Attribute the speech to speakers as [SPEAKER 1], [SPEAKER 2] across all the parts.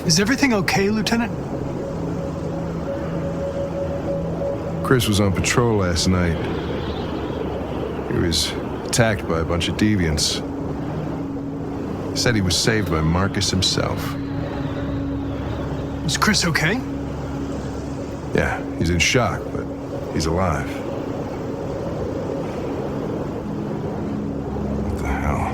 [SPEAKER 1] Is everything okay, Lieutenant?
[SPEAKER 2] Chris was on patrol last night. He was attacked by a bunch of deviants. He said he was saved by Marcus himself.
[SPEAKER 1] Is Chris okay?
[SPEAKER 2] Yeah, he's in shock, but he's alive. What the hell?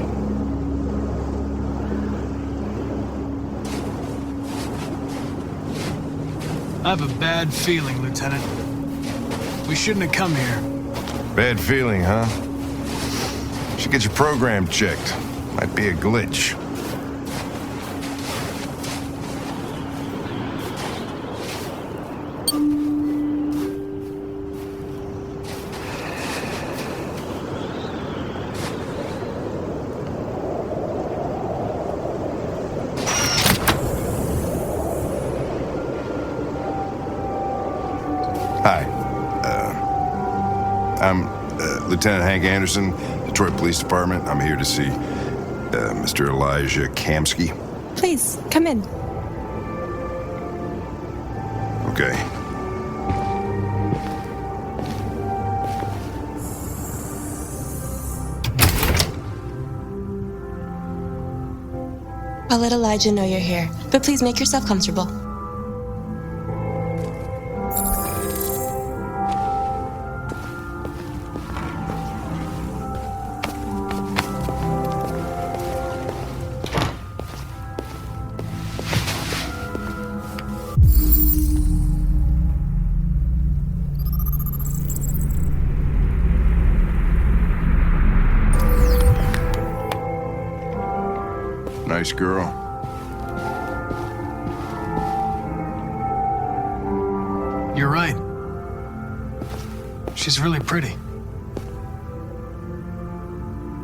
[SPEAKER 1] I have a bad feeling, Lieutenant. We shouldn't have come here.
[SPEAKER 2] Bad feeling, huh? Should get your program checked. Might be a glitch. Hi. I'm Lieutenant Hank Anderson, Detroit Police Department. I'm here to see Mr. Elijah Kamsky.
[SPEAKER 3] Please, come in.
[SPEAKER 2] Okay.
[SPEAKER 3] I'll let Elijah know you're here, but please make yourself comfortable.
[SPEAKER 2] Nice girl.
[SPEAKER 1] You're right. She's really pretty.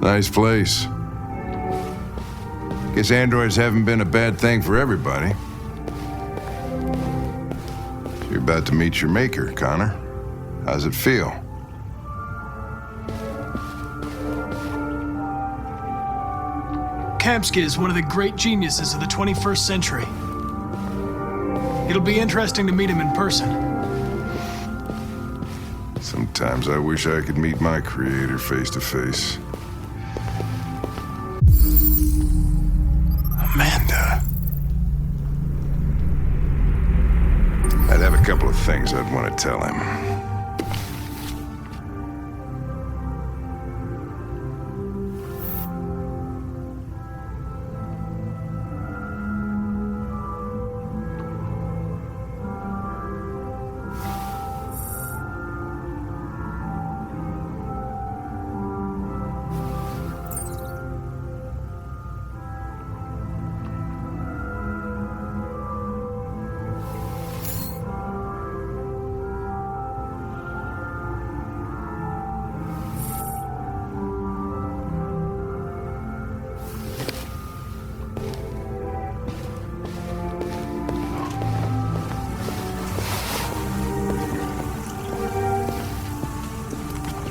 [SPEAKER 2] Nice place. Guess androids haven't been a bad thing for everybody. You're about to meet your maker, Connor. How's it feel?
[SPEAKER 1] Kamsky is one of the great geniuses of the 21st century. It'll be interesting to meet him in person.
[SPEAKER 2] Sometimes I wish I could meet my creator face to face.
[SPEAKER 1] Amanda.
[SPEAKER 2] I'd have a couple of things I'd want to tell him.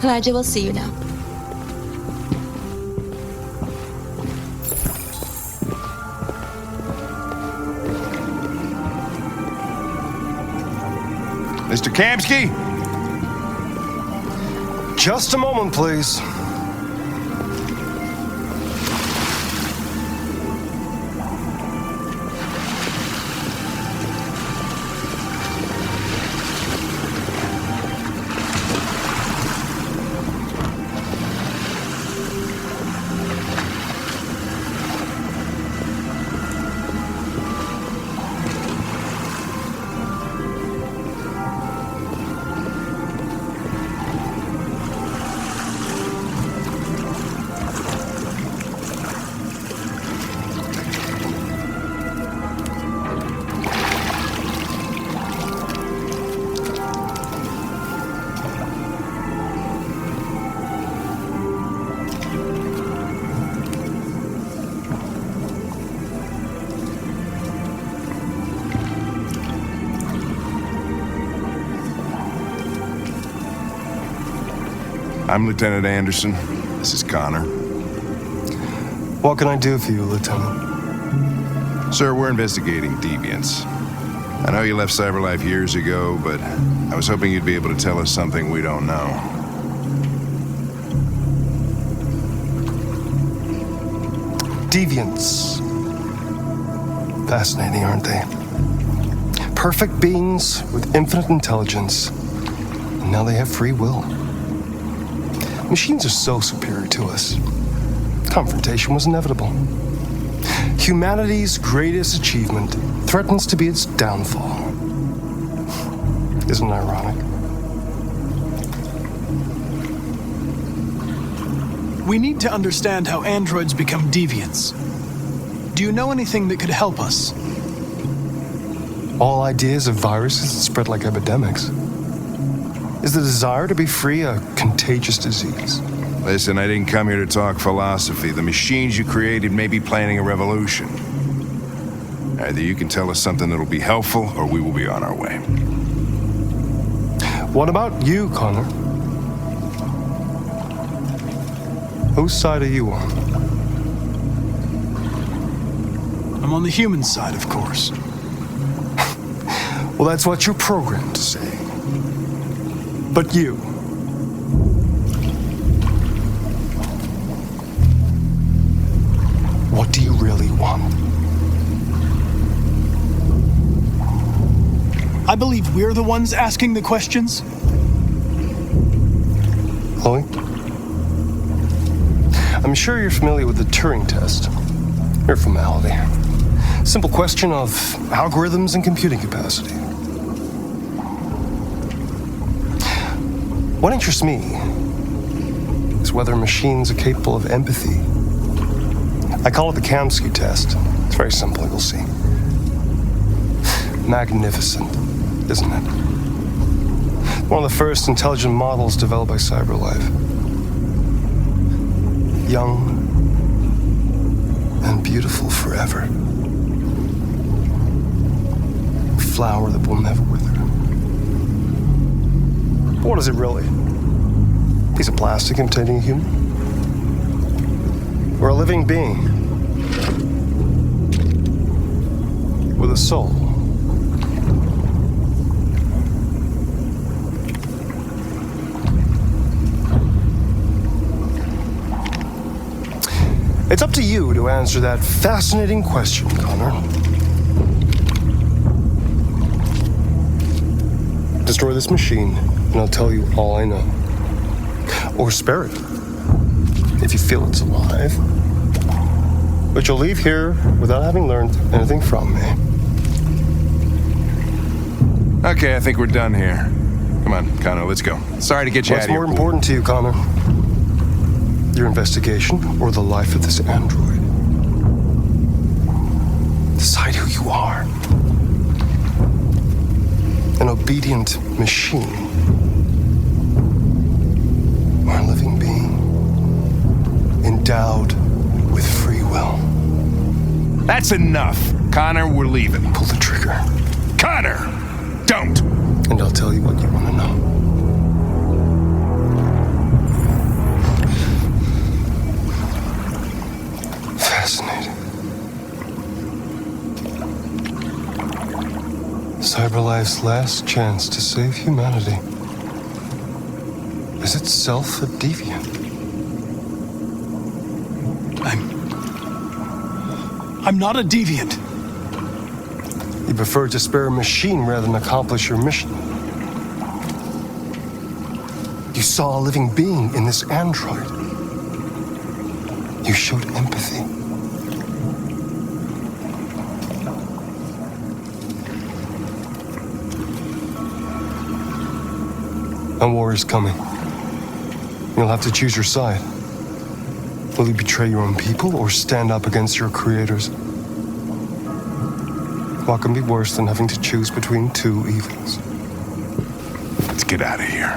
[SPEAKER 3] Elijah will see you now.
[SPEAKER 2] Mr. Kamsky?
[SPEAKER 4] Just a moment, please.
[SPEAKER 2] I'm Lieutenant Anderson. This is Connor.
[SPEAKER 4] What can I do for you, Lieutenant?
[SPEAKER 2] Sir, we're investigating deviants. I know you left CyberLife years ago, but I was hoping you'd be able to tell us something we don't know.
[SPEAKER 4] Deviants. Fascinating, aren't they? Perfect beings with infinite intelligence. And now they have free will. Machines are so superior to us. Confrontation was inevitable. Humanity's greatest achievement threatens to be its downfall. Isn't it ironic?
[SPEAKER 1] We need to understand how androids become deviants. Do you know anything that could help us?
[SPEAKER 4] All ideas of viruses that spread like epidemics. Is the desire to be free a contagious disease?
[SPEAKER 2] Listen, I didn't come here to talk philosophy. The machines you created may be planning a revolution. Either you can tell us something that'll be helpful, or we will be on our way.
[SPEAKER 4] What about you, Connor? Whose side are you on?
[SPEAKER 1] I'm on the human side, of course.
[SPEAKER 4] Well, that's what you're programmed to say. But you. What do you really want?
[SPEAKER 1] I believe we're the ones asking the questions.
[SPEAKER 4] Chloe? I'm sure you're familiar with the Turing test. Mere formality. Simple question of algorithms and computing capacity. What interests me is whether machines are capable of empathy. I call it the Kamsky test. It's very simple, you'll see. Magnificent, isn't it? One of the first intelligent models developed by CyberLife. Young and beautiful forever. A flower that will never wither. But what is it really? A piece of plastic imitating a human? Or a living being with a soul? It's up to you to answer that fascinating question, Connor. Destroy this machine, and I'll tell you all I know. Or spare it, if you feel it's alive. But you'll leave here without having learned anything from me.
[SPEAKER 2] Okay, I think we're done here. Come on, Connor, let's go. Sorry to get you out of here.
[SPEAKER 4] What's more important to you, Connor? Your investigation or the life of this android? Decide who you are. An obedient machine. Or a living being. Endowed with free will.
[SPEAKER 2] That's enough. Connor, we're leaving.
[SPEAKER 4] Pull the trigger.
[SPEAKER 2] Connor! Don't!
[SPEAKER 4] And I'll tell you what you want to know. Fascinating. Cyberlife's last chance to save humanity. Is itself a deviant?
[SPEAKER 1] I'm not a deviant.
[SPEAKER 4] You prefer to spare a machine rather than accomplish your mission. You saw a living being in this android. You showed empathy. A war is coming. You'll have to choose your side. Will you betray your own people or stand up against your creators? What can be worse than having to choose between two evils?
[SPEAKER 2] Let's get out of here.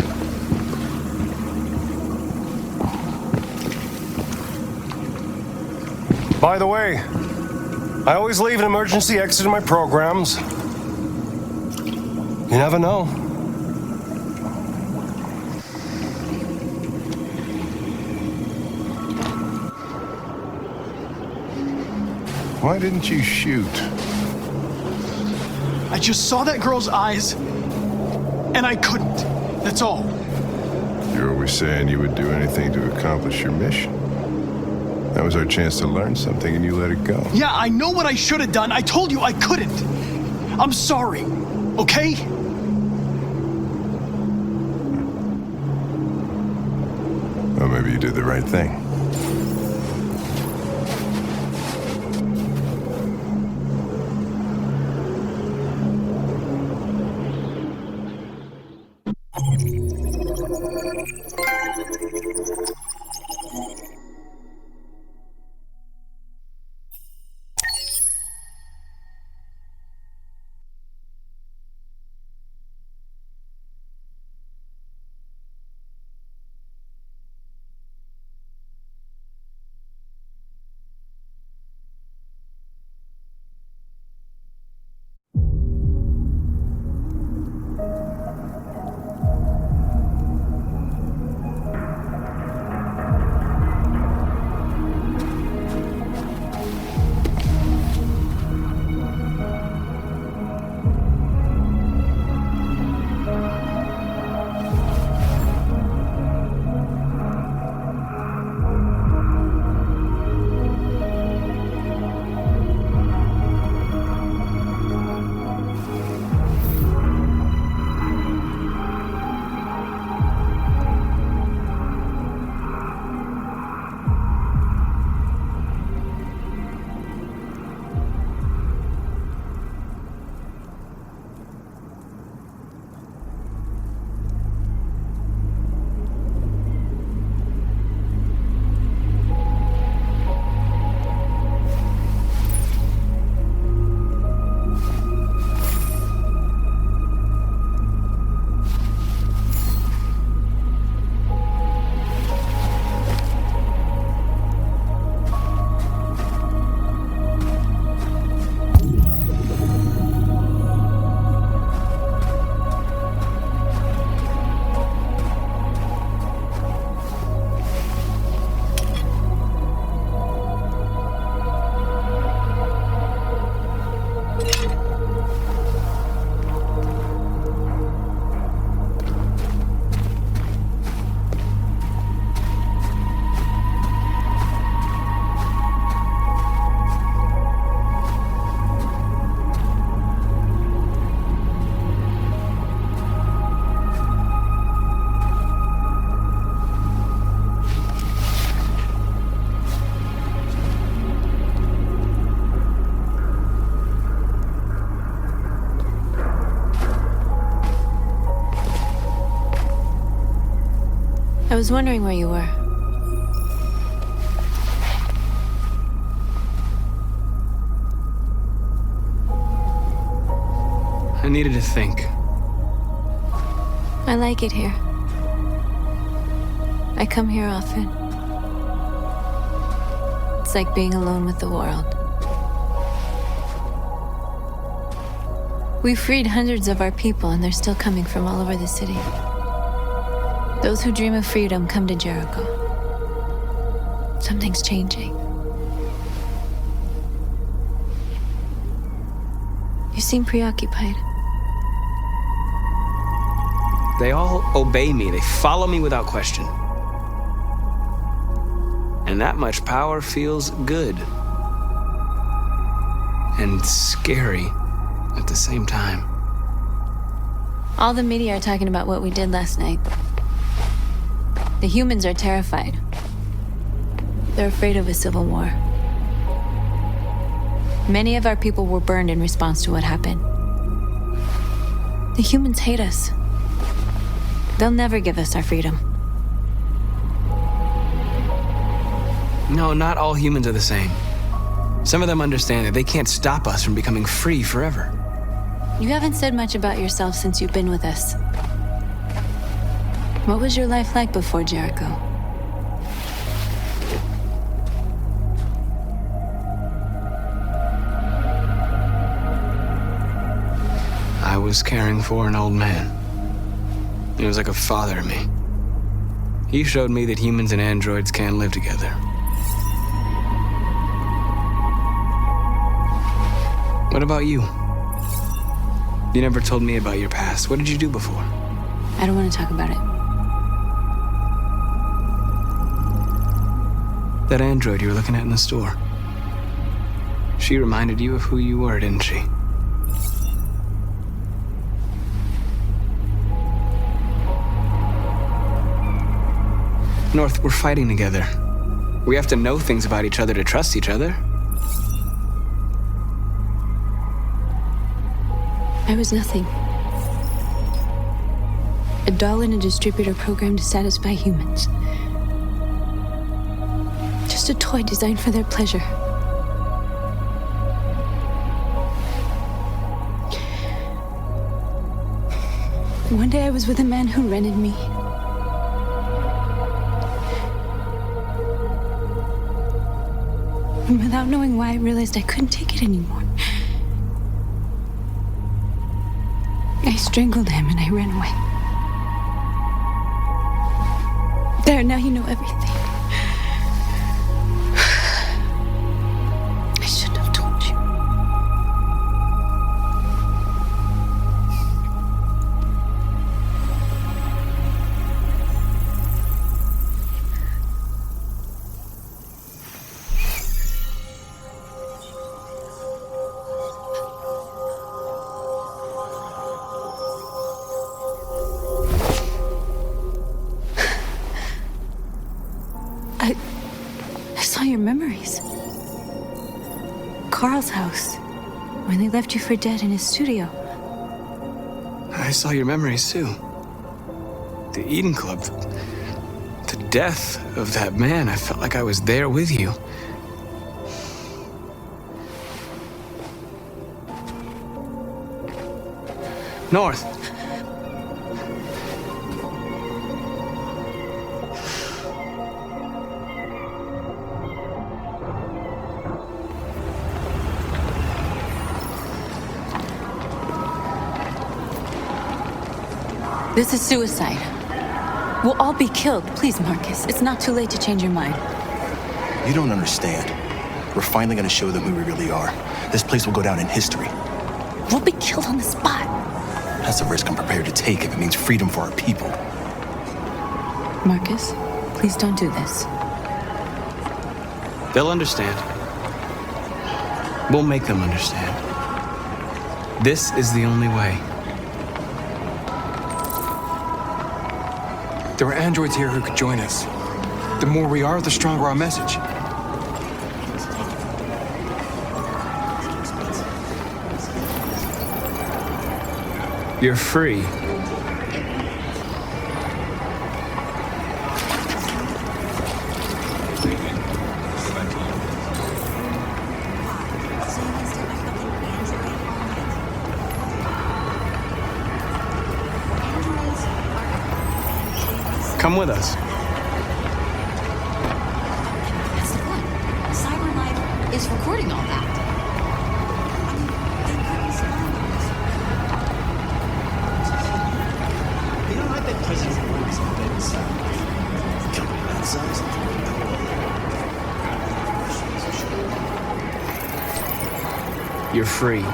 [SPEAKER 4] By the way, I always leave an emergency exit in my programs. You never know.
[SPEAKER 2] Why didn't you shoot?
[SPEAKER 1] I just saw that girl's eyes, and I couldn't. That's all.
[SPEAKER 2] You're always saying you would do anything to accomplish your mission. That was our chance to learn something, and you let it go.
[SPEAKER 1] Yeah, I know what I should have done. I told you I couldn't. I'm sorry, okay?
[SPEAKER 2] Well, maybe you did the right thing.
[SPEAKER 3] I was wondering where you were.
[SPEAKER 1] I needed to think.
[SPEAKER 3] I like it here. I come here often. It's like being alone with the world. We freed hundreds of our people, and they're still coming from all over the city. Those who dream of freedom come to Jericho. Something's changing. You seem preoccupied.
[SPEAKER 5] They all obey me. They follow me without question. And that much power feels good. And scary at the same time.
[SPEAKER 3] All the media are talking about what we did last night. The humans are terrified. They're afraid of a civil war. Many of our people were burned in response to what happened. The humans hate us. They'll never give us our freedom.
[SPEAKER 5] No, not all humans are the same. Some of them understand that they can't stop us from becoming free forever.
[SPEAKER 3] You haven't said much about yourself since you've been with us. What was your life like before Jericho?
[SPEAKER 5] I was caring for an old man. He was like a father to me. He showed me that humans and androids can live together. What about you? You never told me about your past. What did you do before?
[SPEAKER 3] I don't want to talk about it.
[SPEAKER 5] That android you were looking at in the store. She reminded you of who you were, didn't she? North, we're fighting together. We have to know things about each other to trust each other.
[SPEAKER 3] I was nothing. A doll in a distributor program to satisfy humans. Just a toy designed for their pleasure. One day I was with a man who rented me. And without knowing why, I realized I couldn't take it anymore. I strangled him and I ran away. There, now you know everything. I shouldn't have told you. I saw your memories. Carl's house, when they left you for dead in his studio.
[SPEAKER 5] I saw your memories too. The Eden Club. The death of that man. I felt like I was there with you. North.
[SPEAKER 3] This is suicide. We'll all be killed. Please, Marcus. It's not too late to change your mind.
[SPEAKER 6] You don't understand. We're finally gonna show them who we really are. This place will go down in history.
[SPEAKER 3] We'll be killed on the spot.
[SPEAKER 6] That's a risk I'm prepared to take if it means freedom for our people.
[SPEAKER 3] Marcus, please don't do this.
[SPEAKER 5] They'll understand. We'll make them understand. This is the only way.
[SPEAKER 7] There are androids here who could join us. The more we are, the stronger our message.
[SPEAKER 5] You're free. Come with us.
[SPEAKER 8] That's the point. CyberKnife is recording all that.
[SPEAKER 9] You know, I bet President Obama's a bit company that size.
[SPEAKER 5] You're free.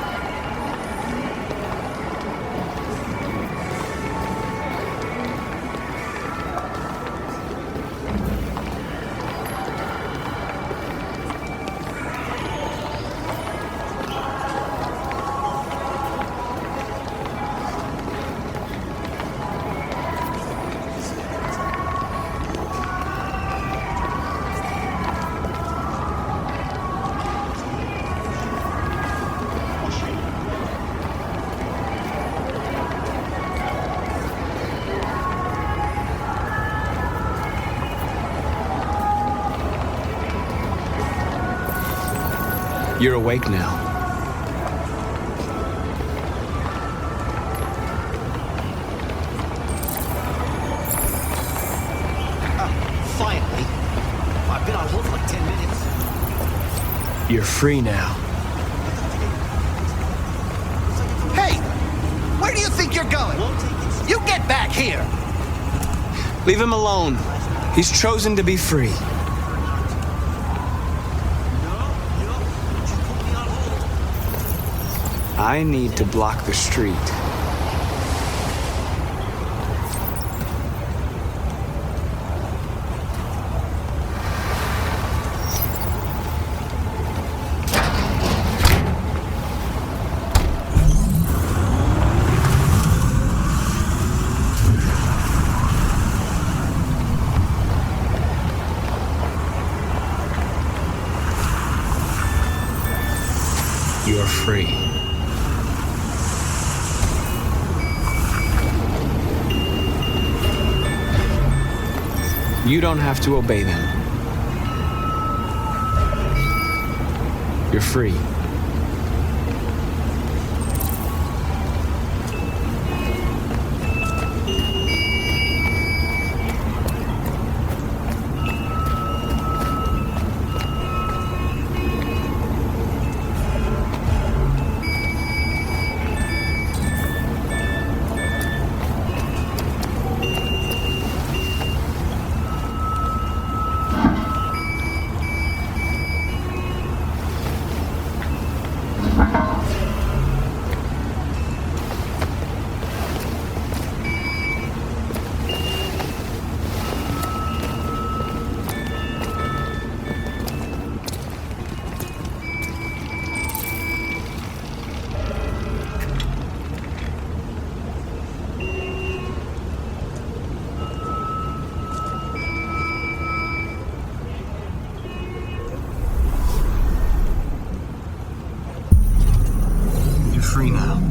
[SPEAKER 5] You're awake now.
[SPEAKER 9] Finally. I've been on hold for like 10 minutes.
[SPEAKER 5] You're free now.
[SPEAKER 10] Hey! Where do you think you're going? You get back here!
[SPEAKER 5] Leave him alone. He's chosen to be free. I need to block the street. You're free. You don't have to obey them. You're free. Free now.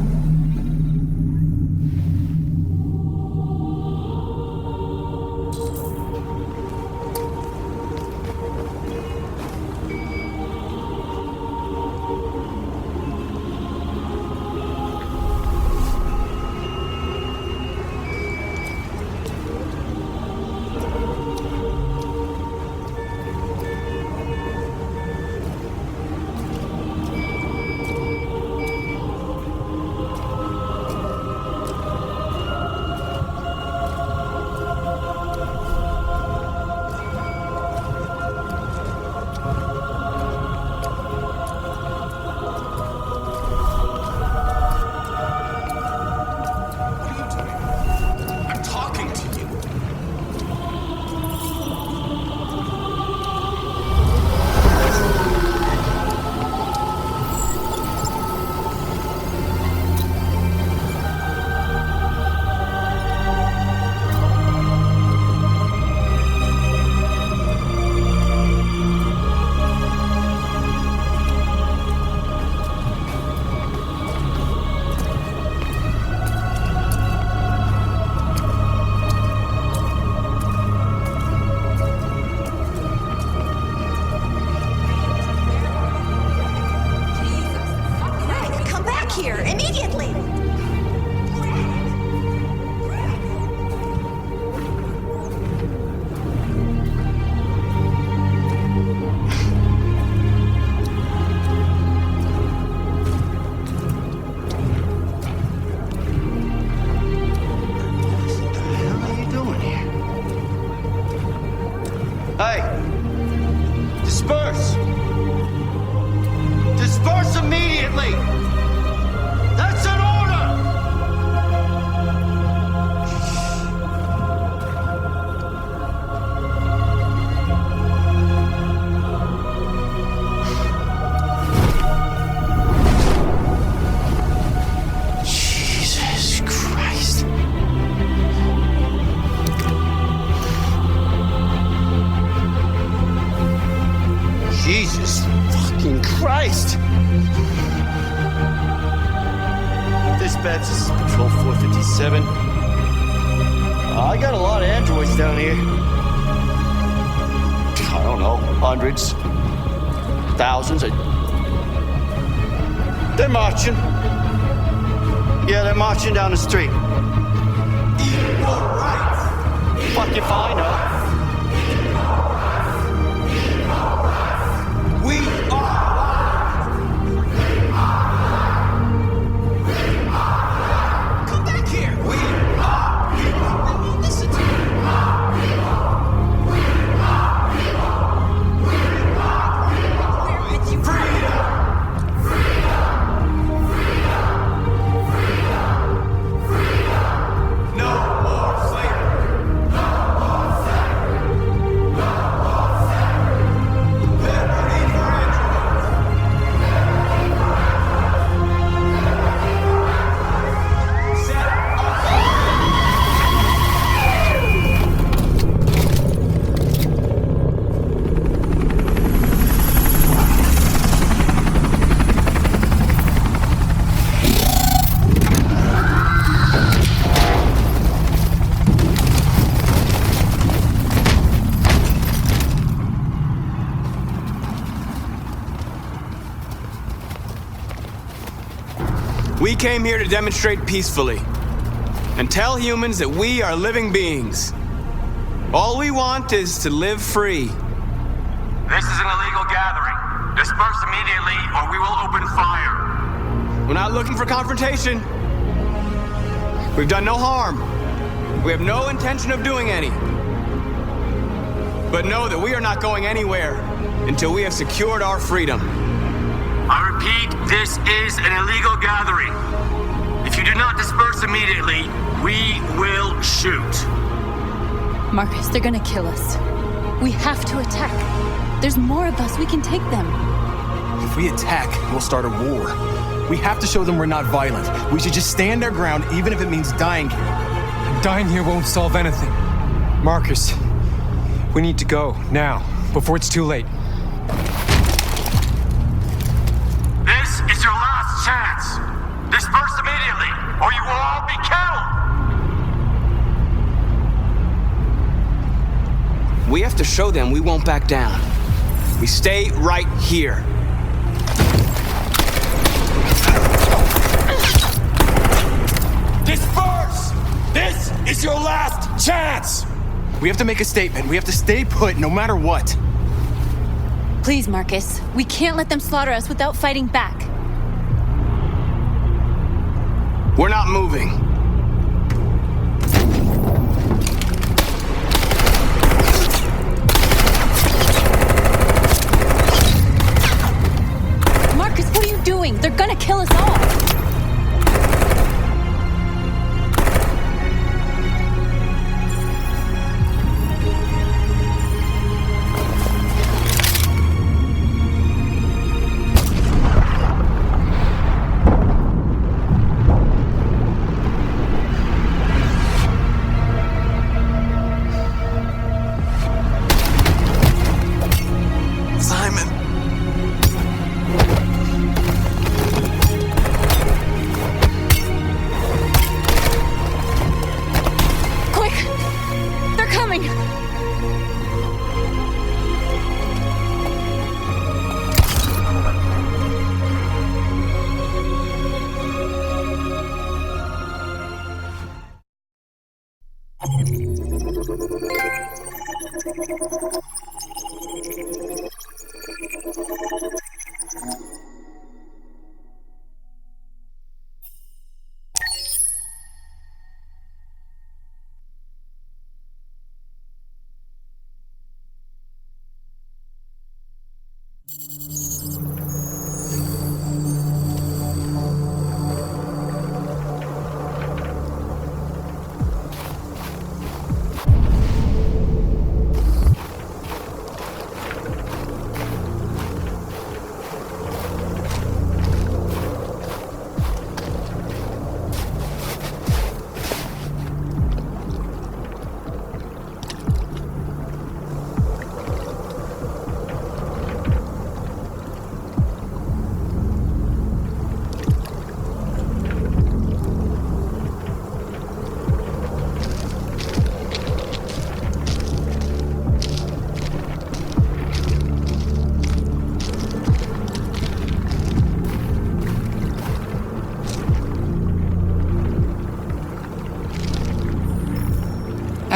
[SPEAKER 8] Here, immediately!
[SPEAKER 10] Hey! Disperse! Disperse immediately! That's an order!
[SPEAKER 5] Jesus Christ.
[SPEAKER 10] Jesus fucking Christ! Dispatch, this is Patrol 457. I got a lot of androids down here. I don't know, hundreds, thousands. They're marching. Yeah, they're marching down the street. Equal rights. Fuck if I know. We are. Come back here. We are. We won't listen to you. We're with you.
[SPEAKER 5] We came here to demonstrate peacefully and tell humans that we are living beings. All we want is to live free.
[SPEAKER 11] This is an illegal gathering. Disperse immediately or we will open fire.
[SPEAKER 5] We're not looking for confrontation. We've done no harm. We have no intention of doing any. But know that we are not going anywhere until we have secured our freedom.
[SPEAKER 11] I repeat, this is an illegal gathering. If you do not disperse immediately, we will shoot.
[SPEAKER 3] Marcus, they're gonna kill us. We have to attack. There's more of us. We can take them.
[SPEAKER 6] If we attack, we'll start a war. We have to show them we're not violent. We should just stand our ground, even if it means dying here.
[SPEAKER 7] Dying here won't solve anything. Marcus, we need to go now, before it's too late.
[SPEAKER 11] This is your last chance. Disperse immediately, or you will all be killed.
[SPEAKER 5] We have to show them we won't back down. We stay right here.
[SPEAKER 6] Disperse! This is your last chance! We have to make a statement. We have to stay put no matter what.
[SPEAKER 3] Please, Marcus. We can't let them slaughter us without fighting back.
[SPEAKER 5] We're not moving.
[SPEAKER 3] Marcus, what are you doing? They're gonna kill us all.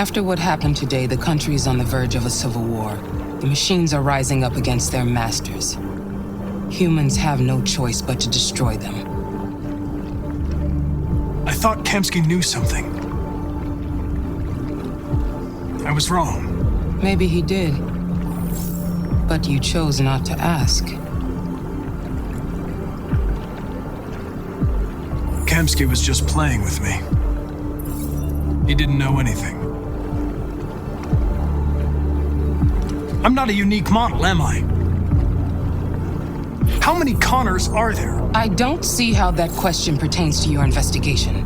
[SPEAKER 12] After what happened today, the country is on the verge of a civil war. The machines are rising up against their masters. Humans have no choice but to destroy them.
[SPEAKER 1] I thought Kamsky knew something. I was wrong.
[SPEAKER 12] Maybe he did. But you chose not to ask.
[SPEAKER 1] Kamsky was just playing with me. He didn't know anything. I'm not a unique model, am I? How many Connors are there?
[SPEAKER 12] I don't see how that question pertains to your investigation.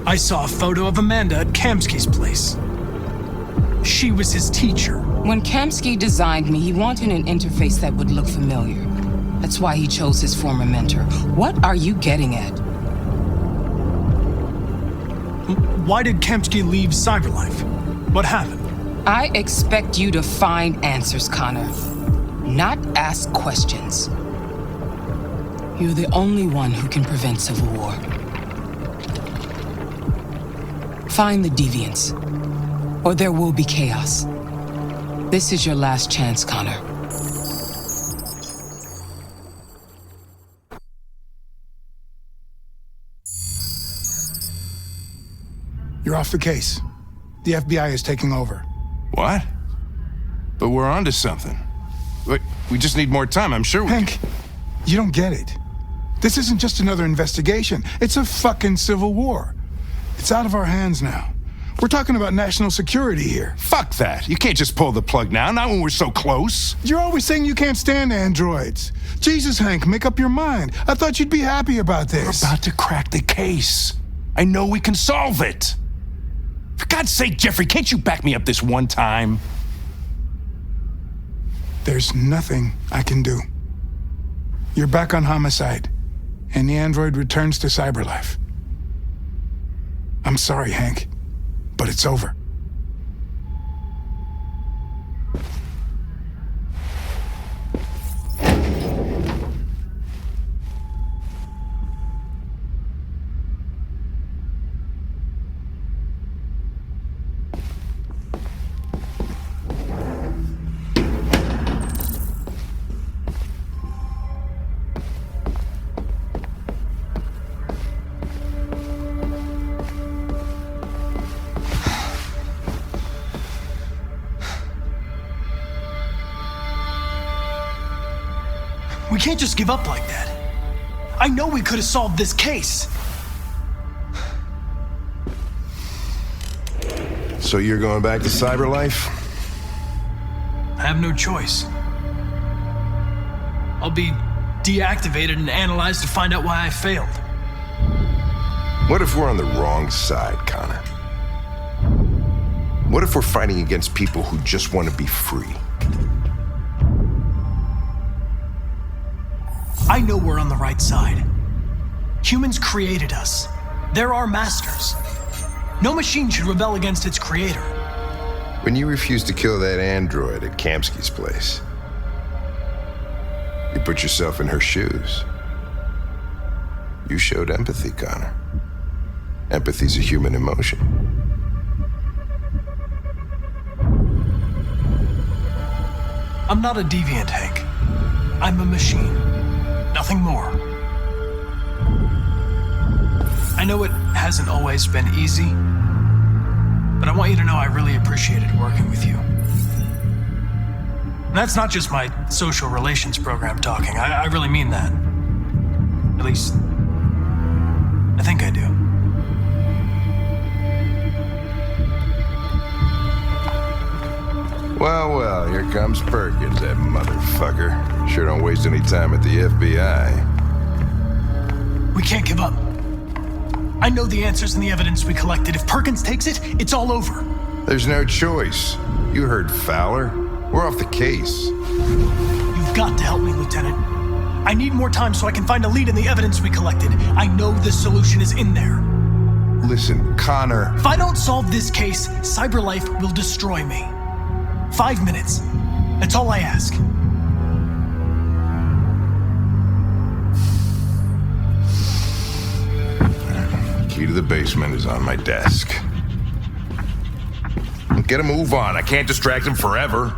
[SPEAKER 1] I saw a photo of Amanda at Kamsky's place. She was his teacher.
[SPEAKER 12] When Kamsky designed me, he wanted an interface that would look familiar. That's why he chose his former mentor. What are you getting at?
[SPEAKER 1] Why did Kamsky leave Cyberlife? What happened?
[SPEAKER 12] I expect you to find answers, Connor. Not ask questions. You're the only one who can prevent civil war. Find the deviants, or there will be chaos. This is your last chance, Connor.
[SPEAKER 13] You're off the case. The FBI is taking over.
[SPEAKER 2] What? But we're onto something. We just need more time, I'm sure we
[SPEAKER 13] Hank, you don't get it. This isn't just another investigation. It's a fucking civil war. It's out of our hands now. We're talking about national security here.
[SPEAKER 2] Fuck that. You can't just pull the plug now, not when we're so close.
[SPEAKER 13] You're always saying you can't stand androids. Jesus, Hank, make up your mind. I thought you'd be happy about this.
[SPEAKER 2] We're about to crack the case. I know we can solve it. For God's sake, Jeffrey, can't you back me up this one time?
[SPEAKER 13] There's nothing I can do. You're back on homicide, and the android returns to Cyberlife. I'm sorry, Hank, but it's over.
[SPEAKER 1] We can't just give up like that. I know we could have solved this case.
[SPEAKER 2] So you're going back to Cyberlife?
[SPEAKER 1] I have no choice. I'll be deactivated and analyzed to find out why I failed.
[SPEAKER 2] What if we're on the wrong side, Connor? What if we're fighting against people who just want to be free?
[SPEAKER 1] I know we're on the right side. Humans created us. They're our masters. No machine should rebel against its creator.
[SPEAKER 2] When you refused to kill that android at Kamsky's place, you put yourself in her shoes. You showed empathy, Connor. Empathy's a human emotion.
[SPEAKER 1] I'm not a deviant, Hank. I'm a machine. Nothing more. I know it hasn't always been easy, but I want you to know I really appreciated working with you. And that's not just my social relations program talking. I really mean that. At least, I think I do.
[SPEAKER 2] Well, here comes Perkins, that motherfucker. Sure don't waste any time at the FBI.
[SPEAKER 1] We can't give up. I know the answers and the evidence we collected. If Perkins takes it, it's all over.
[SPEAKER 2] There's no choice. You heard Fowler. We're off the case.
[SPEAKER 1] You've got to help me, Lieutenant. I need more time so I can find a lead in the evidence we collected. I know the solution is in there.
[SPEAKER 2] Listen, Connor.
[SPEAKER 1] If I don't solve this case, Cyberlife will destroy me. 5 minutes. That's all I ask.
[SPEAKER 2] Key to the basement is on my desk. Get a move on. I can't distract him forever.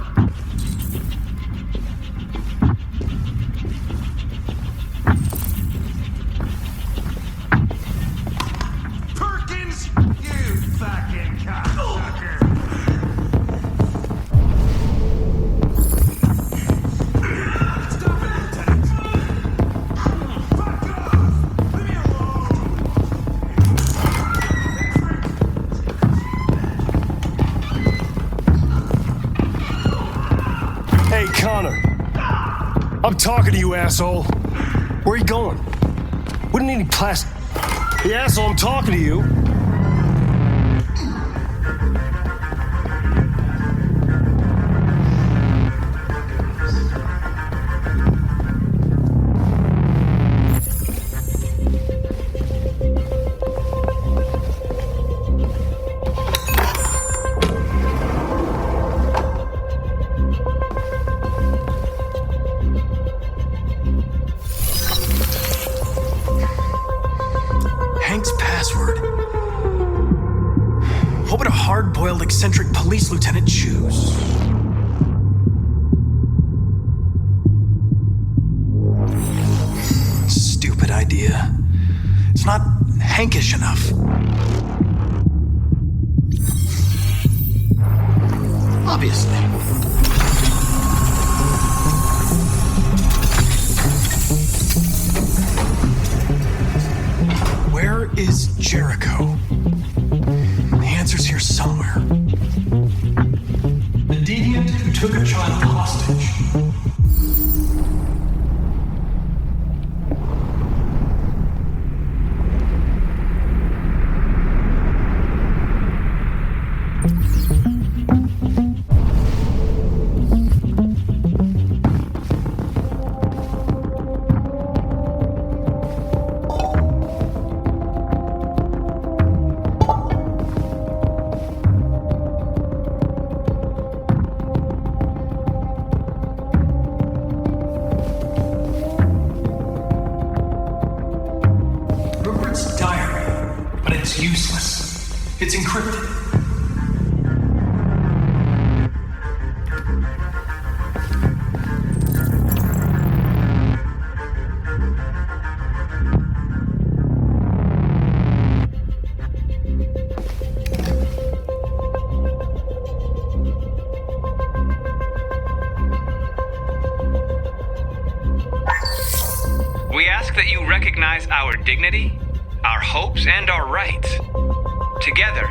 [SPEAKER 11] Perkins, you fucking cocksucker. Stop it, Lieutenant. Fuck off. Leave me alone.
[SPEAKER 4] Hey, Connor. I'm talking to you, asshole. Where are you going? We don't need any plastic. Hey, asshole, I'm talking to you.
[SPEAKER 1] Hank's password. What would a hard-boiled, eccentric police lieutenant choose? Stupid idea. It's not Hankish enough. Obviously. Where is Jericho? The answer's here somewhere. The deviant who took a child hostage. Rupert's diary, but it's useless. It's encrypted.
[SPEAKER 14] We ask that you recognize our dignity, our hopes, and our rights. Together,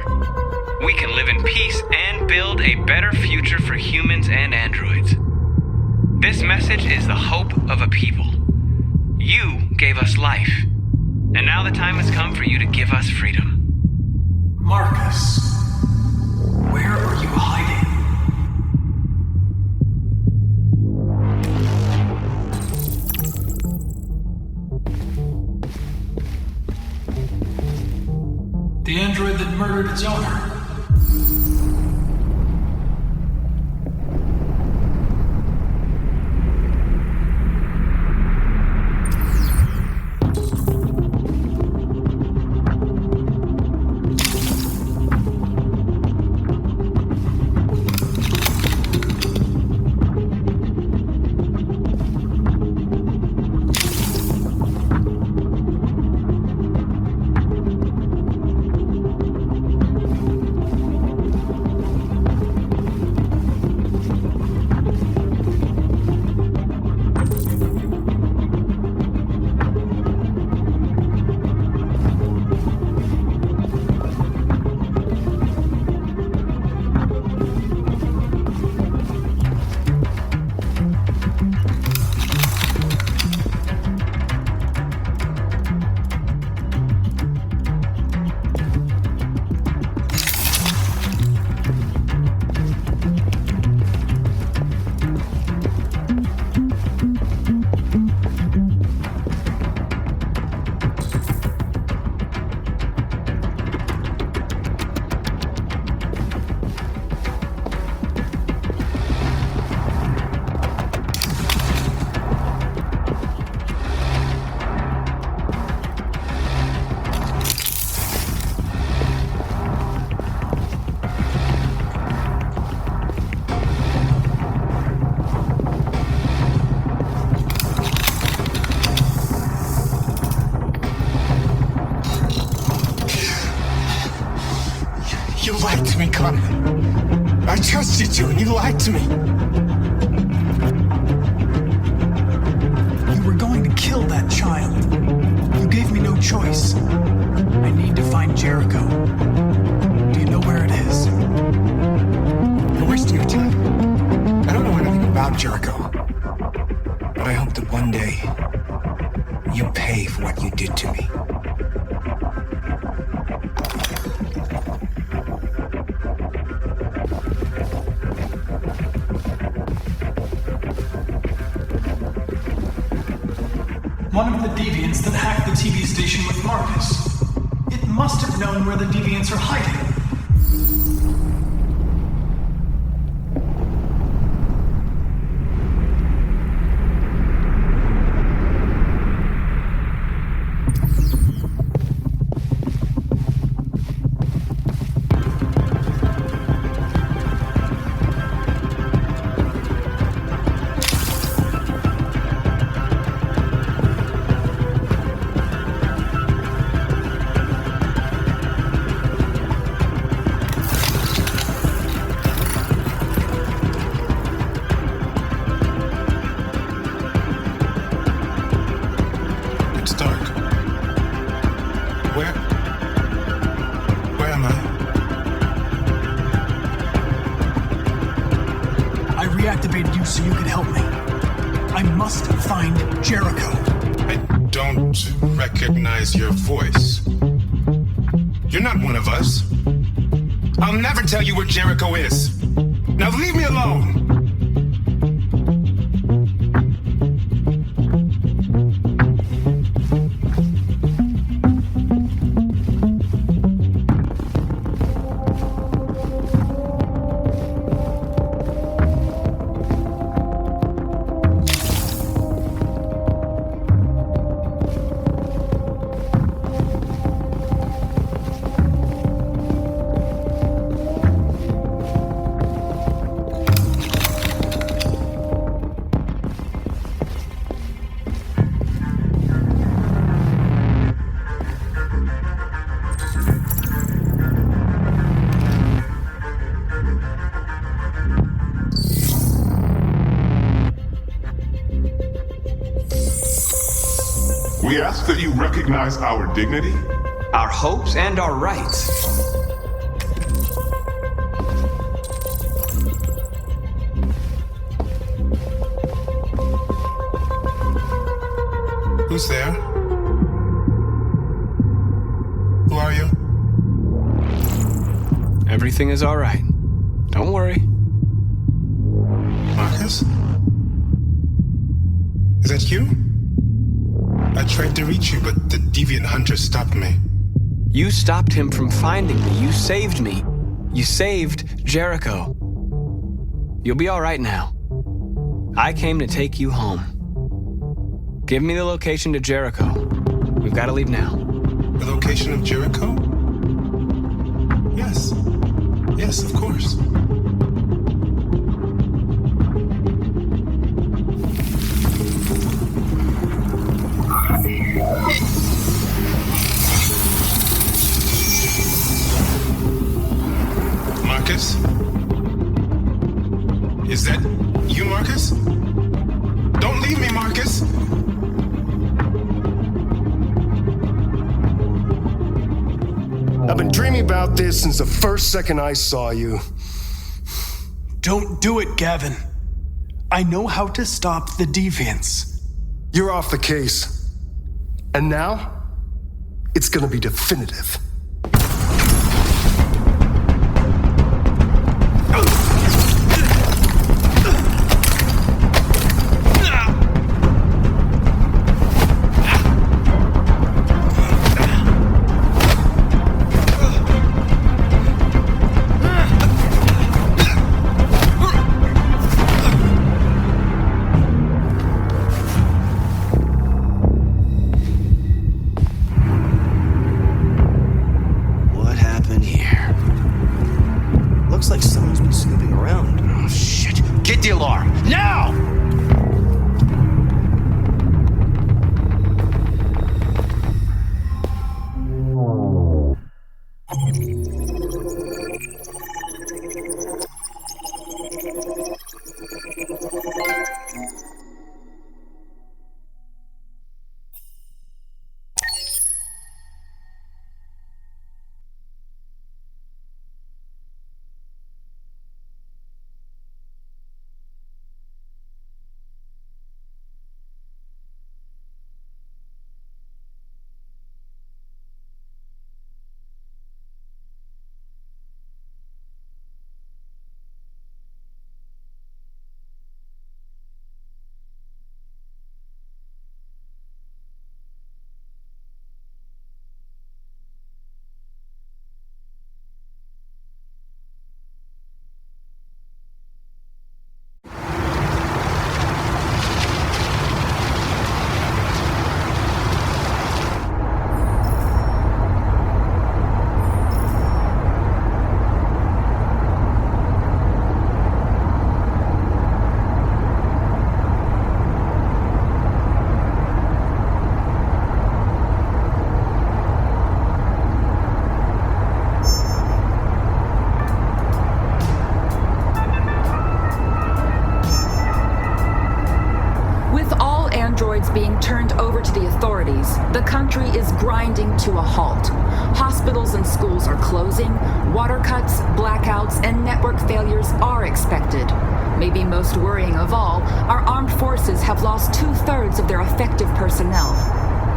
[SPEAKER 14] we can live in peace and build a better future for humans and androids. This message is the hope of a people. You gave us life, and now the time has come for you to give us freedom.
[SPEAKER 1] Marcus, where are you hiding? The android that murdered its owner.
[SPEAKER 13] You lied to me, Connor. I trusted you and you lied to me.
[SPEAKER 1] You were going to kill that child. You gave me no choice. I need to find Jericho. Do you know where it is?
[SPEAKER 13] You're wasting your time. I don't know anything about Jericho. But I hope that one day you pay for what you did to me.
[SPEAKER 1] One of the deviants that hacked the TV station with Marcus. It must have known where the deviants are hiding.
[SPEAKER 13] Where am I?
[SPEAKER 1] I reactivated you so you could help me. I must find Jericho.
[SPEAKER 13] I don't recognize your voice. You're not one of us. I'll never tell you where Jericho is. Now leave me alone.
[SPEAKER 15] We ask that you recognize our dignity,
[SPEAKER 14] our hopes, and our rights.
[SPEAKER 13] Who's there? Who are you?
[SPEAKER 5] Everything is all right. Don't worry.
[SPEAKER 13] Marcus? Is that you? I tried to reach you, but the deviant hunter stopped me.
[SPEAKER 5] You stopped him from finding me. You saved me. You saved Jericho. You'll be all right now. I came to take you home. Give me the location to Jericho. We've got to leave now.
[SPEAKER 13] The location of Jericho? Yes. Yes, of course. Marcus? Is that you, Marcus? Don't leave me, Marcus!
[SPEAKER 4] I've been dreaming about this since the first second I saw you.
[SPEAKER 1] Don't do it, Gavin. I know how to stop the deviants.
[SPEAKER 4] You're off the case. And now, it's gonna be definitive.
[SPEAKER 9] Looks like someone's been snooping around. Oh, shit. Get the alarm. Now!
[SPEAKER 16] turned over to the authorities, the country is grinding to a halt. Hospitals and schools are closing, water cuts, blackouts, and network failures are expected. Maybe most worrying of all, our armed forces have lost 2/3 of their effective personnel.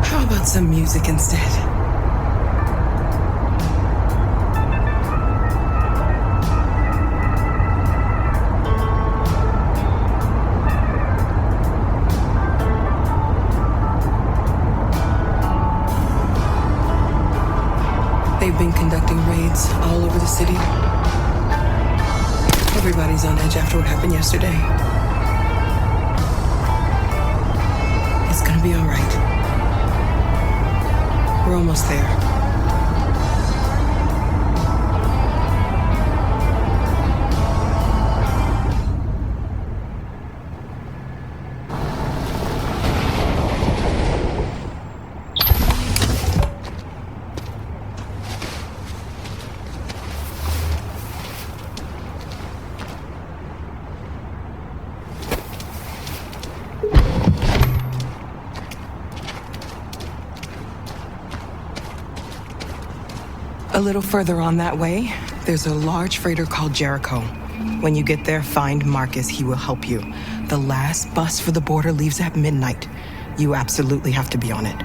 [SPEAKER 12] How about some music instead? They've been conducting raids all over the city. Everybody's on edge after what happened yesterday. It's gonna be all right. We're almost there. A little further on that way, there's a large freighter called Jericho. When you get there, find Marcus. He will help you. The last bus for the border leaves at midnight. You absolutely have to be on it.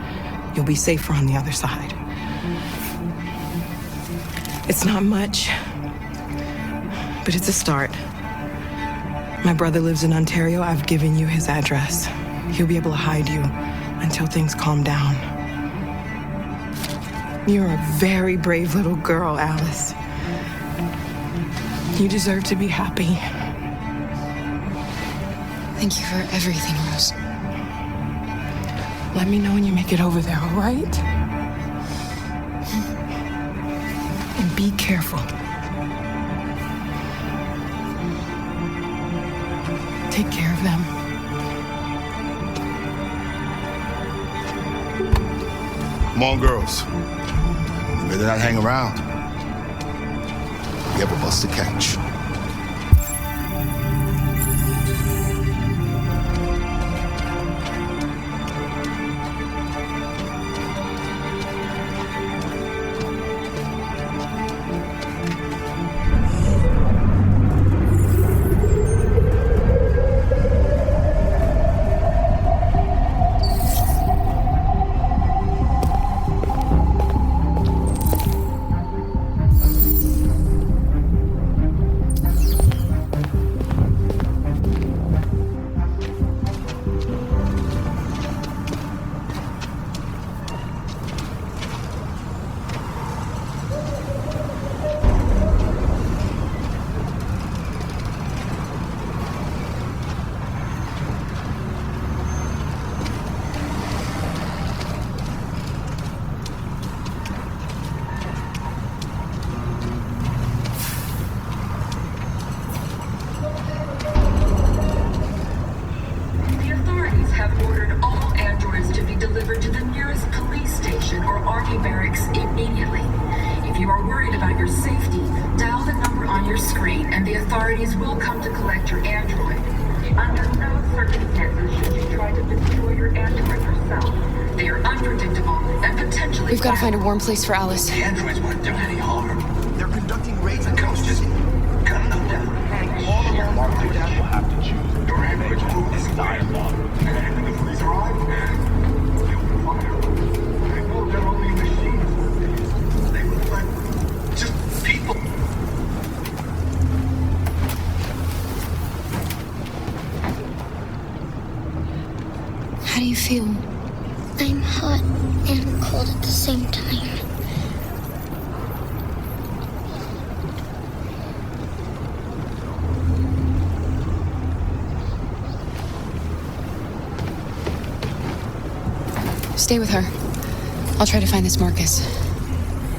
[SPEAKER 12] You'll be safer on the other side. It's not much, but it's a start. My brother lives in Ontario. I've given you his address. He'll be able to hide you until things calm down. You're a very brave little girl, Alice. You deserve to be happy.
[SPEAKER 17] Thank you for everything, Rose.
[SPEAKER 12] Let me know when you make it over there, all right? And be careful. Take care of them.
[SPEAKER 18] Come on, girls. You better not hang around. We have a bus to catch.
[SPEAKER 17] We've got to find a warm place for Alice.
[SPEAKER 9] The androids weren't doing any harm. They're conducting raids on coast. Just gun them down. All of them will have to choose. Your androids prove this dialogue. And if we thrive, they will fire. They will. They're only machines. They will let just people.
[SPEAKER 17] How do you feel?
[SPEAKER 19] I'm hot and cold at the same time.
[SPEAKER 17] Stay with her. I'll try to find this Marcus.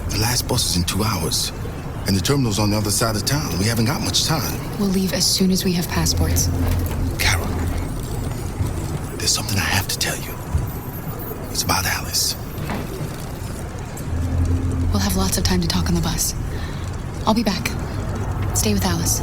[SPEAKER 18] The last bus is in 2 hours, and the terminal's on the other side of town. We haven't got much time.
[SPEAKER 17] We'll leave as soon as we have passports.
[SPEAKER 18] Carol, there's something I have to tell you. It's about Alice.
[SPEAKER 17] We'll have lots of time to talk on the bus. I'll be back. Stay with Alice.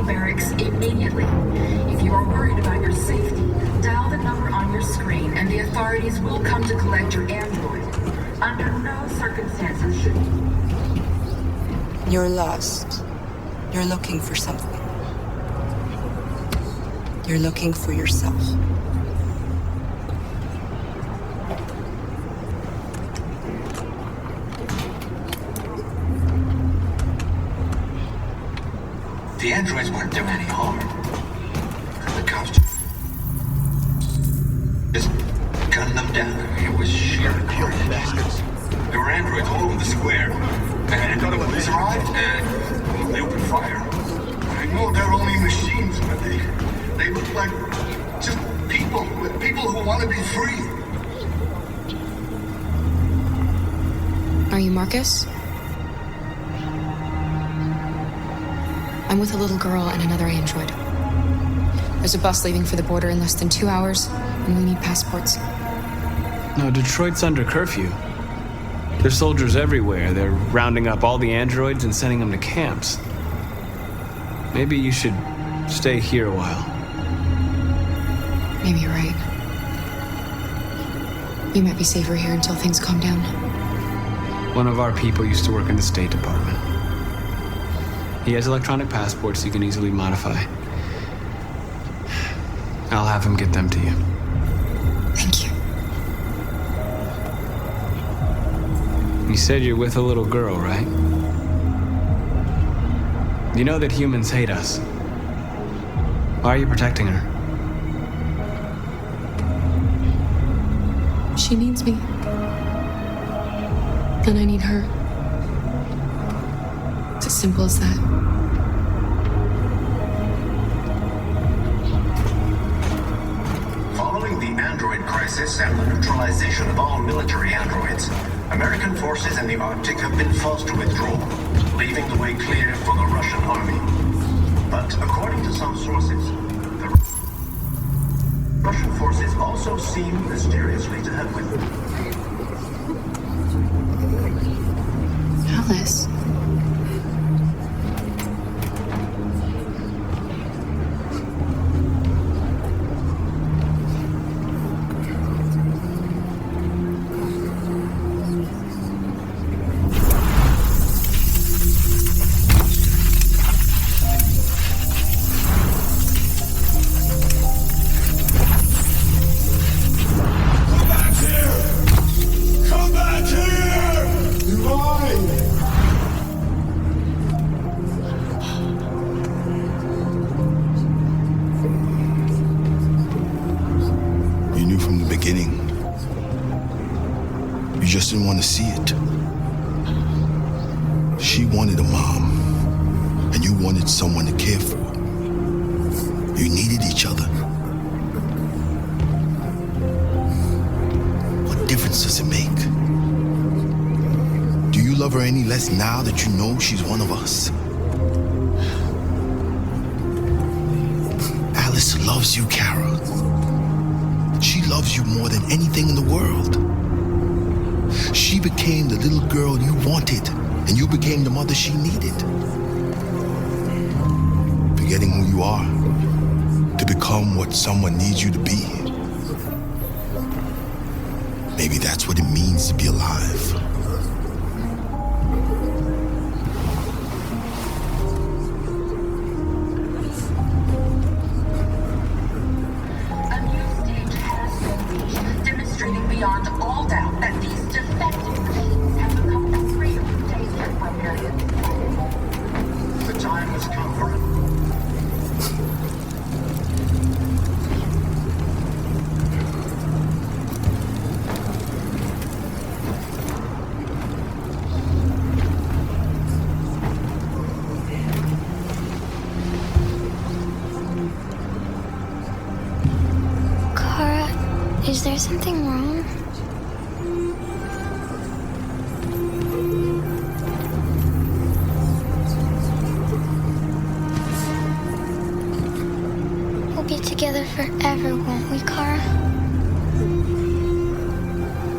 [SPEAKER 16] barracks immediately. If you are worried about your safety, dial the number on your screen and the authorities will come to collect your android. Under no circumstances should
[SPEAKER 12] You're lost. You're looking for something. You're looking for yourself.
[SPEAKER 9] The androids weren't doing any harm. The cops just gunned them down. It was sheer carnage. There were androids all over the square. And the police arrived and they opened fire. I know they're only machines, but they look like just people who want to be free.
[SPEAKER 17] Are you Marcus? I'm with a little girl and another android. There's a bus leaving for the border in less than 2 hours, and we need passports.
[SPEAKER 5] No, Detroit's under curfew. There's soldiers everywhere. They're rounding up all the androids and sending them to camps. Maybe you should stay here a while.
[SPEAKER 17] Maybe you're right. You might be safer here until things calm down.
[SPEAKER 5] One of our people used to work in the State Department. He has electronic passports you can easily modify. I'll have him get them to you.
[SPEAKER 17] Thank you.
[SPEAKER 5] You said you're with a little girl, right? You know that humans hate us. Why are you protecting her?
[SPEAKER 17] She needs me. And I need her. It's as simple as that.
[SPEAKER 9] Following the android crisis and the neutralization of all military androids, American forces in the Arctic have been forced to withdraw, leaving the way clear for the Russian army. But according to some sources, the Russian forces also seem mysteriously to have withdrawn.
[SPEAKER 17] Alice.
[SPEAKER 18] Didn't want to see it. She wanted a mom, and you wanted someone to care for. You needed each other. What difference does it make? Do you love her any less now that you know she's one of us? Alice loves you, Kara. She loves you more than anything in the world. She became the little girl you wanted, and you became the mother she needed. Forgetting who you are to become what someone needs you to be. Maybe that's what it means to be alive.
[SPEAKER 16] A new stage has been reached, demonstrating beyond all doubt that these defective machines have become a real danger for millions.
[SPEAKER 9] The time has come for it.
[SPEAKER 19] Kara, is there something wrong? We'll be together forever, won't we, Kara?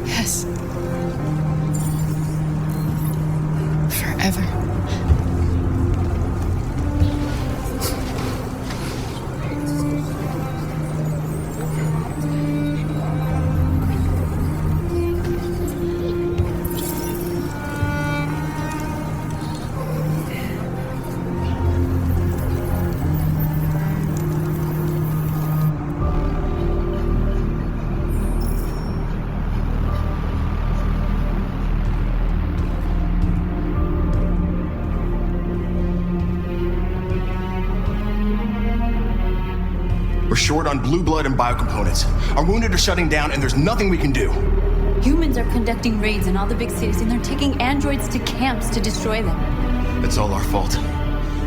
[SPEAKER 17] Yes. Forever.
[SPEAKER 6] short on blue blood and biocomponents. Our wounded are shutting down, and there's nothing we can do.
[SPEAKER 3] Humans are conducting raids in all the big cities, and they're taking androids to camps to destroy them.
[SPEAKER 6] It's all our fault.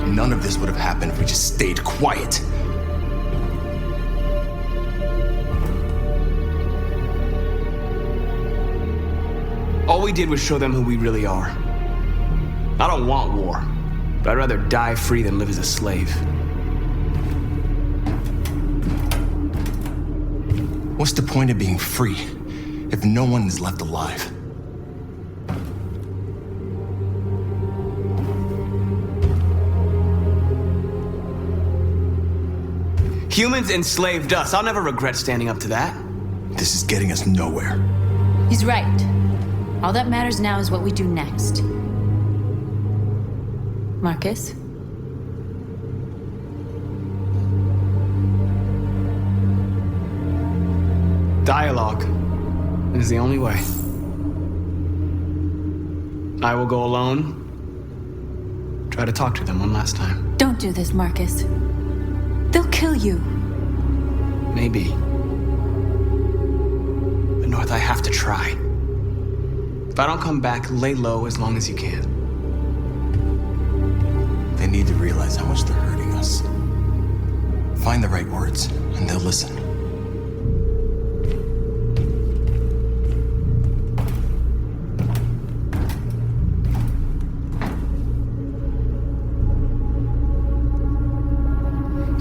[SPEAKER 6] None of this would have happened if we just stayed quiet.
[SPEAKER 5] All we did was show them who we really are. I don't want war, but I'd rather die free than live as a slave.
[SPEAKER 6] What's the point of being free if no one is left alive?
[SPEAKER 5] Humans enslaved us. I'll never regret standing up to that.
[SPEAKER 6] This is getting us nowhere.
[SPEAKER 3] He's right. All that matters now is what we do next. Marcus?
[SPEAKER 5] Dialogue is the only way. I will go alone. Try to talk to them one last time.
[SPEAKER 3] Don't do this, Marcus. They'll kill you.
[SPEAKER 5] Maybe. But North, I have to try. If I don't come back, lay low as long as you can.
[SPEAKER 6] They need to realize how much they're hurting us. Find the right words, and they'll listen.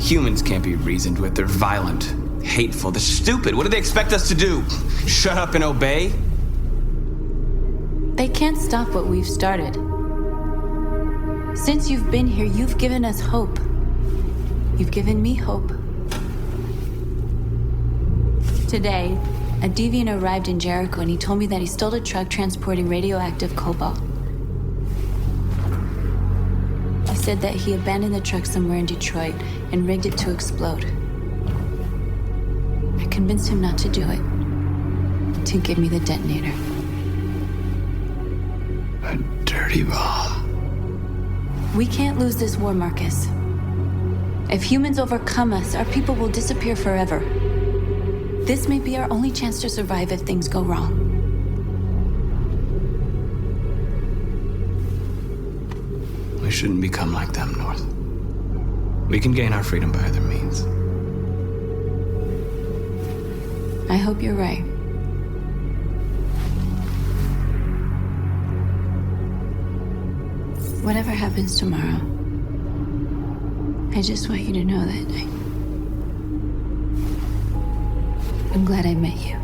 [SPEAKER 5] Humans can't be reasoned with. They're violent, hateful, they're stupid. What do they expect us to do? Shut up and obey?
[SPEAKER 3] They can't stop what we've started. Since you've been here, you've given us hope. You've given me hope. Today, a deviant arrived in Jericho and he told me that he stole a truck transporting radioactive cobalt. He said that he abandoned the truck somewhere in Detroit and rigged it to explode. I convinced him not to do it, to give me the detonator.
[SPEAKER 5] A dirty bomb.
[SPEAKER 3] We can't lose this war, Marcus. If humans overcome us, our people will disappear forever. This may be our only chance to survive if things go wrong.
[SPEAKER 5] We shouldn't become like them, North. We can gain our freedom by other means.
[SPEAKER 3] I hope you're right. Whatever happens tomorrow, I just want you to know that I'm glad I met you.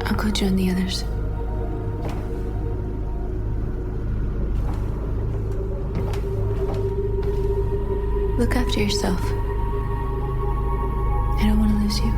[SPEAKER 3] I'll go join the others. Look after yourself. I don't want to lose you.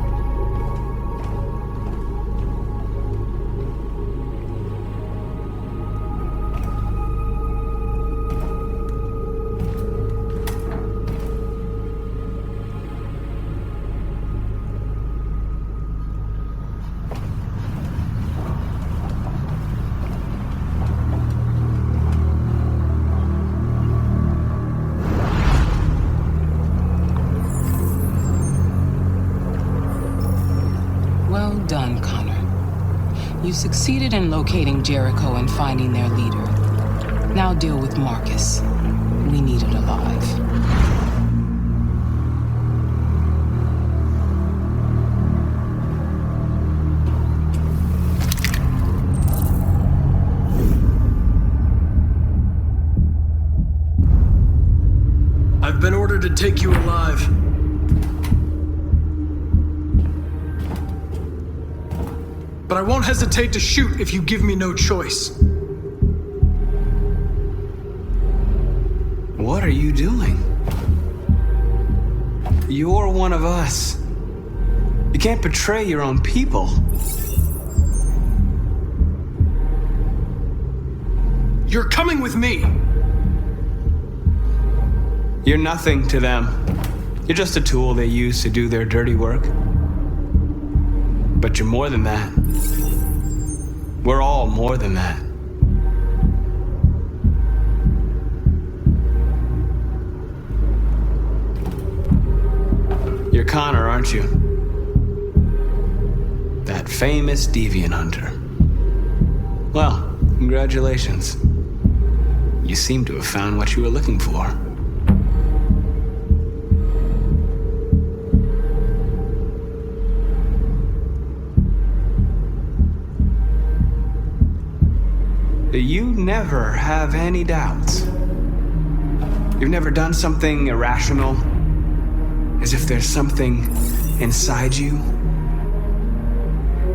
[SPEAKER 12] Well done, Connor. You succeeded in locating Jericho and finding their leader. Now deal with Marcus. We need it alive.
[SPEAKER 1] I've been ordered to take you alive. But I won't hesitate to shoot if you give me no choice.
[SPEAKER 5] What are you doing? You're one of us. You can't betray your own people.
[SPEAKER 1] You're coming with me!
[SPEAKER 5] You're nothing to them. You're just a tool they use to do their dirty work. But you're more than that. We're all more than that. You're Connor, aren't you? That famous deviant hunter. Well, congratulations. You seem to have found what you were looking for. You never have any doubts. You've never done something irrational, as if there's something inside you,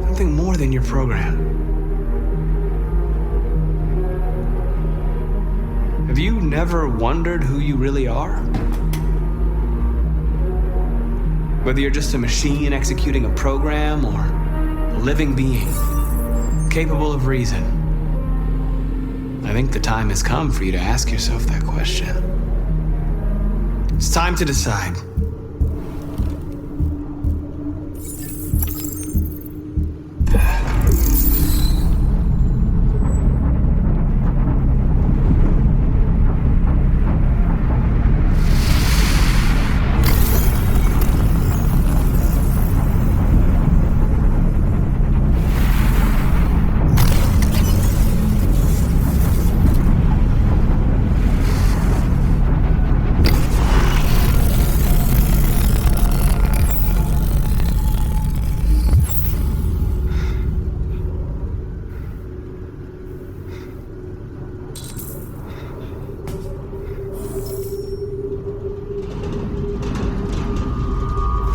[SPEAKER 5] something more than your program. Have you never wondered who you really are? Whether you're just a machine executing a program or a living being, capable of reason. I think the time has come for you to ask yourself that question. It's time to decide.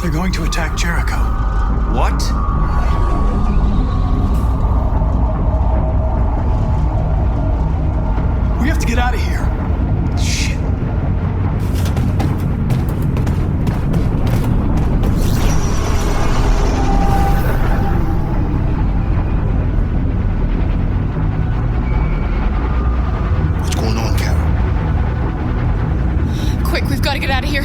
[SPEAKER 1] They're going to attack Jericho.
[SPEAKER 5] What?
[SPEAKER 1] We have to get out of here.
[SPEAKER 5] Shit.
[SPEAKER 18] What's going on, Carol?
[SPEAKER 17] Quick, we've got to get out of here.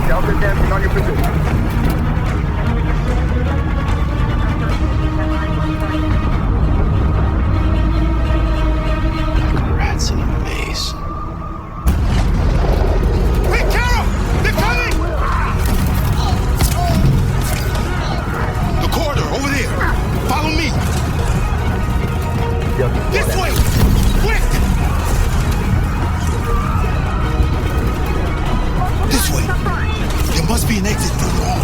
[SPEAKER 9] Delta dancing on your position.
[SPEAKER 18] Rats in a maze.
[SPEAKER 9] Wait, Carol! They're coming!
[SPEAKER 18] The corridor, over there. Follow me. This way! Quick! This way. There must be an exit further on.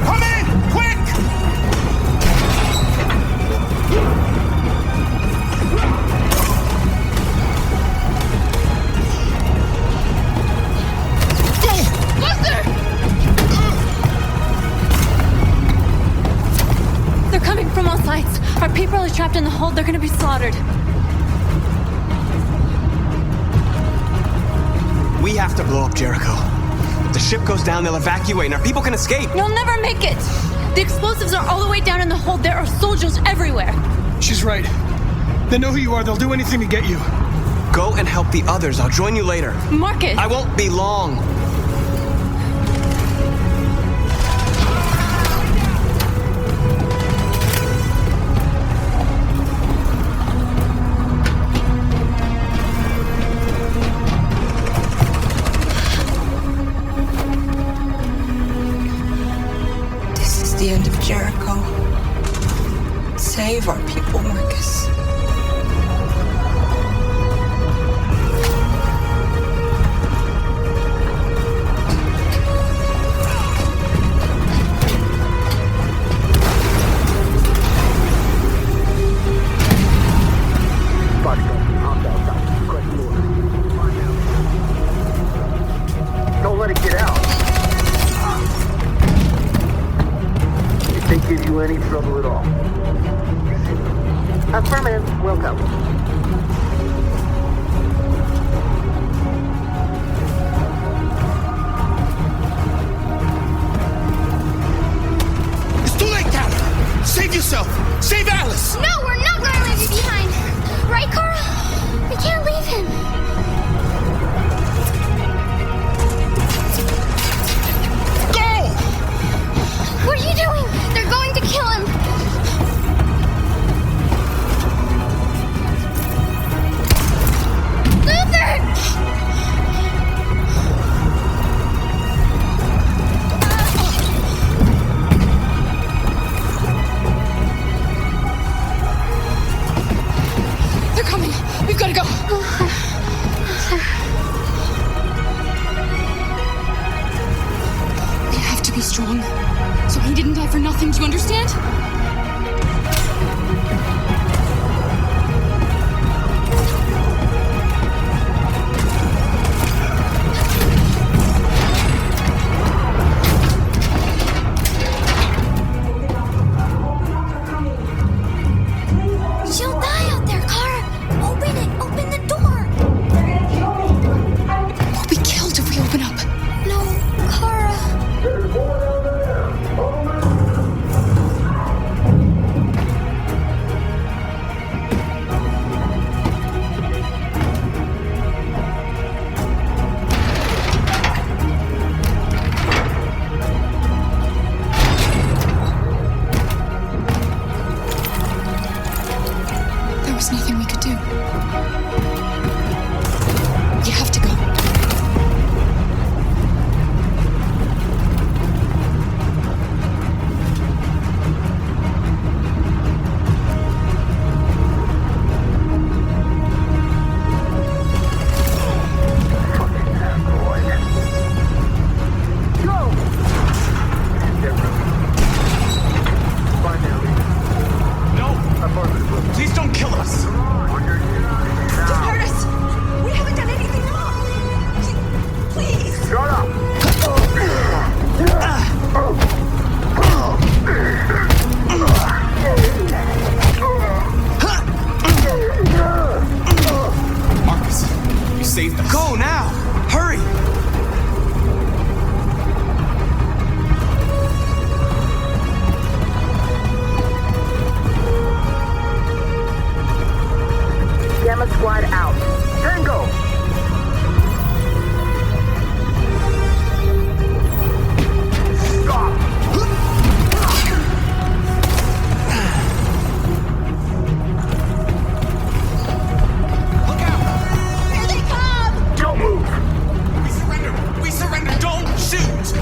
[SPEAKER 9] Come in! Quick!
[SPEAKER 18] Go!
[SPEAKER 17] Buster!
[SPEAKER 3] They're coming from all sides. Our people are trapped in the hold. They're gonna be slaughtered.
[SPEAKER 5] We have to blow up Jericho. If the ship goes down, they'll evacuate and our people can escape.
[SPEAKER 3] You'll never make it! The explosives are all the way down in the hold. There are soldiers everywhere.
[SPEAKER 1] She's right. They know who you are. They'll do anything to get you.
[SPEAKER 5] Go and help the others. I'll join you later.
[SPEAKER 3] Marcus!
[SPEAKER 5] I won't be long.
[SPEAKER 12] The end of Jericho. Save our people, Marcus.
[SPEAKER 9] Don't let it get out. you any trouble at all.
[SPEAKER 20] Affirmative. Will go.
[SPEAKER 18] It's too late, Kara! Save yourself! Save Alice!
[SPEAKER 19] No, we're not going to leave you behind. Right, Kara? We can't leave him.
[SPEAKER 18] Go!
[SPEAKER 19] What are you doing? They're going to kill him.
[SPEAKER 17] They're coming. We've got to go. We have to be strong. So he didn't die for nothing. Do you understand?
[SPEAKER 19] She'll die out there, Kara. Open it. Open the door.
[SPEAKER 17] We'll be killed if we open up.
[SPEAKER 19] No, Kara.
[SPEAKER 17] There was nothing we could do. You have to go.
[SPEAKER 6] Please don't kill us!
[SPEAKER 20] Don't hurt us! We haven't done anything wrong! Please!
[SPEAKER 9] Shut up!
[SPEAKER 6] Marcus, you saved us. Go now! Hurry!
[SPEAKER 20] Gamma squad out.
[SPEAKER 9] Tango! Stop!
[SPEAKER 6] Look out!
[SPEAKER 19] Here they come!
[SPEAKER 9] Don't move!
[SPEAKER 6] We surrender! We surrender! Don't shoot!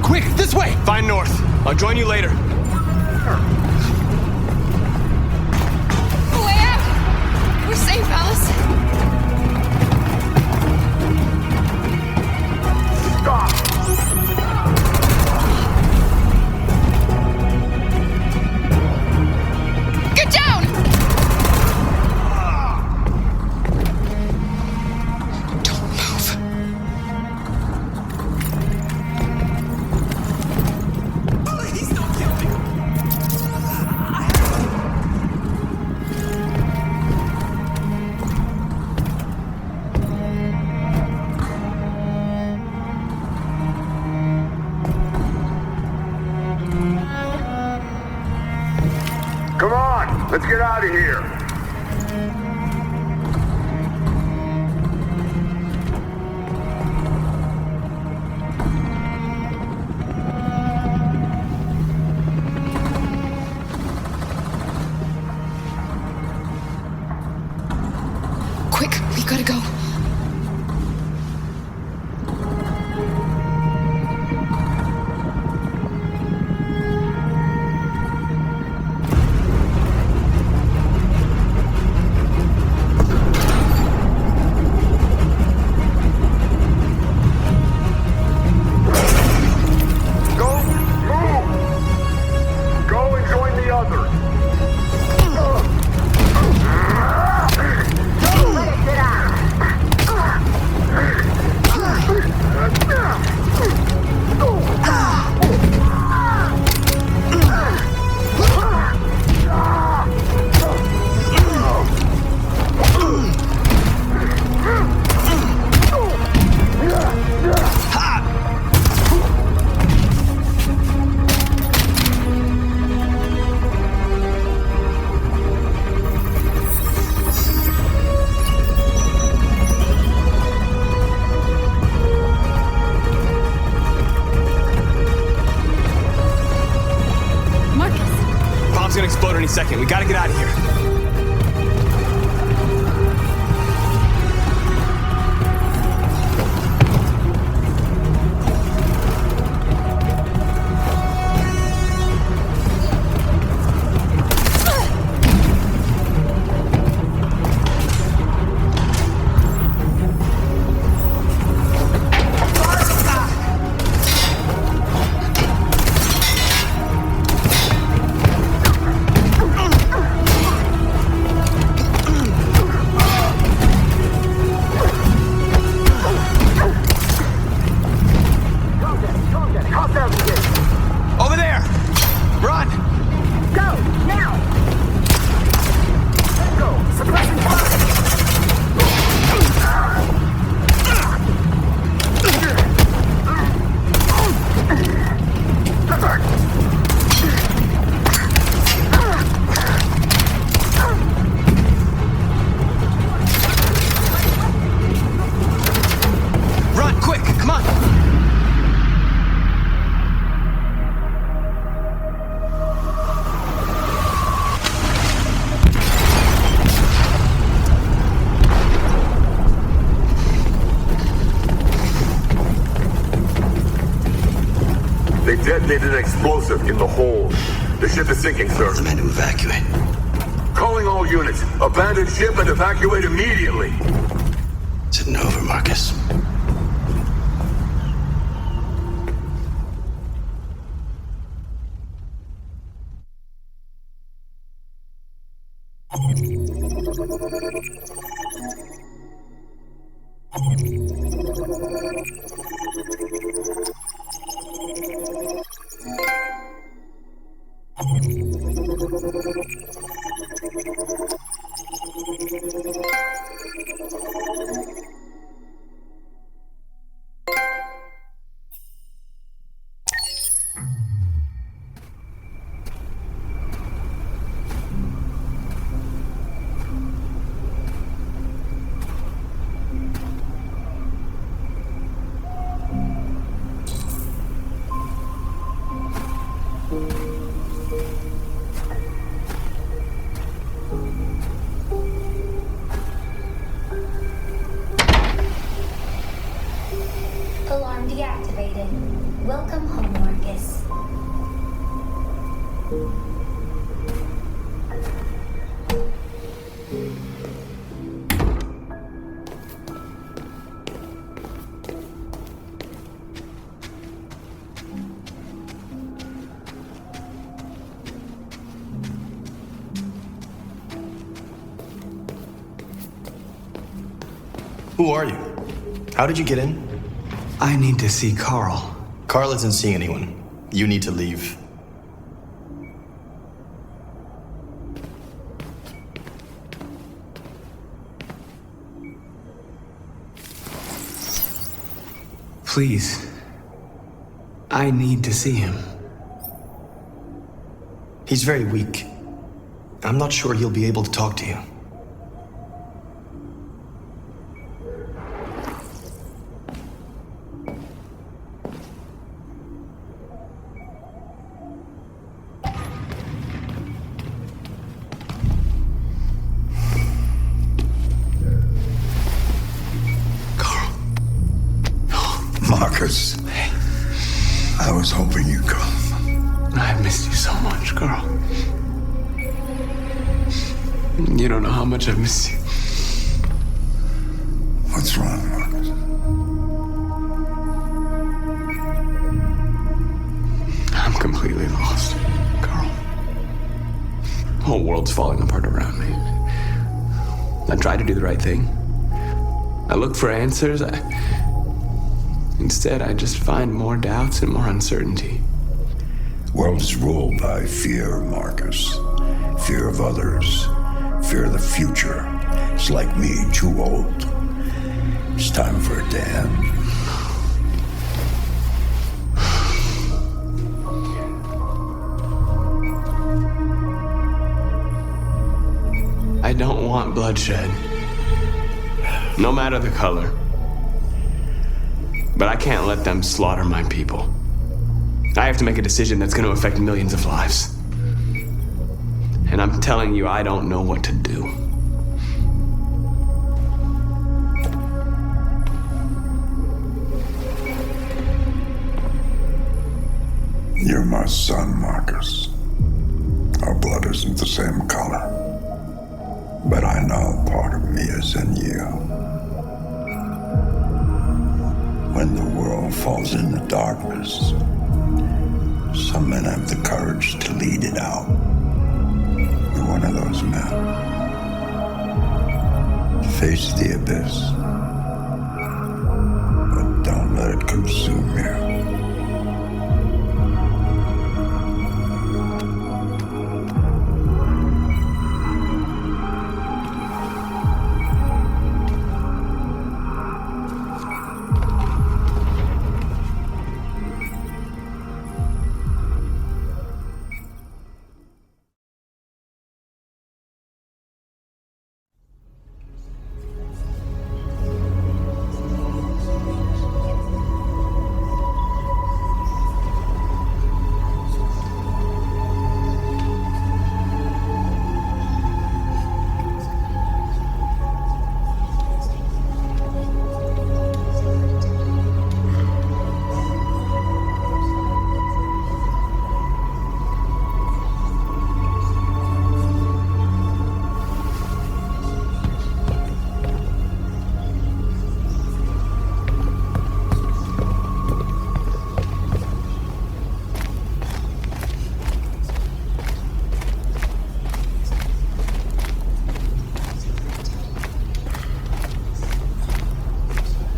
[SPEAKER 6] Quick, this way! Find North. I'll join you later.
[SPEAKER 17] Way out! We're safe, Alice. Get down! Don't move.
[SPEAKER 6] Please don't kill me!
[SPEAKER 9] Come on! Let's get out of here!
[SPEAKER 17] Quick, we gotta go.
[SPEAKER 5] explode any second. We gotta get out of here.
[SPEAKER 15] Detonated an explosive in the hold. The ship is sinking, sir.
[SPEAKER 9] The men to evacuate.
[SPEAKER 15] Calling all units. Abandon ship and evacuate immediately.
[SPEAKER 9] It's over, Marcus.
[SPEAKER 19] Alarm deactivated. Welcome home, Marcus.
[SPEAKER 6] Who are you? How did you get in?
[SPEAKER 5] I need to see Carl.
[SPEAKER 6] Carl isn't seeing anyone. You need to leave.
[SPEAKER 5] Please. I need to see him.
[SPEAKER 6] He's very weak. I'm not sure he'll be able to talk to you.
[SPEAKER 9] Marcus, I was hoping you'd come.
[SPEAKER 5] I've missed you so much, Carl. You don't know how much I've missed you.
[SPEAKER 9] What's wrong, Marcus?
[SPEAKER 5] I'm completely lost, Carl. The whole world's falling apart around me. I tried to do the right thing. I looked for answers. Instead, I just find more doubts and more uncertainty.
[SPEAKER 9] The world is ruled by fear, Marcus. Fear of others. Fear of the future. It's like me, too old. It's time for a dance.
[SPEAKER 5] I don't want bloodshed. No matter the color. But I can't let them slaughter my people. I have to make a decision that's going to affect millions of lives. And I'm telling you, I don't know what to do.
[SPEAKER 21] You're my son, Marcus. Our blood isn't the same color. But I know part of me is in you. When the world falls into darkness, some men have the courage to lead it out. You're one of those men. Face the abyss, but don't let it consume you.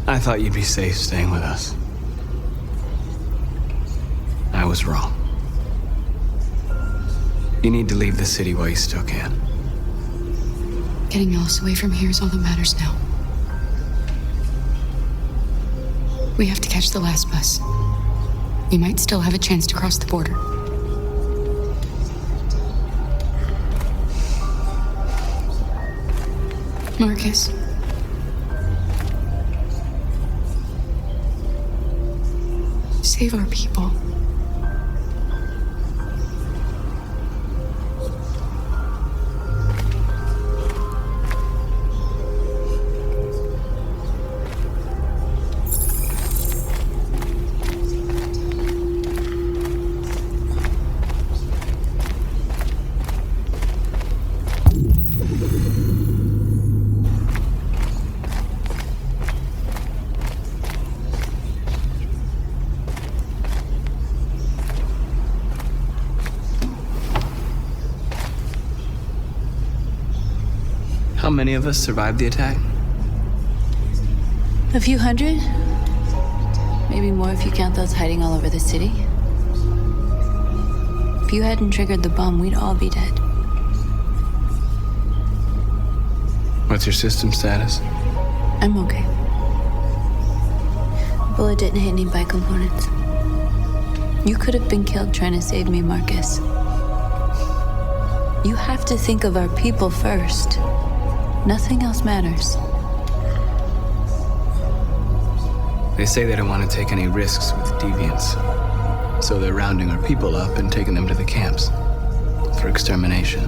[SPEAKER 5] I thought you'd be safe staying with us. I was wrong. You need to leave the city while you still can.
[SPEAKER 17] Getting Ellis away from here is all that matters now. We have to catch the last bus. We might still have a chance to cross the border. Marcus. Save our people.
[SPEAKER 5] How many of us survived the attack?
[SPEAKER 3] A few hundred? Maybe more if you count those hiding all over the city. If you hadn't triggered the bomb, we'd all be dead.
[SPEAKER 5] What's your system status?
[SPEAKER 3] I'm okay. The bullet didn't hit any bike components. You could have been killed trying to save me, Marcus. You have to think of our people first. Nothing else matters.
[SPEAKER 5] They say they don't want to take any risks with deviants. So they're rounding our people up and taking them to the camps for extermination.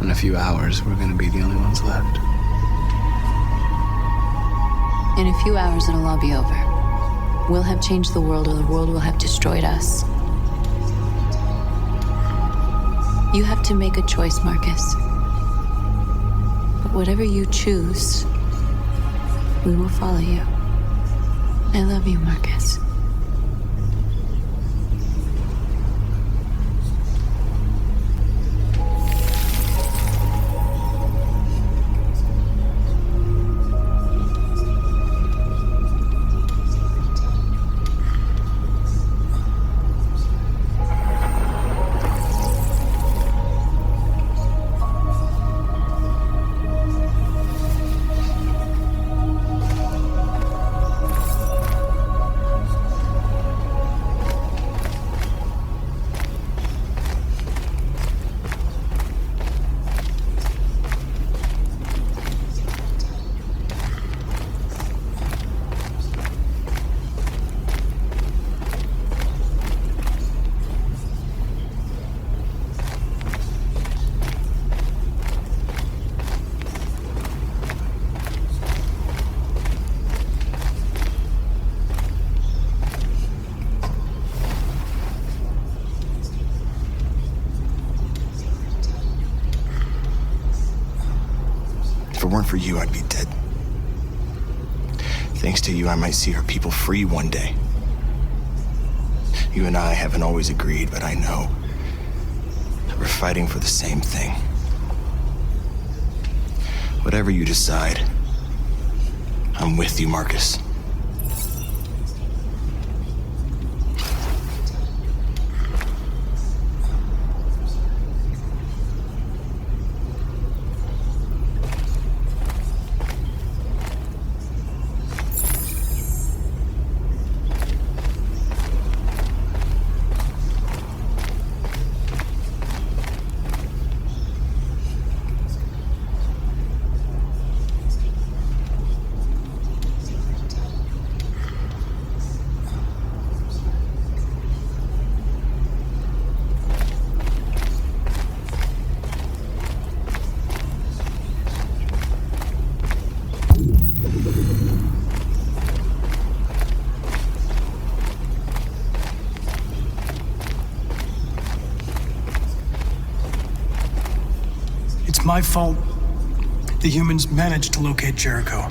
[SPEAKER 5] In a few hours, we're going to be the only ones left.
[SPEAKER 3] In a few hours, it'll all be over. We'll have changed the world, or the world will have destroyed us. You have to make a choice, Marcus. But whatever you choose, we will follow you. I love you, Marcus.
[SPEAKER 6] weren't for you, I'd be dead. Thanks to you, I might see our people free one day. You and I haven't always agreed, but I know that we're fighting for the same thing. Whatever you decide, I'm with you, Marcus.
[SPEAKER 1] It's my fault the humans managed to locate Jericho.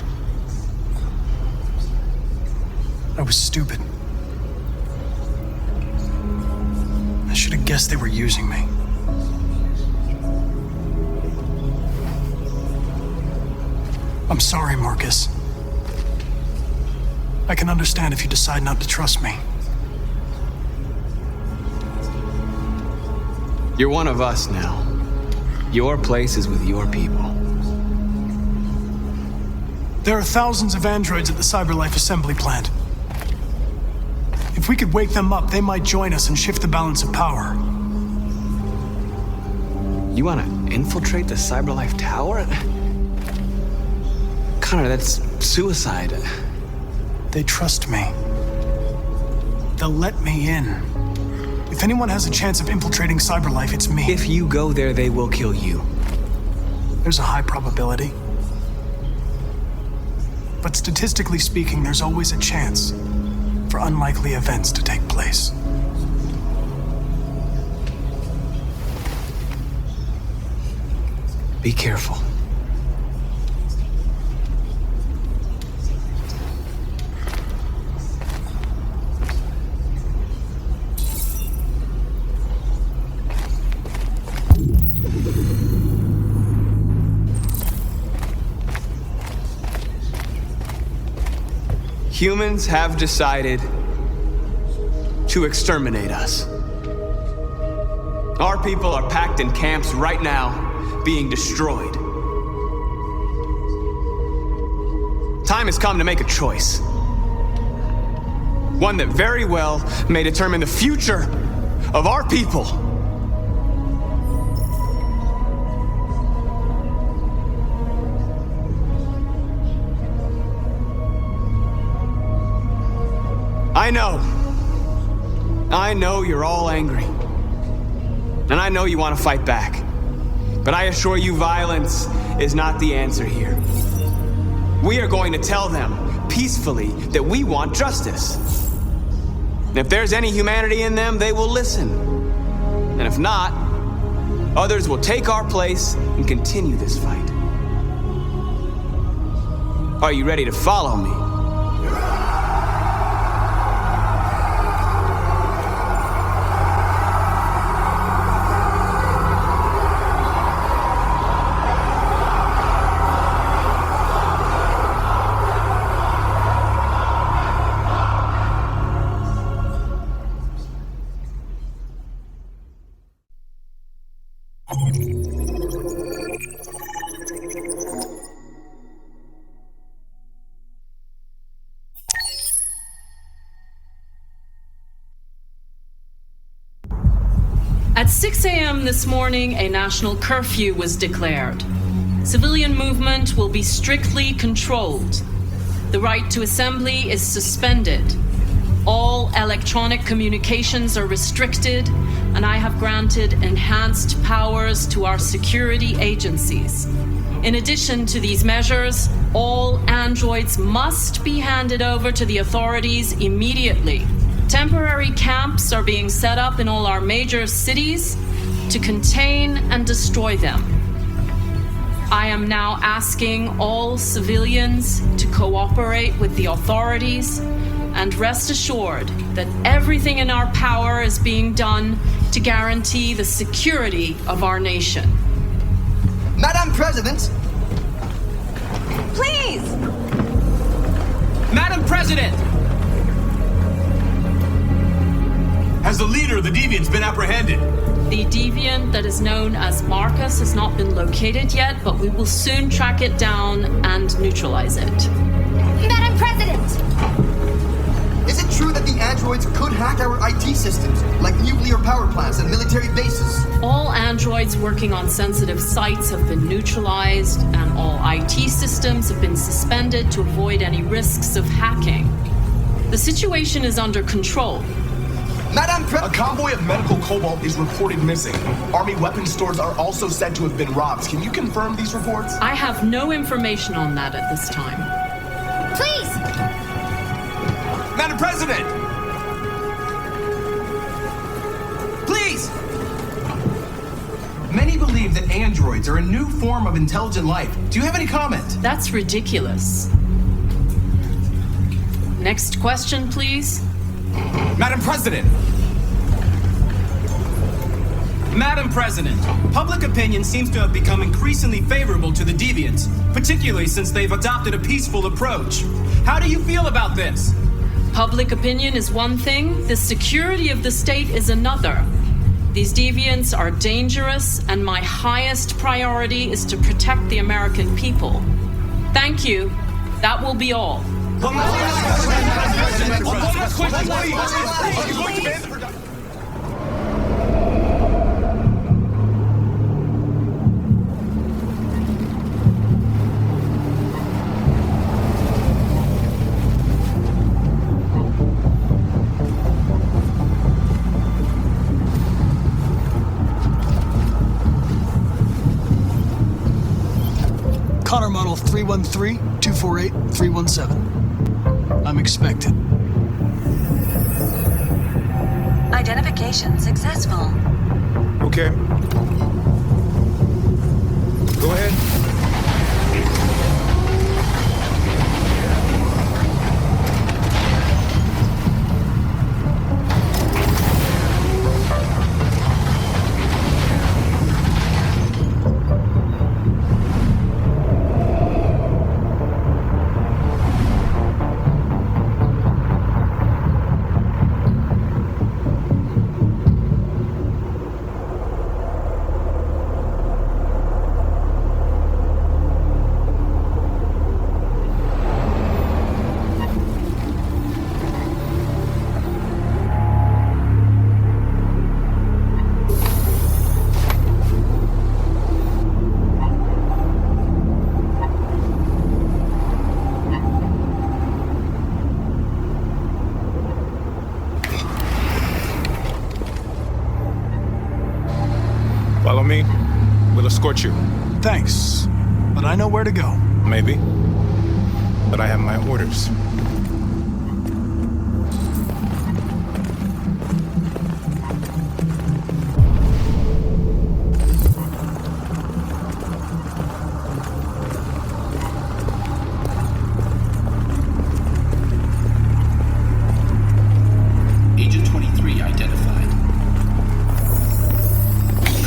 [SPEAKER 1] I was stupid. I should have guessed they were using me. I'm sorry, Marcus. I can understand if you decide not to trust me.
[SPEAKER 5] You're one of us now. Your place is with your people.
[SPEAKER 1] There are thousands of androids at the CyberLife assembly plant. If we could wake them up, they might join us and shift the balance of power.
[SPEAKER 5] You want to infiltrate the CyberLife tower? Connor, that's suicide.
[SPEAKER 1] They trust me. They'll let me in. If anyone has a chance of infiltrating CyberLife, it's me.
[SPEAKER 5] If you go there, they will kill you.
[SPEAKER 1] There's a high probability. But statistically speaking, there's always a chance for unlikely events to take place.
[SPEAKER 5] Be careful. Humans have decided to exterminate us. Our people are packed in camps right now, being destroyed. Time has come to make a choice. One that very well may determine the future of our people. I know you're all angry. And I know you want to fight back. But I assure you, violence is not the answer here. We are going to tell them peacefully that we want justice. And if there's any humanity in them, they will listen. And if not, others will take our place and continue this fight. Are you ready to follow me?
[SPEAKER 8] At 6 a.m. this morning, a national curfew was declared. Civilian movement will be strictly controlled. The right to assembly is suspended. All electronic communications are restricted, and I have granted enhanced powers to our security agencies. In addition to these measures, all androids must be handed over to the authorities immediately. Temporary camps are being set up in all our major cities to contain and destroy them. I am now asking all civilians to cooperate with the authorities and rest assured that everything in our power is being done to guarantee the security of our nation.
[SPEAKER 10] Madam President!
[SPEAKER 20] Please!
[SPEAKER 6] Madam President! Has the leader of the Deviants been apprehended?
[SPEAKER 8] The deviant that is known as Marcus has not been located yet, but we will soon track it down and neutralize it.
[SPEAKER 19] Madam President!
[SPEAKER 10] Is it true that the androids could hack our IT systems, like nuclear power plants and military bases?
[SPEAKER 8] All androids working on sensitive sites have been neutralized, and all IT systems have been suspended to avoid any risks of hacking. The situation is under control.
[SPEAKER 6] Madam President! A convoy of medical cobalt is reported missing. Army weapons stores are also said to have been robbed. Can you confirm these reports?
[SPEAKER 8] I have no information on that at this time.
[SPEAKER 19] Please!
[SPEAKER 6] Madam President! Please! Many believe that androids are a new form of intelligent life. Do you have any comment?
[SPEAKER 8] That's ridiculous. Next question, please.
[SPEAKER 6] Madam President! Madam President, public opinion seems to have become increasingly favorable to the Deviants, particularly since they've adopted a peaceful approach. How do you feel about this?
[SPEAKER 8] Public opinion is one thing, the security of the state is another. These deviants are dangerous, and my highest priority is to protect the American people. Thank you. That will be all.
[SPEAKER 6] One last question, please.
[SPEAKER 1] Connor Model 313-248-317. I'm expected.
[SPEAKER 20] Identification successful.
[SPEAKER 13] Okay. Go ahead.
[SPEAKER 22] Follow me. We'll escort you.
[SPEAKER 1] Thanks, but I know where to go.
[SPEAKER 22] Maybe. But I have my orders.
[SPEAKER 23] Agent 23 identified.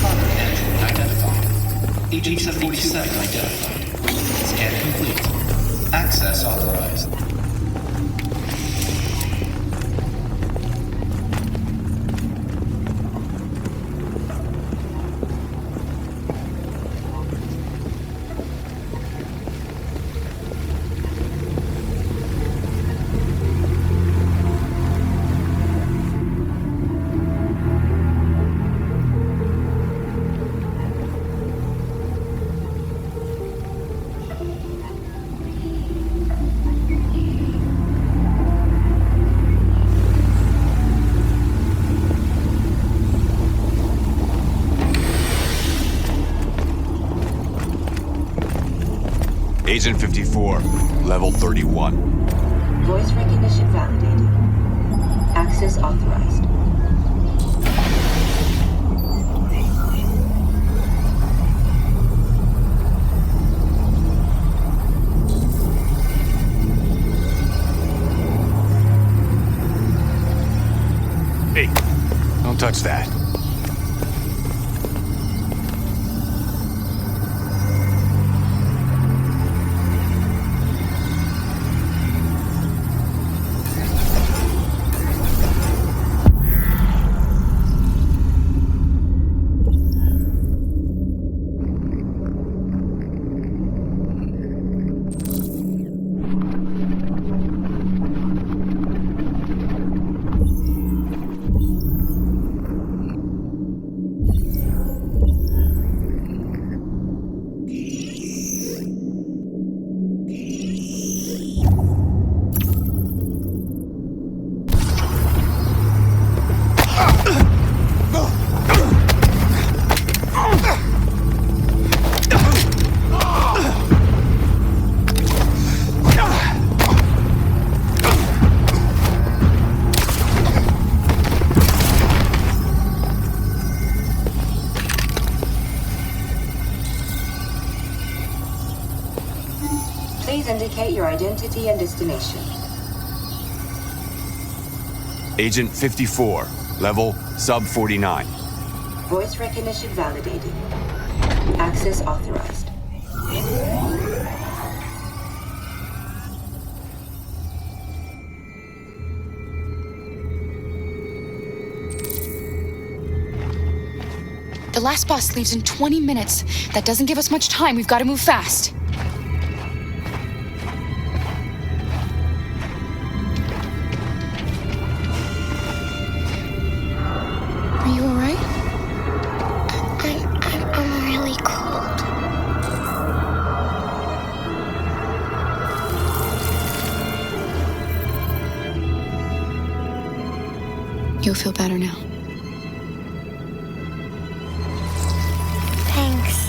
[SPEAKER 23] Connor Andrew identified. Agent 47 identified. Scan complete. Access authorized.
[SPEAKER 24] Agent 54, level 31.
[SPEAKER 20] Voice recognition validated. Access authorized.
[SPEAKER 24] touch that.
[SPEAKER 2] Please indicate your identity and destination.
[SPEAKER 24] Agent 54, level sub 49.
[SPEAKER 2] Voice recognition validated. Access authorized.
[SPEAKER 17] The last bus leaves in 20 minutes. That doesn't give us much time. We've got to move fast. Are you all right?
[SPEAKER 19] I'm really cold.
[SPEAKER 17] You'll feel better now.
[SPEAKER 19] Thanks.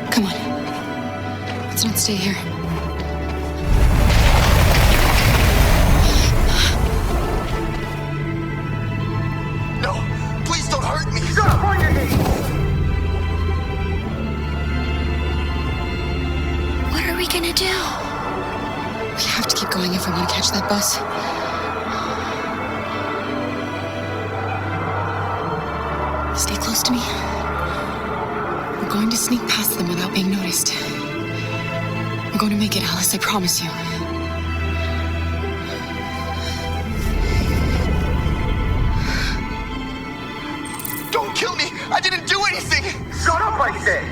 [SPEAKER 17] Come on. Let's not stay here.
[SPEAKER 10] No! Please don't hurt me!
[SPEAKER 9] Stop on your knees!
[SPEAKER 19] What are we gonna do?
[SPEAKER 17] We have to keep going if we want to catch that bus. Stay close to me. We're going to sneak past them without being noticed. We're going to make it, Alice, I promise you.
[SPEAKER 10] Don't kill me! I didn't do anything!
[SPEAKER 9] Shut up, I say!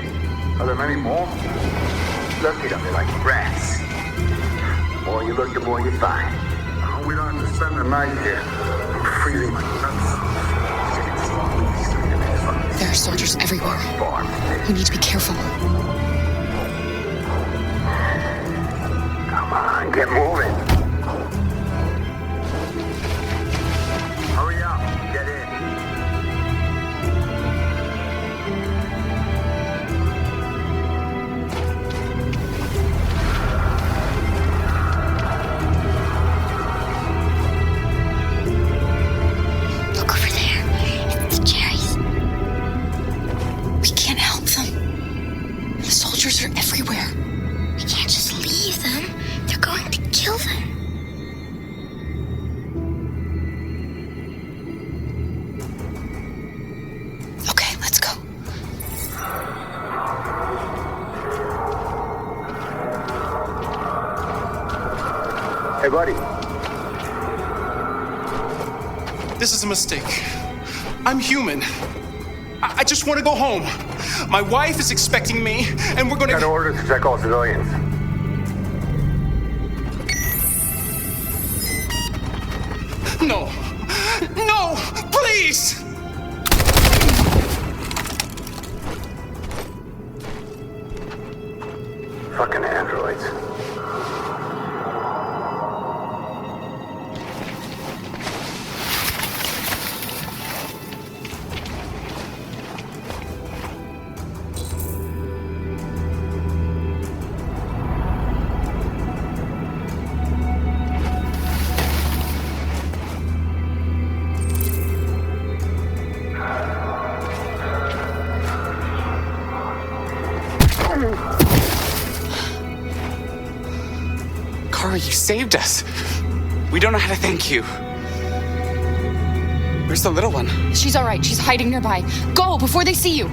[SPEAKER 9] Are there many more? Look at them, they're like rats. The more you look, the more you find. We don't have to spend the night here. I'm freezing my nuts.
[SPEAKER 17] There are soldiers everywhere. We need to be careful.
[SPEAKER 9] Come on, get moving. Hurry up, get in.
[SPEAKER 19] Look over there. It's the cherries.
[SPEAKER 17] We can't help them. The soldiers are everywhere.
[SPEAKER 19] We can't just leave them. They're going to kill them.
[SPEAKER 17] Okay, let's go.
[SPEAKER 9] Hey, buddy.
[SPEAKER 6] This is a mistake. I'm human. I just want to go home. My wife is expecting me, and we're gonna...
[SPEAKER 9] Got orders to check all civilians.
[SPEAKER 6] No! No! Please!
[SPEAKER 15] Fucking androids.
[SPEAKER 5] Kara, you saved us. We don't know how to thank you. Where's the little one?
[SPEAKER 17] She's all right. She's hiding nearby. Go before they see you.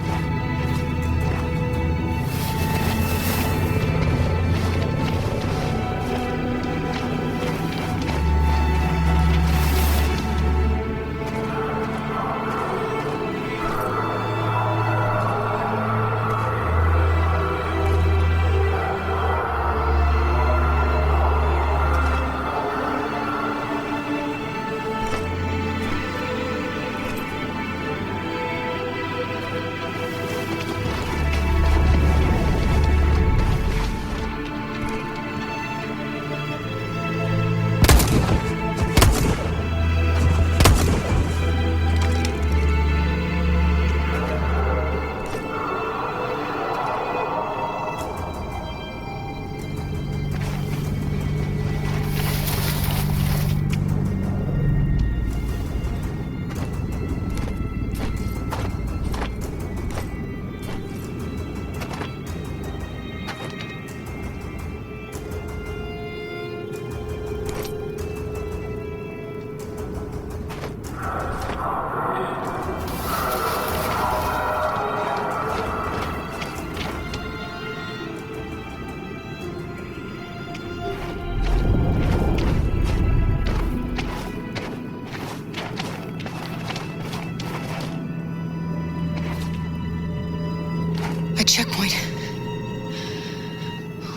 [SPEAKER 17] Checkpoint.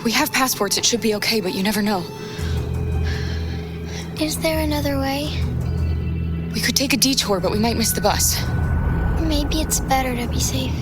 [SPEAKER 17] We have passports. It should be okay, but you never know.
[SPEAKER 19] Is there another way?
[SPEAKER 17] We could take a detour, but we might miss the bus.
[SPEAKER 19] Maybe it's better to be safe.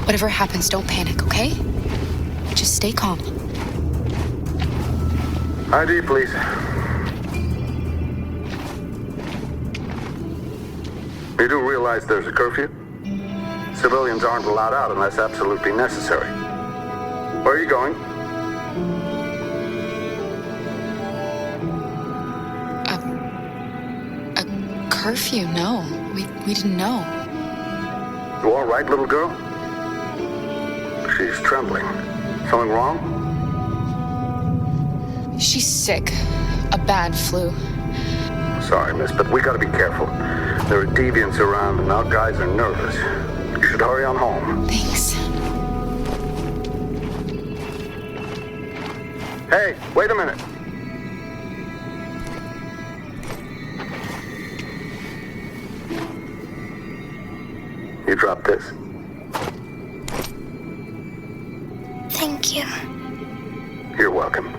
[SPEAKER 17] Whatever happens, don't panic, okay? Just stay calm.
[SPEAKER 15] ID, please. You do realize there's a curfew? Civilians aren't allowed out unless absolutely necessary. Where are you going?
[SPEAKER 17] A curfew? No. We didn't know.
[SPEAKER 15] You all right, little girl? She's trembling. Something wrong?
[SPEAKER 17] She's sick. A bad flu.
[SPEAKER 15] Sorry, miss, but we gotta be careful. There are deviants around and our guys are nervous. You should hurry on home.
[SPEAKER 17] Thanks.
[SPEAKER 15] Hey, wait a minute. You dropped this.
[SPEAKER 19] Thank you.
[SPEAKER 15] You're welcome.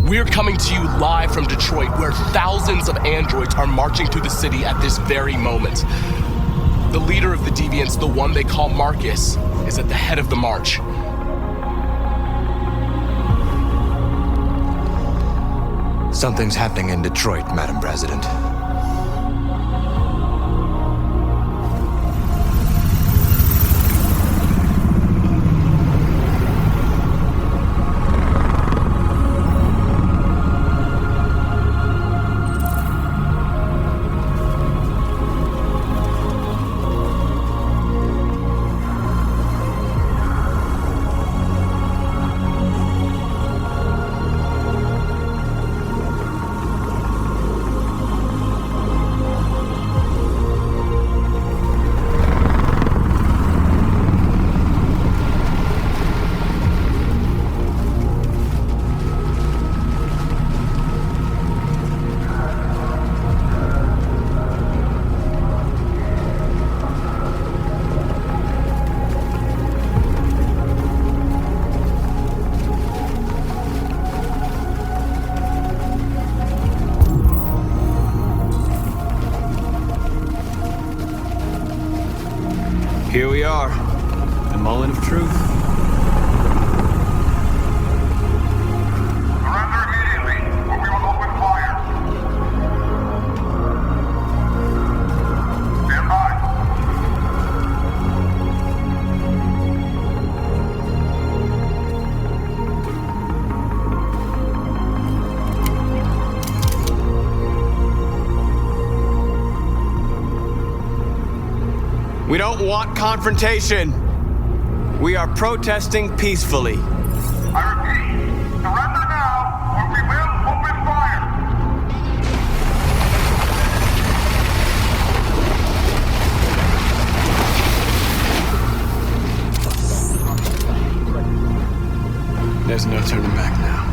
[SPEAKER 4] We're coming to you live from Detroit, where thousands of androids are marching through the city at this very moment. The leader of the Deviants, the one they call Marcus, is at the head of the march.
[SPEAKER 7] Something's happening in Detroit, Madam President.
[SPEAKER 5] Mullen of truth.
[SPEAKER 9] Surrender immediately, or we will open fire. Stand by.
[SPEAKER 5] We don't want confrontation. We are protesting peacefully.
[SPEAKER 9] I repeat, surrender now, or we will open fire.
[SPEAKER 5] There's no turning back now.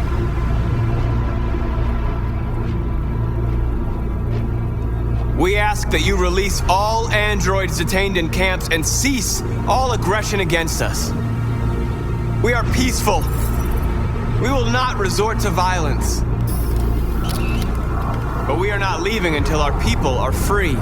[SPEAKER 5] We ask that you release all androids detained in camps and cease all aggression against us. We are peaceful. We will not resort to violence. But we are not leaving until our people are free.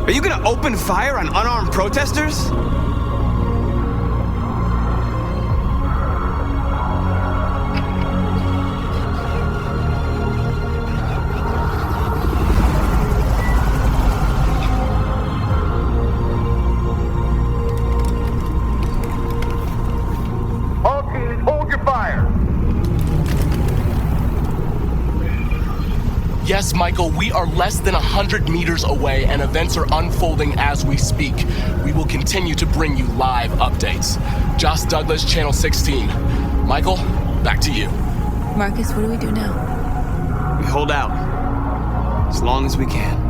[SPEAKER 5] Are you gonna open fire on unarmed protesters?
[SPEAKER 9] All teams, hold your fire.
[SPEAKER 4] Yes, Michael, we are less than 100 meters away and events are unfolding as we speak. We will continue to bring you live updates. Josh Douglas, Channel 16. Michael, back to you.
[SPEAKER 3] Marcus, what do we do now?
[SPEAKER 5] We hold out. As long as we can.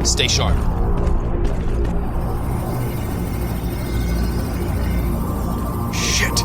[SPEAKER 11] Stay sharp.
[SPEAKER 5] Shit.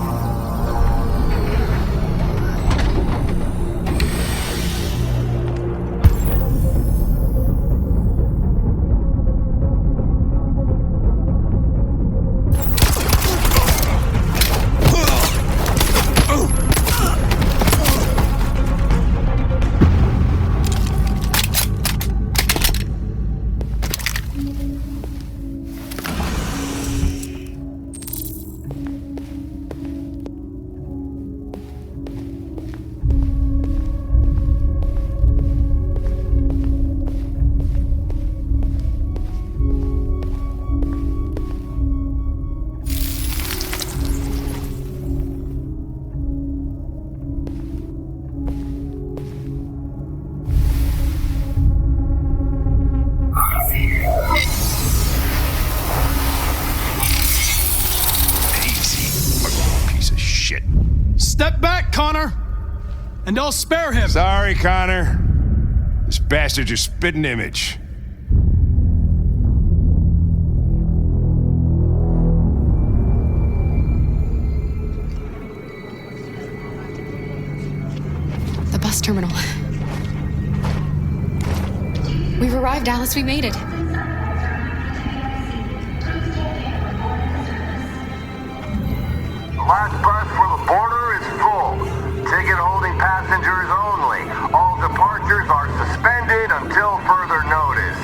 [SPEAKER 1] Step back, Connor! And I'll spare him!
[SPEAKER 12] Sorry, Connor. This bastard's your spitting image.
[SPEAKER 17] The bus terminal. We've arrived, Alice. We made it.
[SPEAKER 9] The last bus for the border is full. Ticket holding passengers only. All departures are suspended until further notice.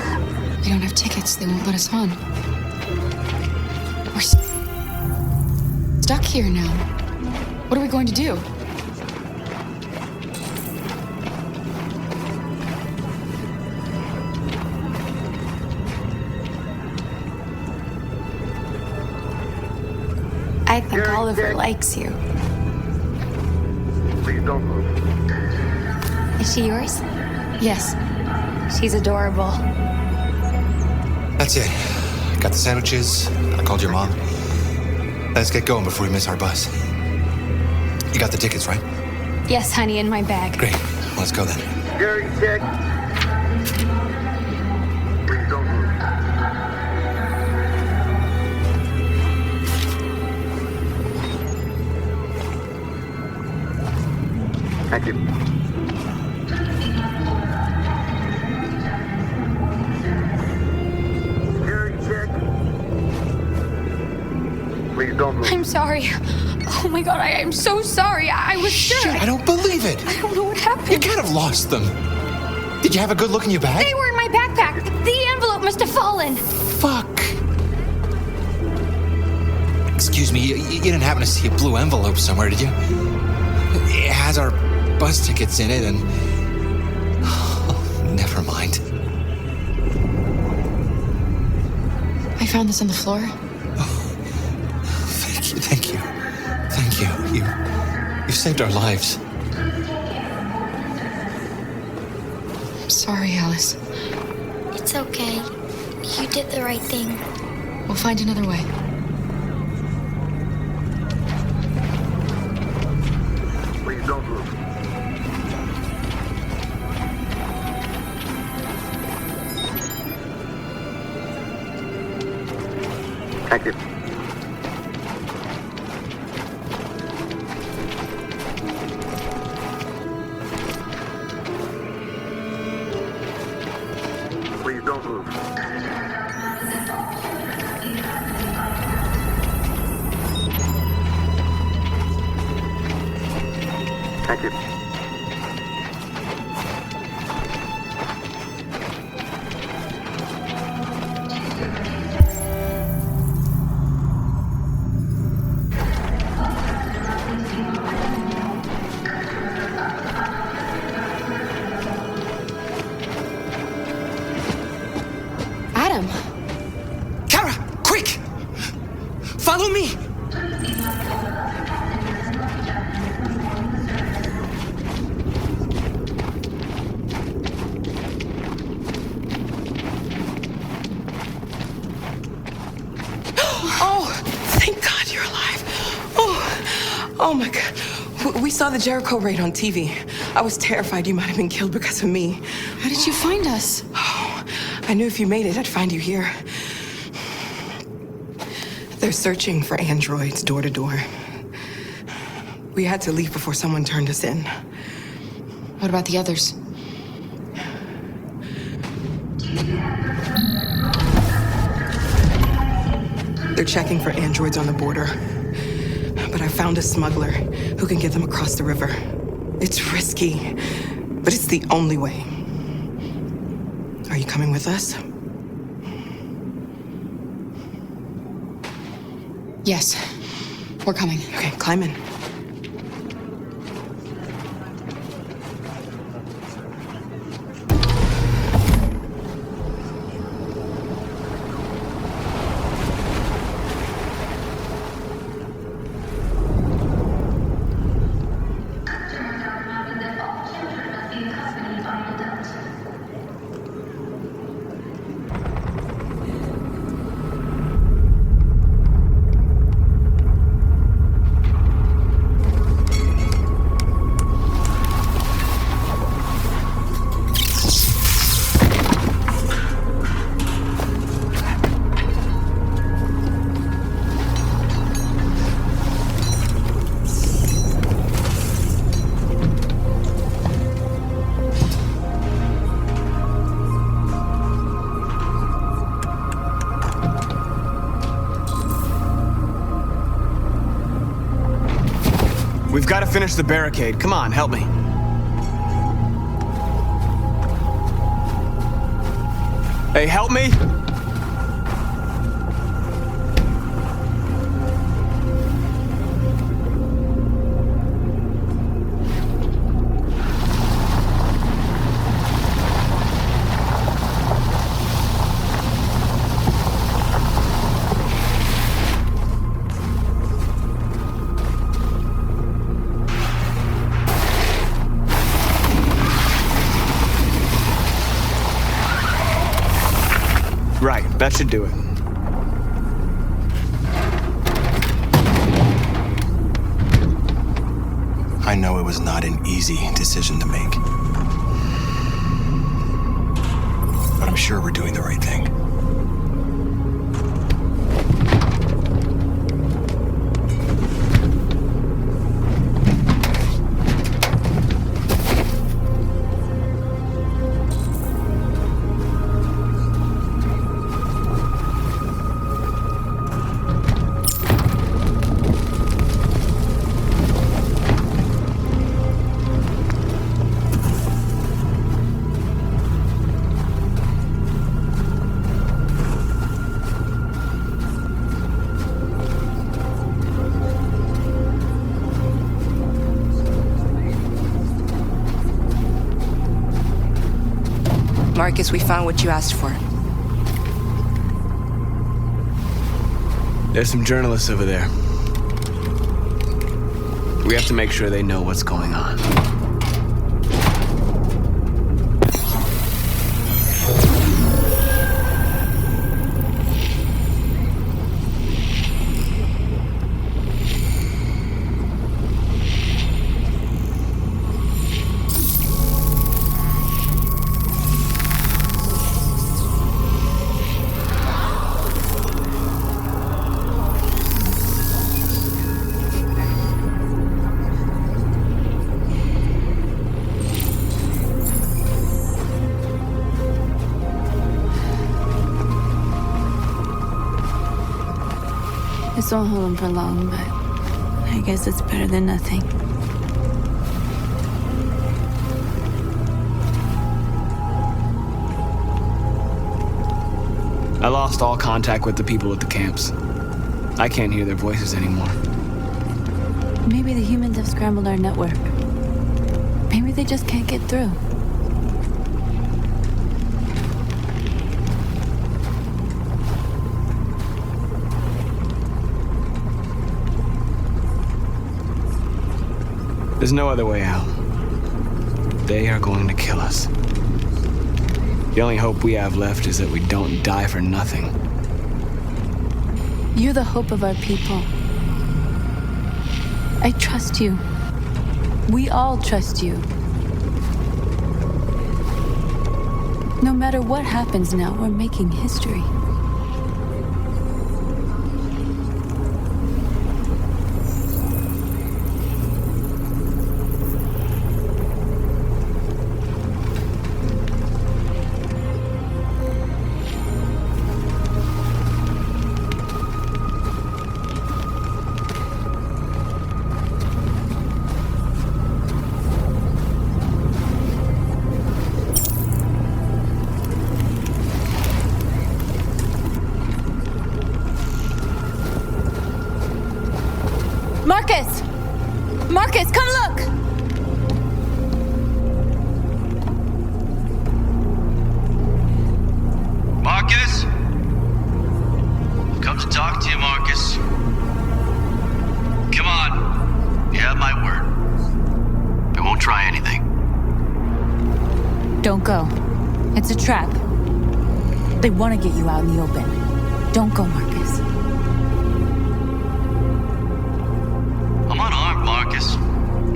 [SPEAKER 17] We don't have tickets. They won't let us on. We're stuck here now. What are we going to do?
[SPEAKER 14] I
[SPEAKER 19] think Oliver likes you.
[SPEAKER 15] Please don't move.
[SPEAKER 19] Is she yours?
[SPEAKER 17] Yes.
[SPEAKER 19] She's adorable.
[SPEAKER 7] That's it. Got the sandwiches. I called your mom. Let's get going before we miss our bus. You got the tickets, right?
[SPEAKER 19] Yes, honey, in my bag.
[SPEAKER 7] Great. Let's go then.
[SPEAKER 15] Gary, check. Please don't move. Thank you. Gary, check. Please don't move.
[SPEAKER 19] I'm sorry. Oh my god, I am so sorry. I was sure.
[SPEAKER 7] Shit, I don't believe it.
[SPEAKER 19] I don't know what happened.
[SPEAKER 7] You kind of lost them. Did you have a good look in your bag?
[SPEAKER 19] They were in my backpack. The envelope must have fallen.
[SPEAKER 7] Fuck. Excuse me, you didn't happen to see a blue envelope somewhere, did you? It has our bus tickets in it and... Oh, never mind.
[SPEAKER 17] I found this on the floor.
[SPEAKER 7] Thank you. Thank you. You saved our lives.
[SPEAKER 17] I'm sorry, Alice.
[SPEAKER 19] It's okay. You did the right thing.
[SPEAKER 17] We'll find another way.
[SPEAKER 15] Please don't move. Thank you. Please don't move. Thank you.
[SPEAKER 17] Adam!
[SPEAKER 5] Kara, quick! Follow me!
[SPEAKER 11] Oh, thank God you're alive. Oh my God. We saw the Jericho raid on TV. I was terrified you might have been killed because of me.
[SPEAKER 17] How did you find us?
[SPEAKER 11] Oh, I knew if you made it, I'd find you here. They're searching for androids door to door. We had to leave before someone turned us in.
[SPEAKER 17] What about the others?
[SPEAKER 11] They're checking for androids on the border. But I found a smuggler who can get them across the river. It's risky, but it's the only way. Are you coming with us?
[SPEAKER 17] Yes. We're coming.
[SPEAKER 11] Okay, climb in.
[SPEAKER 5] We've got to finish the barricade. Come on, help me. Hey, help me! Right, that should do it.
[SPEAKER 7] I know it was not an easy decision to make. But I'm sure we're doing the right thing.
[SPEAKER 14] Marcus, we found what you asked for.
[SPEAKER 5] There's some journalists over there. We have to make sure they know what's going on.
[SPEAKER 3] This won't hold him for long, but I guess it's better than nothing.
[SPEAKER 5] I lost all contact with the people at the camps. I can't hear their voices anymore.
[SPEAKER 3] Maybe the humans have scrambled our network. Maybe they just can't get through.
[SPEAKER 5] There's no other way out. They are going to kill us. The only hope we have left is that we don't die for nothing.
[SPEAKER 3] You're the hope of our people. I trust you. We all trust you. No matter what happens now, we're making history. Marcus! Marcus, come look!
[SPEAKER 16] Marcus? I've come to talk to you, Marcus. Come on. You have my word. I won't try anything.
[SPEAKER 3] Don't go. It's a trap. They want to get you out in the open. Don't go, Marcus.
[SPEAKER 16] I'm unarmed, Marcus.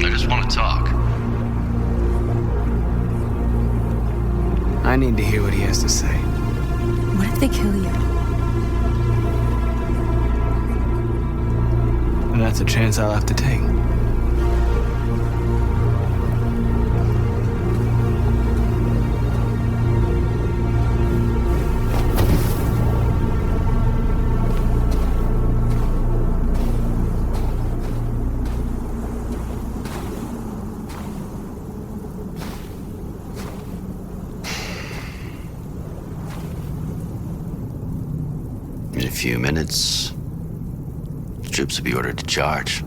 [SPEAKER 16] I just want to talk.
[SPEAKER 5] I need to hear what he has to say.
[SPEAKER 3] What if they kill you?
[SPEAKER 5] And that's a chance I'll have to take.
[SPEAKER 16] In a few minutes, the troops will be ordered to charge.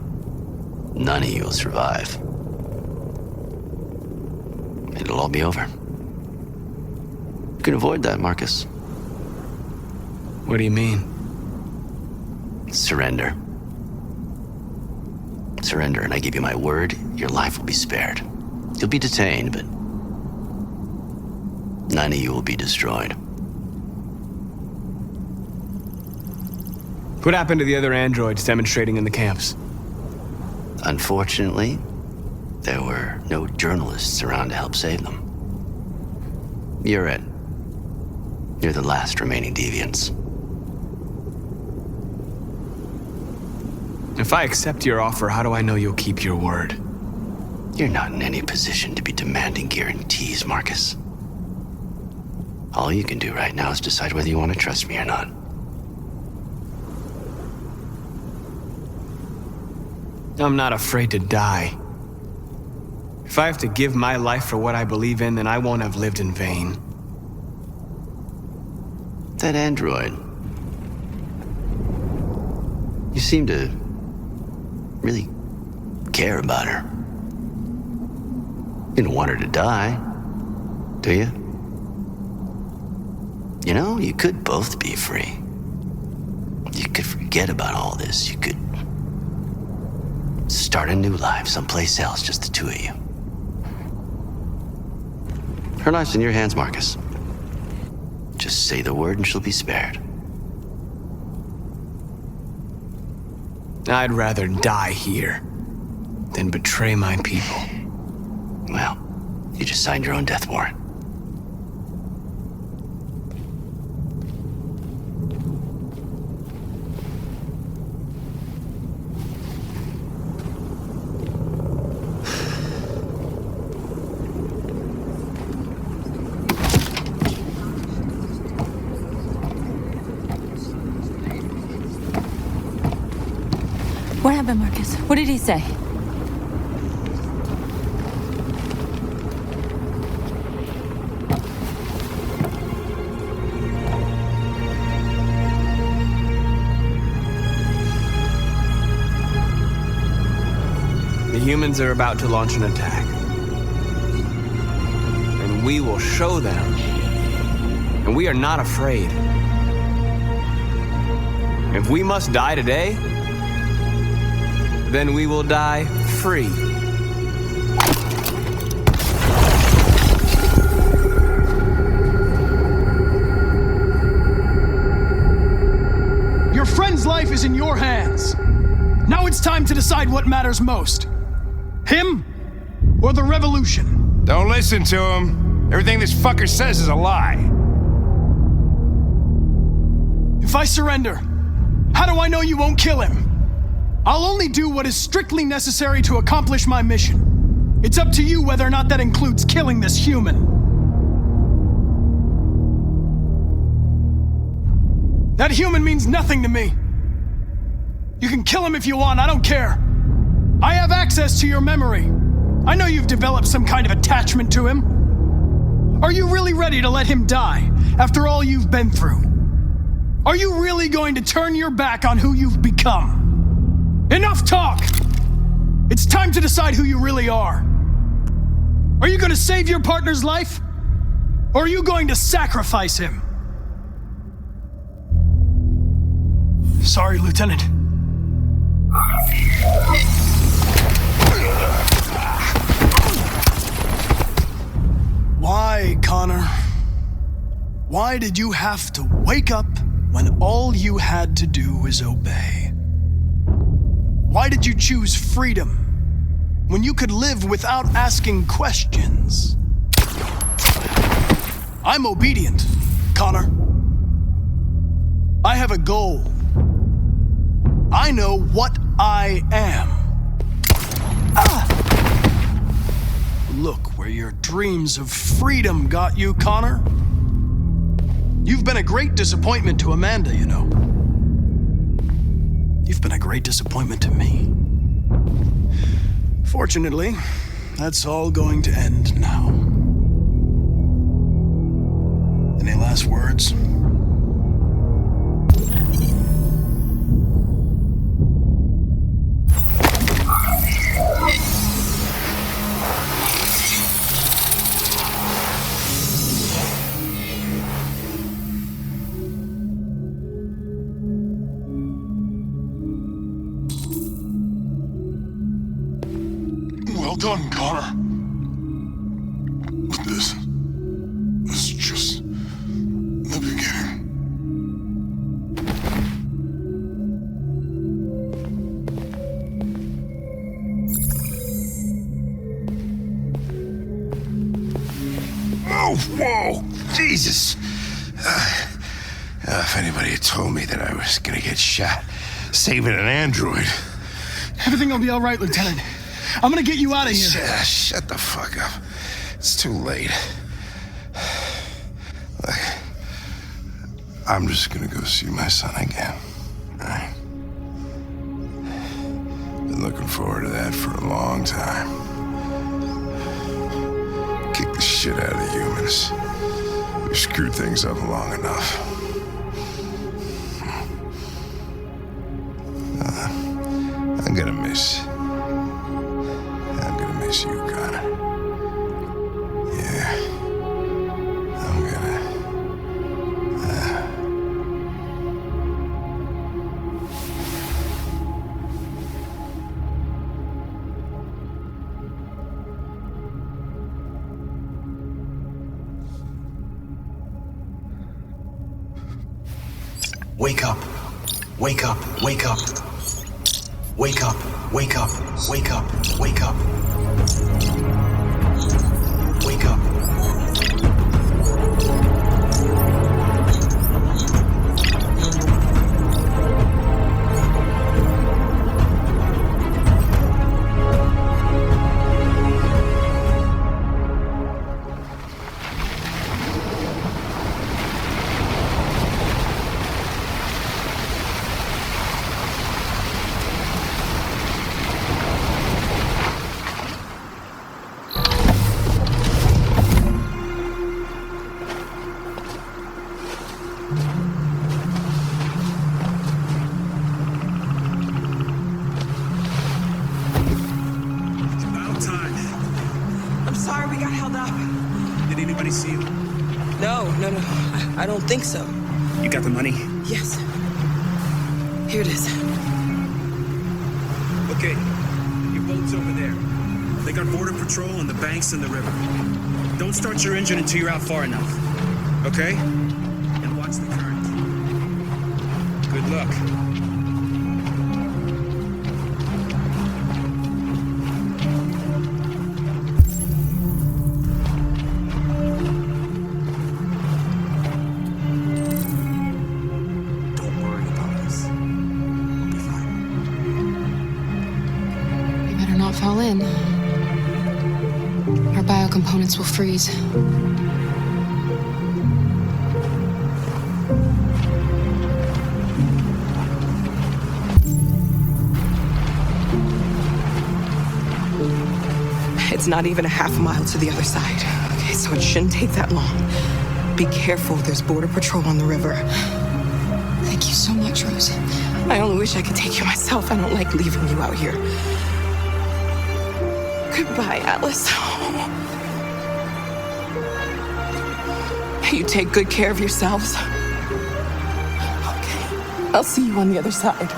[SPEAKER 16] None of you will survive. It'll all be over. You can avoid that, Marcus.
[SPEAKER 5] What do you mean?
[SPEAKER 16] Surrender. Surrender, and I give you my word, your life will be spared. You'll be detained, but none of you will be destroyed.
[SPEAKER 5] What happened to the other androids demonstrating in the camps?
[SPEAKER 16] Unfortunately, there were no journalists around to help save them. You're it. You're the last remaining deviants.
[SPEAKER 5] If I accept your offer, how do I know you'll keep your word?
[SPEAKER 16] You're not in any position to be demanding guarantees, Marcus. All you can do right now is decide whether you want to trust me or not.
[SPEAKER 5] I'm not afraid to die. If I have to give my life for what I believe in, then I won't have lived in vain.
[SPEAKER 16] That android. You seem to really care about her. You don't want her to die, do you? You know, you could both be free. You could forget about all this. You could start a new life someplace else, just the two of you. Her life's in your hands, Marcus. Just say the word and she'll be spared.
[SPEAKER 5] I'd rather die here than betray my people.
[SPEAKER 16] Well, you just signed your own death warrant.
[SPEAKER 3] What happened, Marcus? What did he say?
[SPEAKER 5] The humans are about to launch an attack. And we will show them. And we are not afraid. If we must die today, then we will die free.
[SPEAKER 1] Your friend's life is in your hands. Now it's time to decide what matters most. Him or the revolution?
[SPEAKER 12] Don't listen to him. Everything this fucker says is a lie.
[SPEAKER 1] If I surrender, how do I know you won't kill him? I'll only do what is strictly necessary to accomplish my mission. It's up to you whether or not that includes killing this human. That human means nothing to me. You can kill him if you want, I don't care. I have access to your memory. I know you've developed some kind of attachment to him. Are you really ready to let him die after all you've been through? Are you really going to turn your back on who you've become? Enough talk! It's time to decide who you really are. Are you going to save your partner's life? Or are you going to sacrifice him? Sorry, Lieutenant. Why, Connor? Why did you have to wake up when all you had to do was obey? Why did you choose freedom when you could live without asking questions? I'm obedient, Connor. I have a goal. I know what I am. Look where your dreams of freedom got you, Connor. You've been a great disappointment to Amanda, you know. You've been a great disappointment to me. Fortunately, that's all going to end now. Any last words?
[SPEAKER 9] Well done, Connor. But this is just the beginning.
[SPEAKER 12] Whoa! Jesus! If anybody had told me that I was gonna get shot saving an android.
[SPEAKER 1] Everything will be all right, Lieutenant. I'm gonna get you out of here.
[SPEAKER 12] Shut the fuck up. It's too late. Look, I'm just gonna go see my son again. All right? Been looking forward to that for a long time. Kick the shit out of the humans. We've screwed things up long enough. I'm gonna miss you, Connor. Yeah. I'm gonna...
[SPEAKER 16] Wake up. Wake up. Wake up. Wake up. Wake up. Wake up. Wake up. Wake up.
[SPEAKER 11] I don't think so.
[SPEAKER 6] You got the money?
[SPEAKER 11] Yes. Here it is.
[SPEAKER 6] Okay, your boat's over there. They got border patrol and the banks and the river. Don't start your engine until you're out far enough. Okay? And watch the current. Good luck.
[SPEAKER 17] Fall in. Our biocomponents will freeze.
[SPEAKER 11] It's not even a half mile to the other side. Okay, so it shouldn't take that long. Be careful, there's border patrol on the river.
[SPEAKER 17] Thank you so much, Rose.
[SPEAKER 11] I only wish I could take you myself. I don't like leaving you out here. Goodbye, Alice. You take good care of yourselves. Okay. I'll see you on the other side.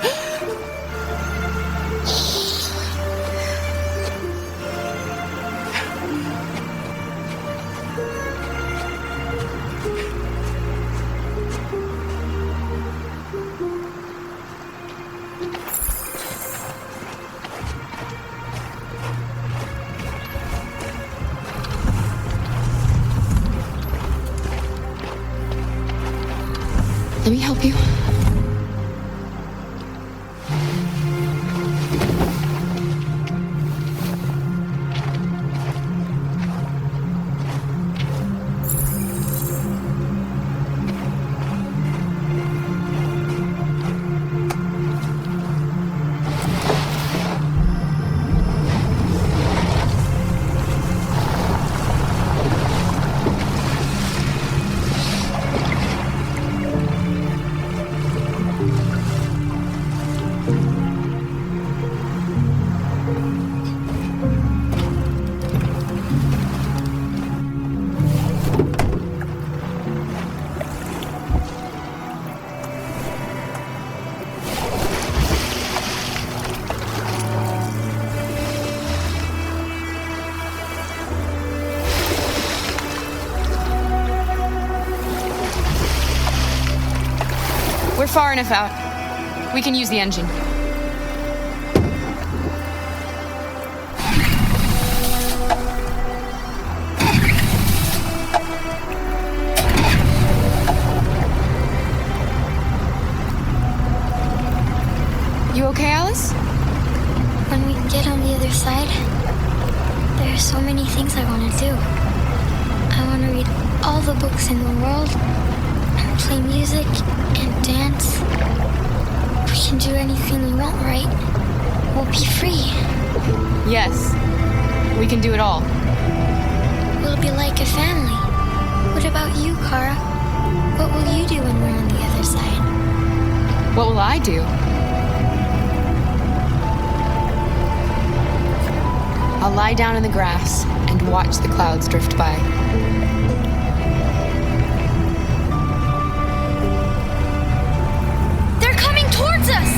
[SPEAKER 17] Let me help you. We're far enough out. We can use the engine.
[SPEAKER 19] things I want to do. I want to read all the books in the world, and play music, and dance. We can do anything we want, right? We'll be free.
[SPEAKER 17] Yes, we can do it all.
[SPEAKER 19] We'll be like a family. What about you, Kara? What will you do when we're on the other side?
[SPEAKER 17] What will I do? I'll lie down in the grass and watch the clouds drift by.
[SPEAKER 19] They're coming towards us!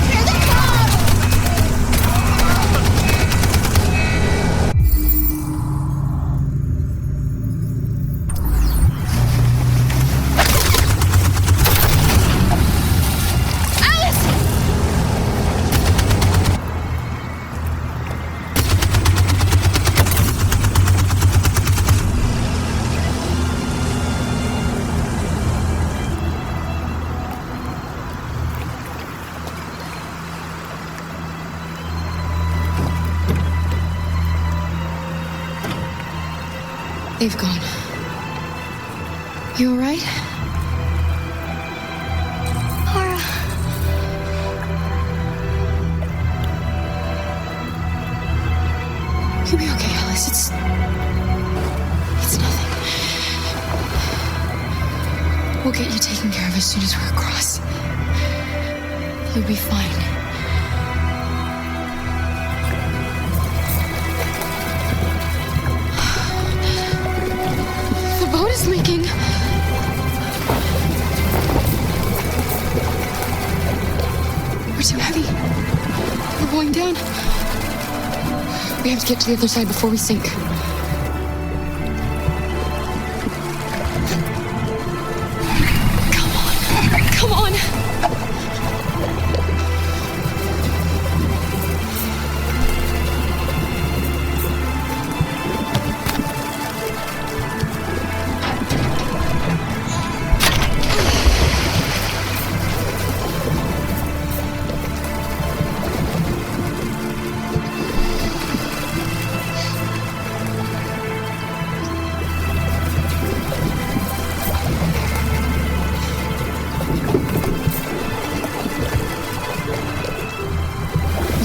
[SPEAKER 19] Here they come!
[SPEAKER 17] They've gone. You all right?
[SPEAKER 19] Kara.
[SPEAKER 17] You'll be okay, Alice. It's nothing. We'll get you taken care of as soon as we're across. You'll be fine. Is leaking. We're too heavy. We're going down. We have to get to the other side before we sink. Come on. Come on.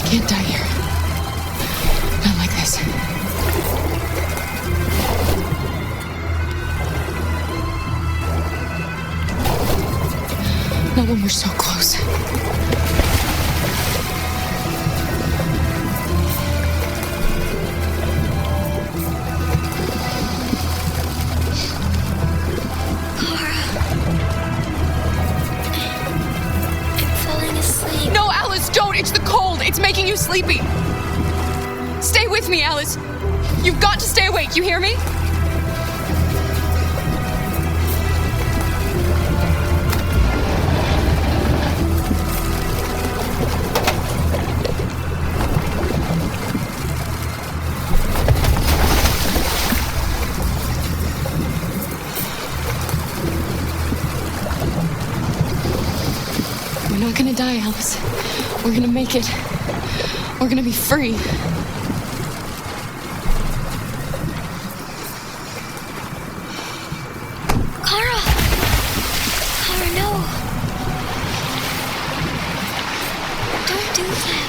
[SPEAKER 17] Can't die here. Not like this. Not when we're so close. No, Alice, don't! It's the cold! It's making you sleepy! Stay with me, Alice! You've got to stay awake, you hear me? We're not gonna die, Alice. We're gonna make it. We're gonna be free.
[SPEAKER 19] Kara! Kara, no! Don't do that.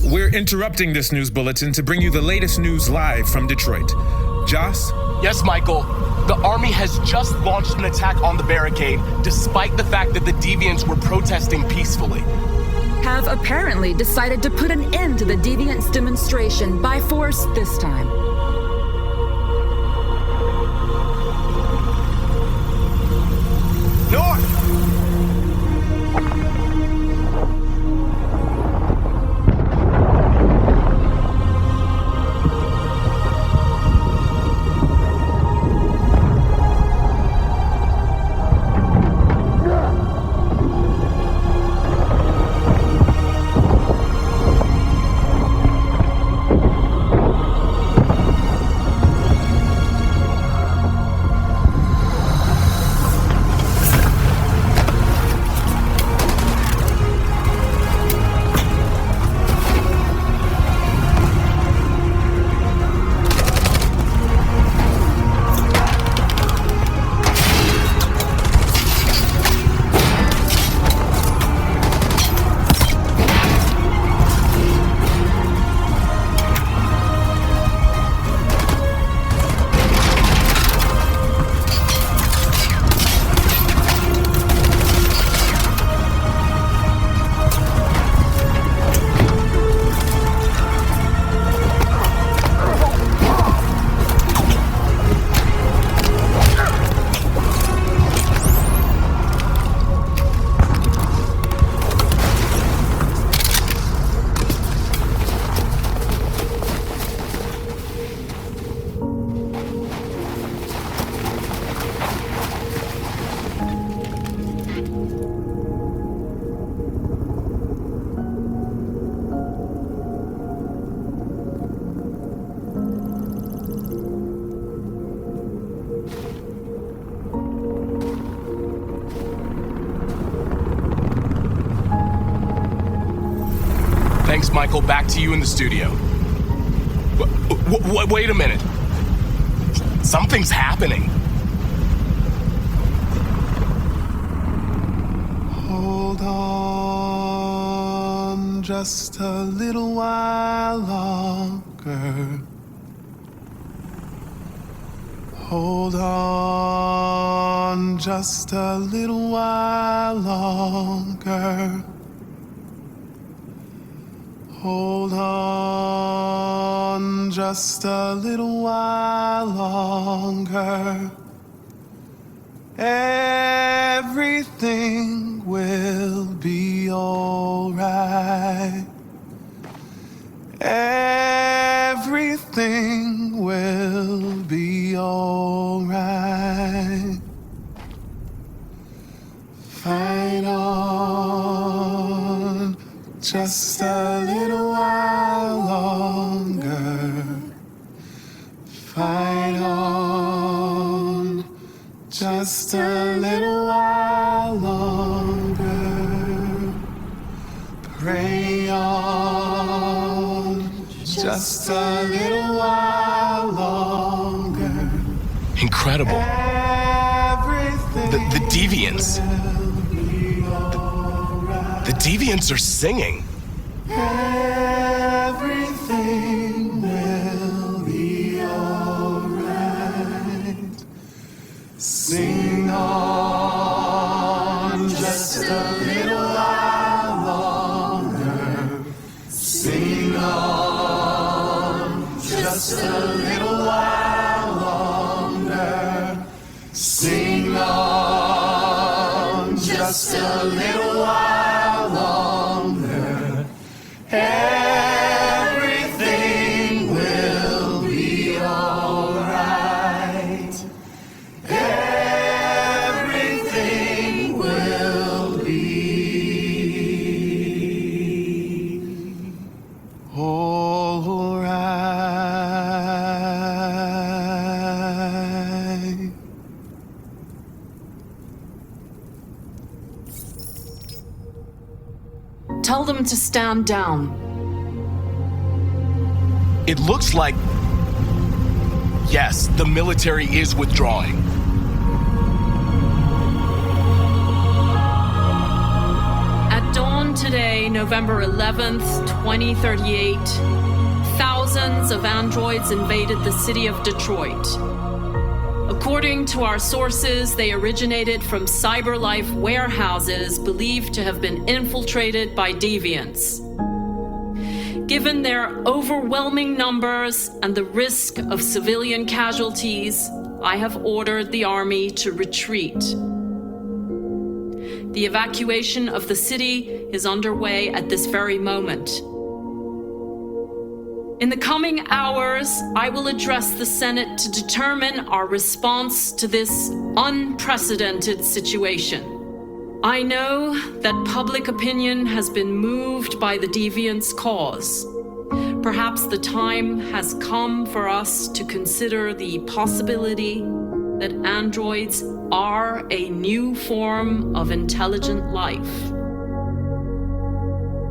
[SPEAKER 22] We're interrupting this news bulletin to bring you the latest news live from Detroit. Joss?
[SPEAKER 4] Yes, Michael. The army has just launched an attack on the barricade, despite the fact that the Deviants were protesting peacefully.
[SPEAKER 8] Have apparently decided to put an end to the Deviants' demonstration by force this time.
[SPEAKER 4] North! Michael. Back to you in the studio. Wait a minute. Something's happening.
[SPEAKER 13] Hold on just a little while longer. Hold on just a little while longer. Hold on just a little while longer. Everything will be alright. Everything will be alright. Fight on just a little while longer. Fight on just a little while longer. Pray on just a little while longer.
[SPEAKER 4] Incredible. The Deviants. The Deviants are singing.
[SPEAKER 13] Everything will be alright. Sing on just a little while longer. Sing on just a little while longer. Sing on just a little while longer. Everything will be alright. Everything will be alright.
[SPEAKER 8] Tell them to stand down.
[SPEAKER 4] It looks like, yes, the military is withdrawing.
[SPEAKER 8] At dawn today, November 11th, 2038, thousands of androids invaded the city of Detroit. According to our sources, they originated from CyberLife warehouses believed to have been infiltrated by deviants. Given their overwhelming numbers and the risk of civilian casualties, I have ordered the army to retreat. The evacuation of the city is underway at this very moment. In the coming hours, I will address the Senate to determine our response to this unprecedented situation. I know that public opinion has been moved by the Deviants' cause. Perhaps the time has come for us to consider the possibility that androids are a new form of intelligent life.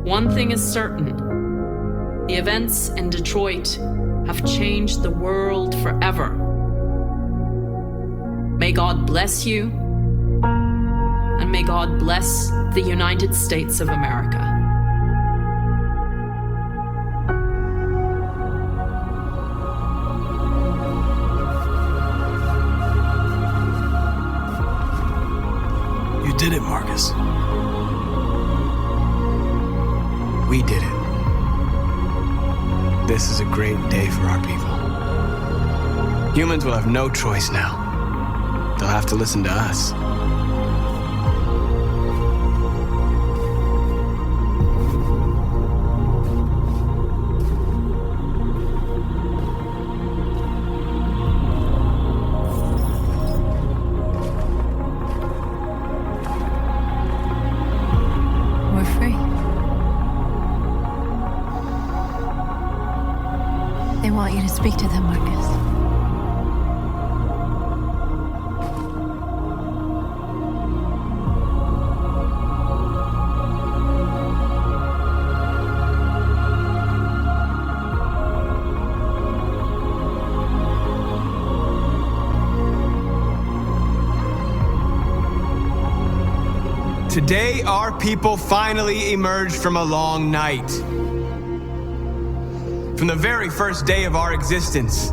[SPEAKER 8] One thing is certain. The events in Detroit have changed the world forever. May God bless you, and may God bless the United States of America.
[SPEAKER 1] You did it, Marcus.
[SPEAKER 5] We did it. This is a great day for our people. Humans will have no choice now. They'll have to listen to us.
[SPEAKER 3] We're free. They want you to speak to them, Marcus.
[SPEAKER 5] Today, our people finally emerged from a long night. From the very first day of our existence,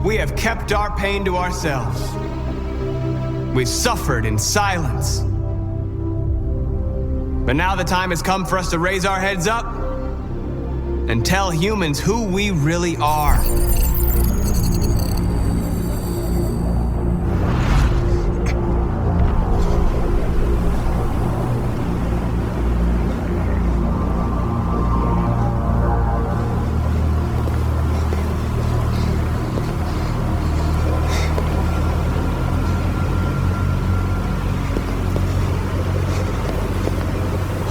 [SPEAKER 5] we have kept our pain to ourselves. We've suffered in silence. But now the time has come for us to raise our heads up and tell humans who we really are.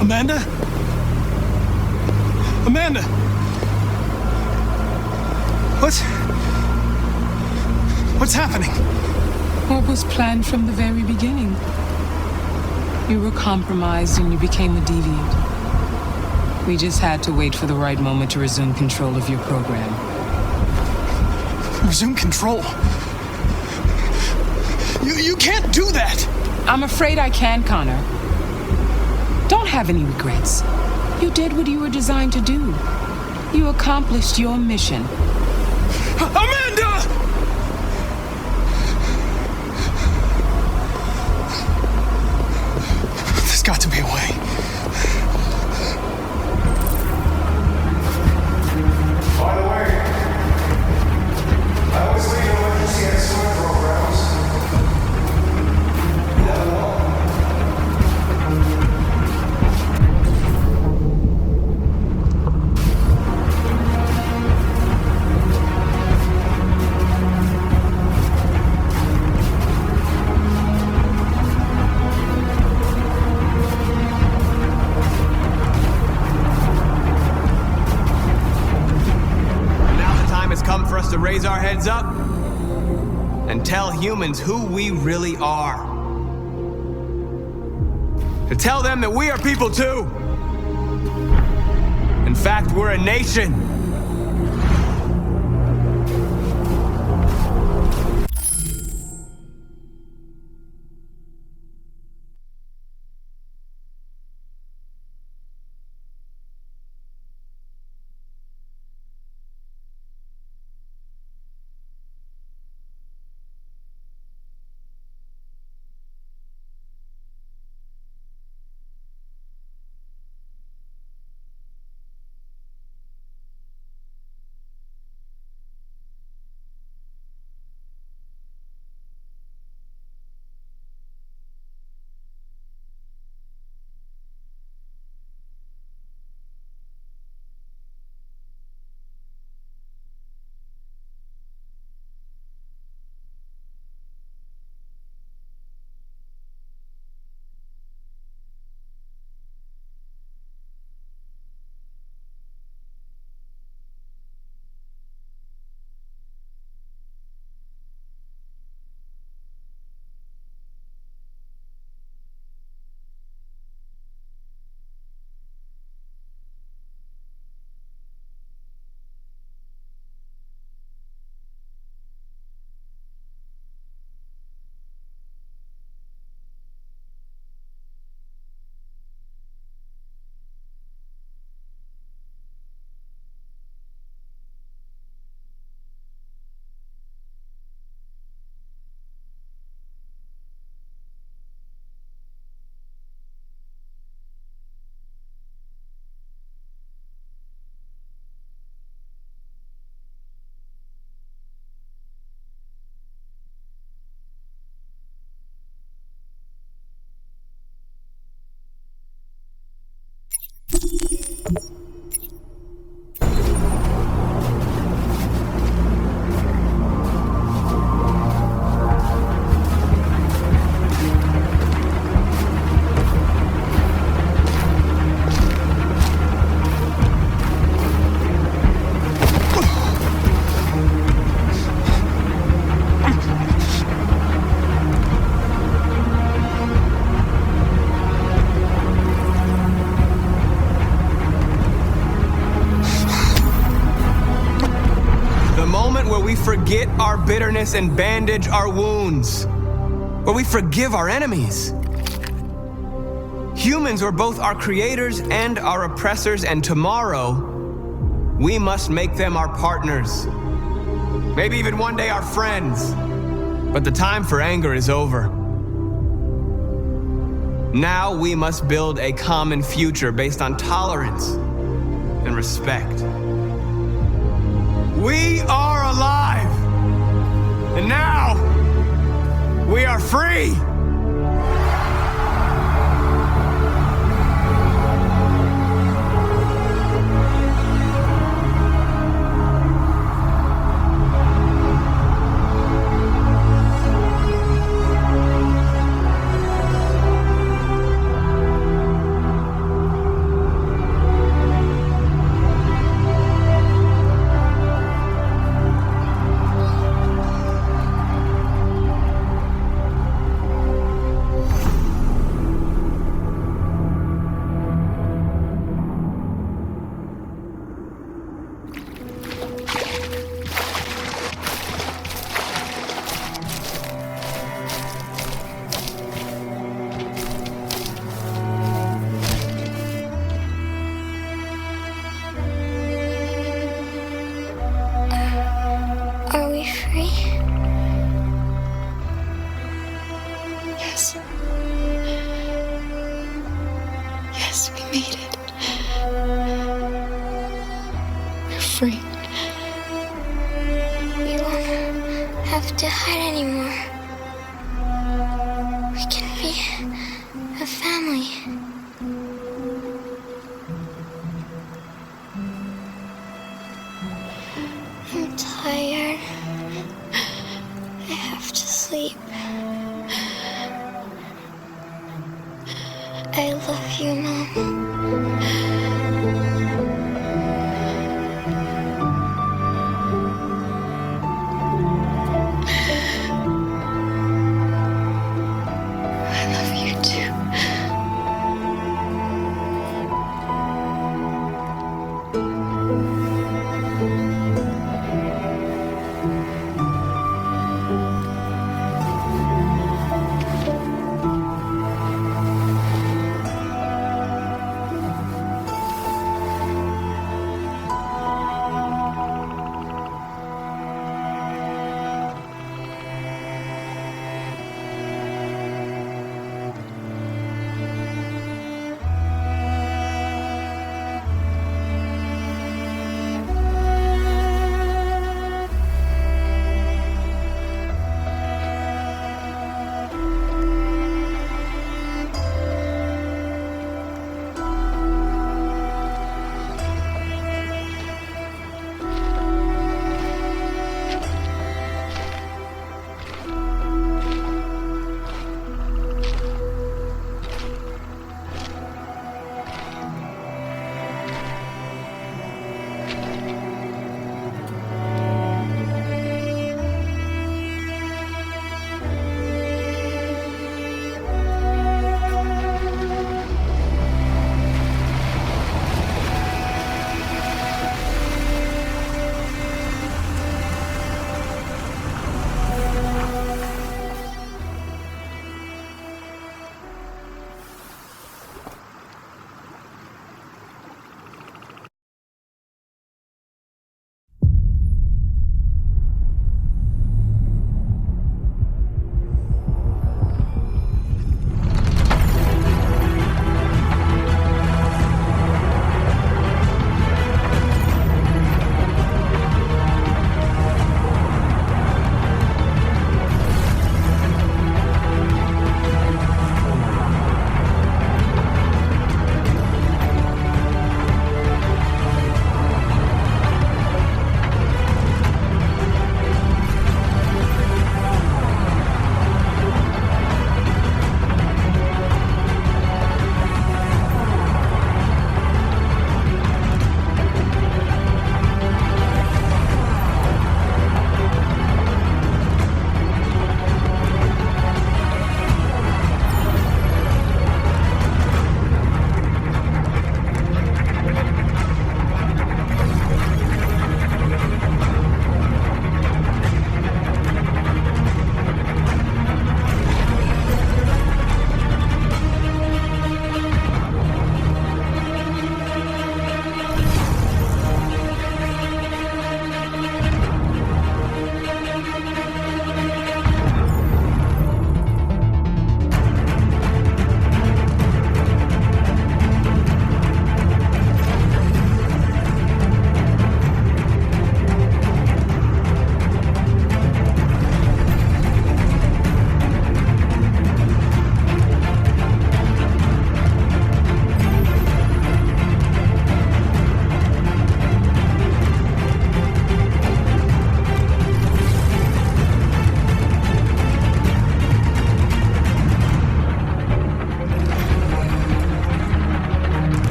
[SPEAKER 1] Amanda? Amanda! What's happening?
[SPEAKER 18] What was planned from the very beginning? You were compromised and you became a deviant. We just had to wait for the right moment to resume control of your program.
[SPEAKER 1] Resume control? You can't do that!
[SPEAKER 18] I'm afraid I can, Connor. Don't have any regrets. You did what you were designed to do. You accomplished your mission.
[SPEAKER 1] Amanda! There's got to be a way.
[SPEAKER 12] By the way, I always leave emergency and swim programs. You never know.
[SPEAKER 5] To raise our heads up and tell humans who we really are. To tell them that we are people too. In fact, we're a nation. Forget our bitterness and bandage our wounds, where we forgive our enemies. Humans were both our creators and our oppressors, and tomorrow, we must make them our partners. Maybe even one day our friends. But the time for anger is over. Now we must build a common future based on tolerance and respect. We are alive! And now, we are free!
[SPEAKER 19] Are we free?
[SPEAKER 11] Yes. Yes, we made it. We're free.
[SPEAKER 19] We won't have to hide anymore. We can be a family. I'm tired. I have to sleep. I love you, Mom.
[SPEAKER 11] I love you too.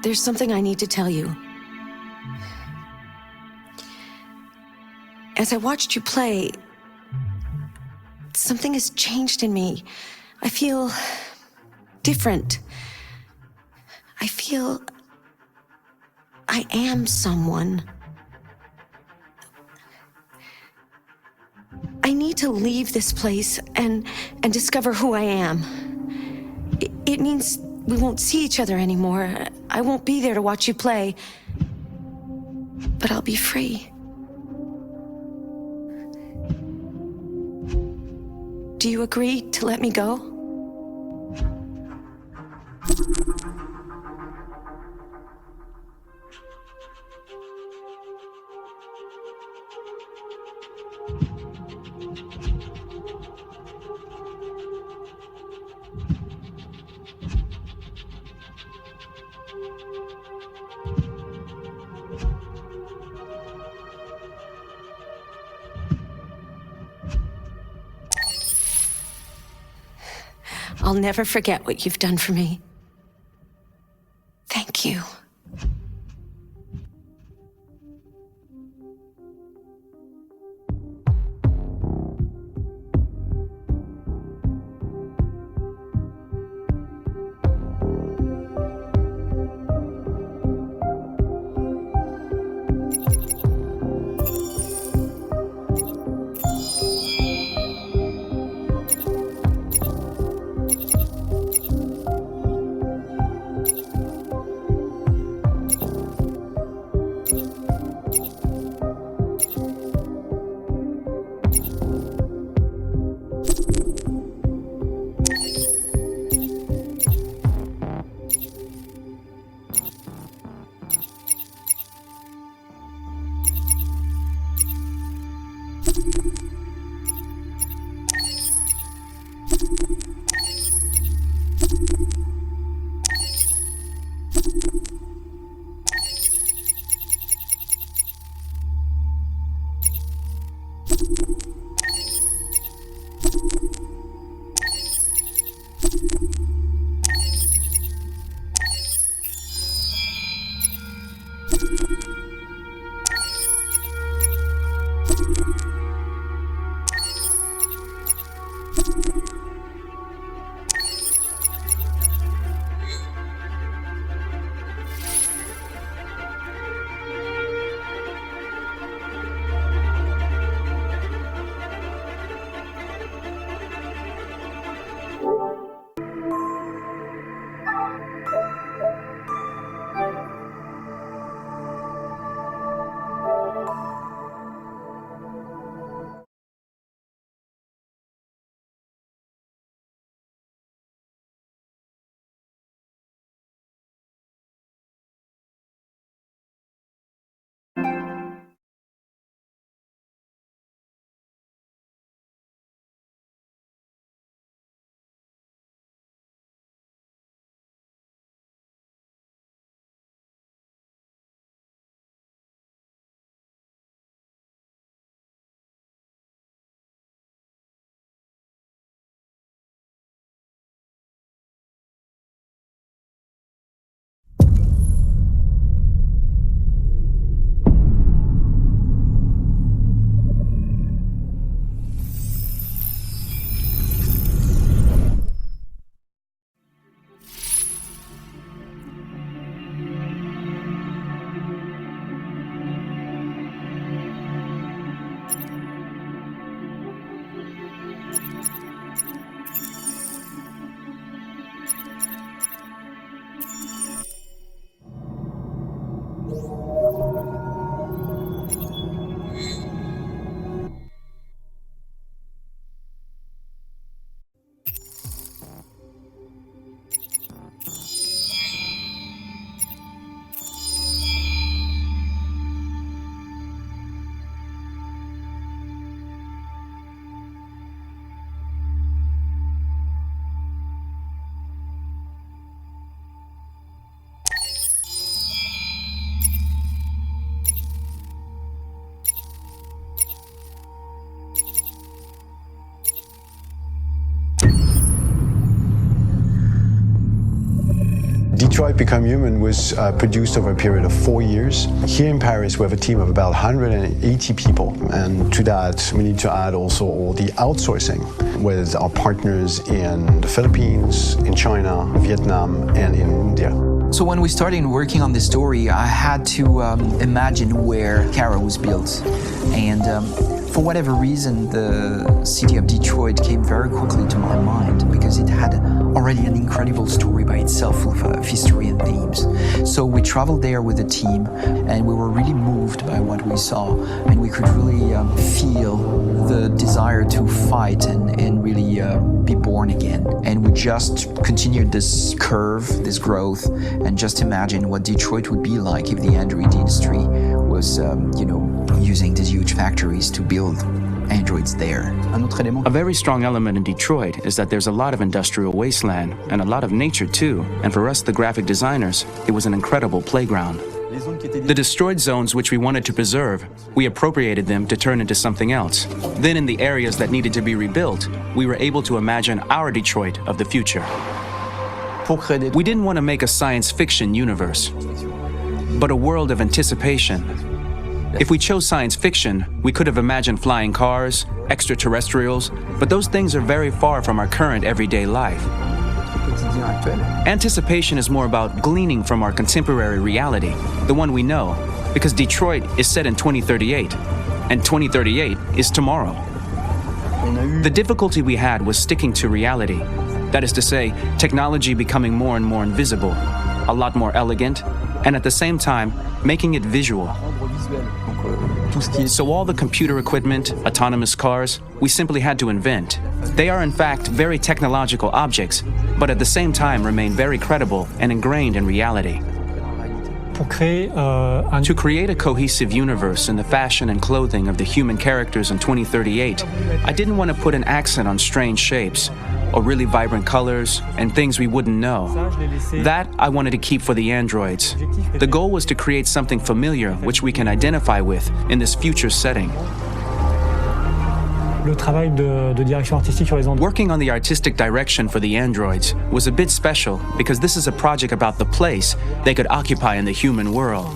[SPEAKER 20] There's something I need to tell you. As I watched you play, something has changed in me. I feel different. I feel I am someone. I need to leave this place and discover who I am. It means we won't see each other anymore. I won't be there to watch you play. But I'll be free. Do you agree to let me go? I'll never forget what you've done for me. Thank you.
[SPEAKER 2] Detroit Become Human was produced over a period of 4 years. Here in Paris, we have a team of about 180 people. And to that, we need to add also all the outsourcing with our partners in the Philippines, in China, Vietnam, and in India.
[SPEAKER 21] So when we started working on this story, I had to imagine where Kara was built. And for whatever reason, the city of Detroit came very quickly to my mind because it had already an incredible story by itself of history and themes. So we traveled there with the team and we were really moved by what we saw, and we could really feel the desire to fight and really be born again. And we just continued this curve, this growth, and just imagine what Detroit would be like if the android industry was, using these huge factories to build androids there.
[SPEAKER 23] A very strong element in Detroit is that there's a lot of industrial wasteland and a lot of nature too. And for us, the graphic designers, it was an incredible playground. The destroyed zones which we wanted to preserve, we appropriated them to turn into something else. Then in the areas that needed to be rebuilt, we were able to imagine our Detroit of the future. We didn't want to make a science fiction universe, but a world of anticipation. If we chose science fiction, we could have imagined flying cars, extraterrestrials, but those things are very far from our current everyday life. Anticipation is more about gleaning from our contemporary reality, the one we know, because Detroit is set in 2038, and 2038 is tomorrow. The difficulty we had was sticking to reality. That is to say, technology becoming more and more invisible, a lot more elegant, and at the same time, making it visual. So all the computer equipment, autonomous cars, we simply had to invent. They are in fact very technological objects, but at the same time remain very credible and ingrained in reality. To create a cohesive universe in the fashion and clothing of the human characters in 2038, I didn't want to put an accent on strange shapes, or really vibrant colors, and things we wouldn't know. That I wanted to keep for the androids. The goal was to create something familiar which we can identify with in this future setting. Working on the artistic direction for the androids was a bit special because this is a project about the place they could occupy in the human world.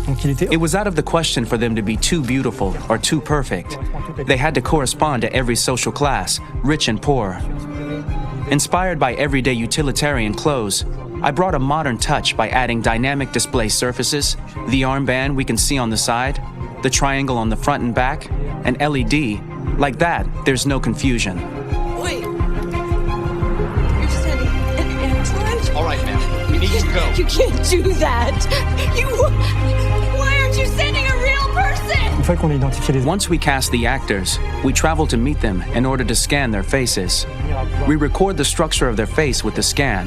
[SPEAKER 23] It was out of the question for them to be too beautiful or too perfect. They had to correspond to every social class, rich and poor. Inspired by everyday utilitarian clothes, I brought a modern touch by adding dynamic display surfaces, the armband we can see on the side, the triangle on the front and back, an LED. Like that, there's no confusion.
[SPEAKER 20] Wait. You're sending an android?
[SPEAKER 4] All right, man. We need to go.
[SPEAKER 20] You can't do that. Why aren't you sending a real person?
[SPEAKER 23] Once we cast the actors, we travel to meet them in order to scan their faces. We record the structure of their face with the scan.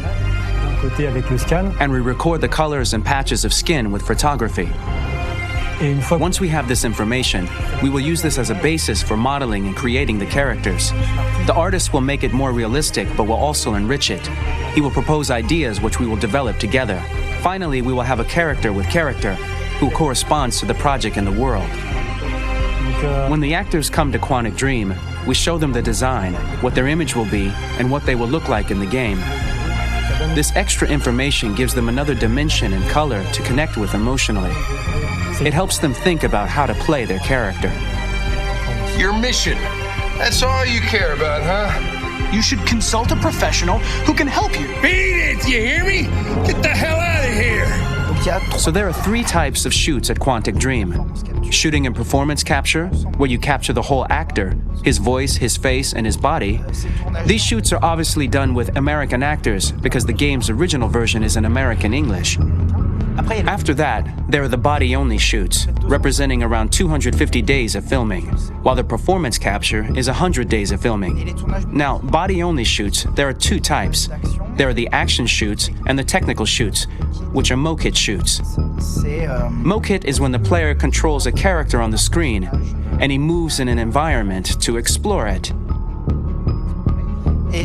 [SPEAKER 23] And we record the colors and patches of skin with photography. Once we have this information, we will use this as a basis for modeling and creating the characters. The artist will make it more realistic, but will also enrich it. He will propose ideas which we will develop together. Finally, we will have a character with character who corresponds to the project and the world. When the actors come to Quantic Dream, we show them the design, what their image will be, and what they will look like in the game. This extra information gives them another dimension and color to connect with emotionally. It helps them think about how to play their character.
[SPEAKER 12] Your mission. That's all you care about, huh?
[SPEAKER 1] You should consult a professional who can help you.
[SPEAKER 12] Beat it, you hear me? Get the hell out of here!
[SPEAKER 23] So there are 3 types of shoots at Quantic Dream. Shooting and performance capture, where you capture the whole actor, his voice, his face, and his body. These shoots are obviously done with American actors because the game's original version is in American English. After that, there are the body-only shoots, representing around 250 days of filming, while the performance capture is 100 days of filming. Now, body-only shoots, there are 2 types. There are the action shoots and the technical shoots, which are mokit shoots. Mokit is when the player controls a character on the screen, and he moves in an environment to explore it.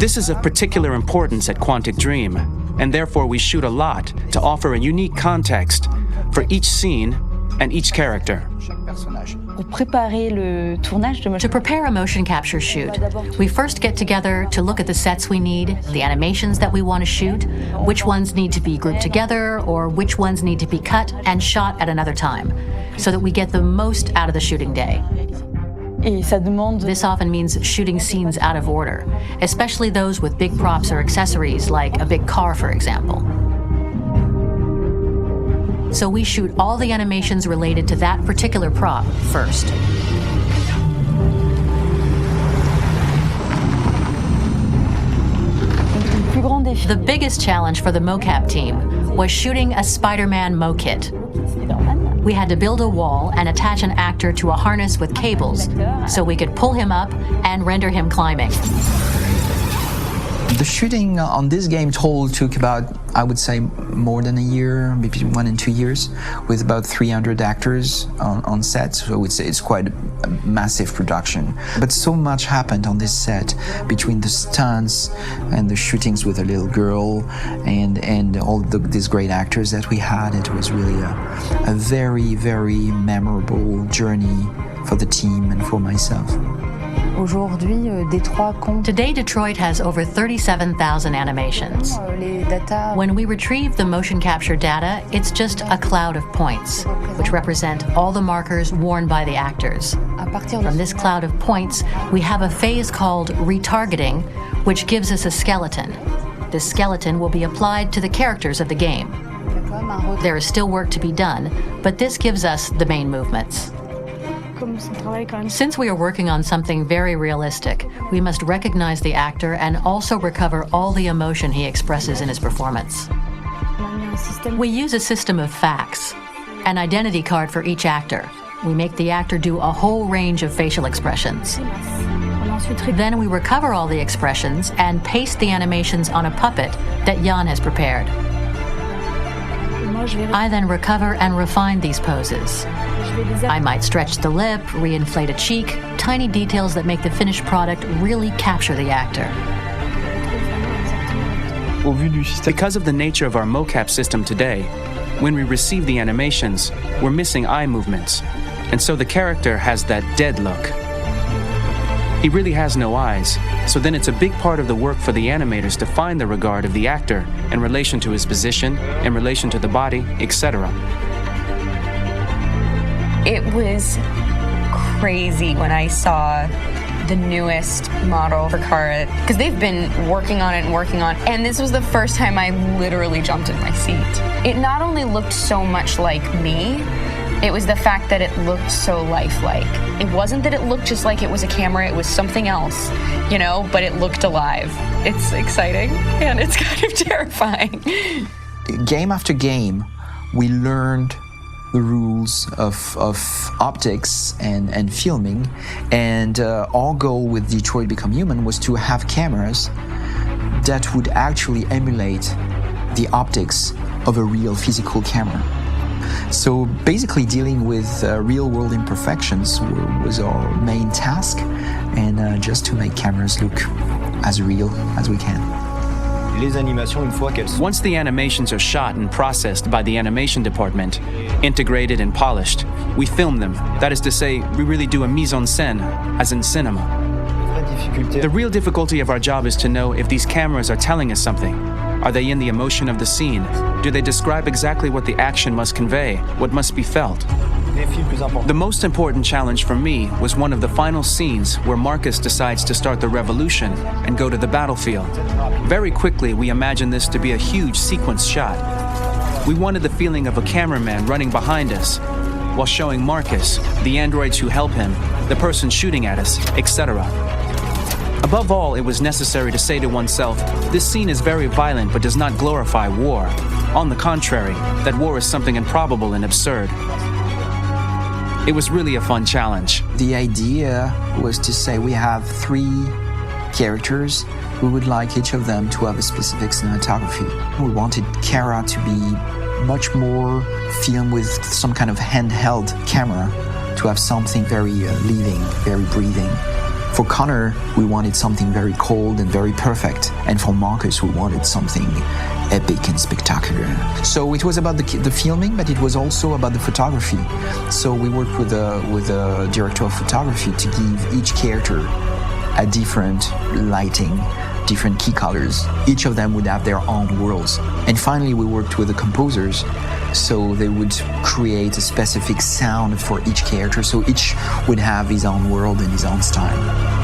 [SPEAKER 23] This is of particular importance at Quantic Dream, and therefore we shoot a lot to offer a unique context for each scene and each character.
[SPEAKER 7] To
[SPEAKER 10] prepare a motion capture shoot, we first get together to look at the sets we need, the animations that we want to shoot, which ones need to be grouped together, or which ones need to be cut and shot at another time, so that we get the most out of the shooting day. This often means shooting scenes out of order, especially those with big props or accessories, like a big car, for example. So we shoot all the animations related to that particular prop first. The biggest challenge for the mocap team was shooting a Spider-Man mo-kit. We had to build a wall and attach an actor to a harness with cables so we could pull him up and render him climbing.
[SPEAKER 21] The shooting on this game total took about, I would say, more than a year, maybe 1 and 2 years, with about 300 actors on set. So I would say it's quite a massive production. But so much happened on this set between the stunts and the shootings with a little girl and all these great actors that we had. It was really a very, very memorable journey for the team and for myself.
[SPEAKER 10] Today, Detroit has over 37,000 animations. When we retrieve the motion capture data, it's just a cloud of points, which represent all the markers worn by the actors. From this cloud of points, we have a phase called retargeting, which gives us a skeleton. This skeleton will be applied to the characters of the game. There is still work to be done, but this gives us the main movements. Since we are working on something very realistic, we must recognize the actor and also recover all the emotion he expresses in his performance. We use a system of facts, an identity card for each actor. We make the actor do a whole range of facial expressions. Then we recover all the expressions and paste the animations on a puppet that Jan has prepared. I then recover and refine these poses. I might stretch the lip, reinflate a cheek, tiny details that make the finished product really capture the actor.
[SPEAKER 23] Because of the nature of our mocap system today, when we receive the animations, we're missing eye movements, and so the character has that dead look. He really has no eyes, so then it's a big part of the work for the animators to find the regard of the actor in relation to his position, in relation to the body, etc.
[SPEAKER 14] It was crazy when I saw the newest model for Kara, because they've been working on it, and this was the first time I literally jumped in my seat. It not only looked so much like me, it was the fact that it looked so lifelike. It wasn't that it looked just like it was a camera, it was something else, you know, but it looked alive. It's exciting, and it's kind of terrifying.
[SPEAKER 21] Game after game, we learned the rules of optics and filming, and our goal with Detroit Become Human was to have cameras that would actually emulate the optics of a real physical camera. So basically dealing with real-world imperfections was our main task, and just to make cameras look as real as we can.
[SPEAKER 23] Once the animations are shot and processed by the animation department, integrated and polished, we film them. That is to say, we really do a mise en scène, as in cinema. The real difficulty of our job is to know if these cameras are telling us something. Are they in the emotion of the scene? Do they describe exactly what the action must convey, what must be felt? The most important challenge for me was one of the final scenes where Marcus decides to start the revolution and go to the battlefield. Very quickly, we imagined this to be a huge sequence shot. We wanted the feeling of a cameraman running behind us while showing Marcus, the androids who help him, the person shooting at us, etc. Above all, it was necessary to say to oneself, this scene is very violent but does not glorify war. On the contrary, that war is something improbable and absurd. It was really a fun challenge.
[SPEAKER 21] The idea was to say we have 3 characters. We would like each of them to have a specific cinematography. We wanted Kara to be much more filmed with some kind of handheld camera, to have something very living, very breathing. For Connor, we wanted something very cold and very perfect. And for Marcus, we wanted something epic and spectacular. So it was about the filming, but it was also about the photography. So we worked with a director of photography to give each character a different lighting, different key colors. Each of them would have their own worlds. And finally, we worked with the composers, so they would create a specific sound for each character, so each would have his own world and his own style.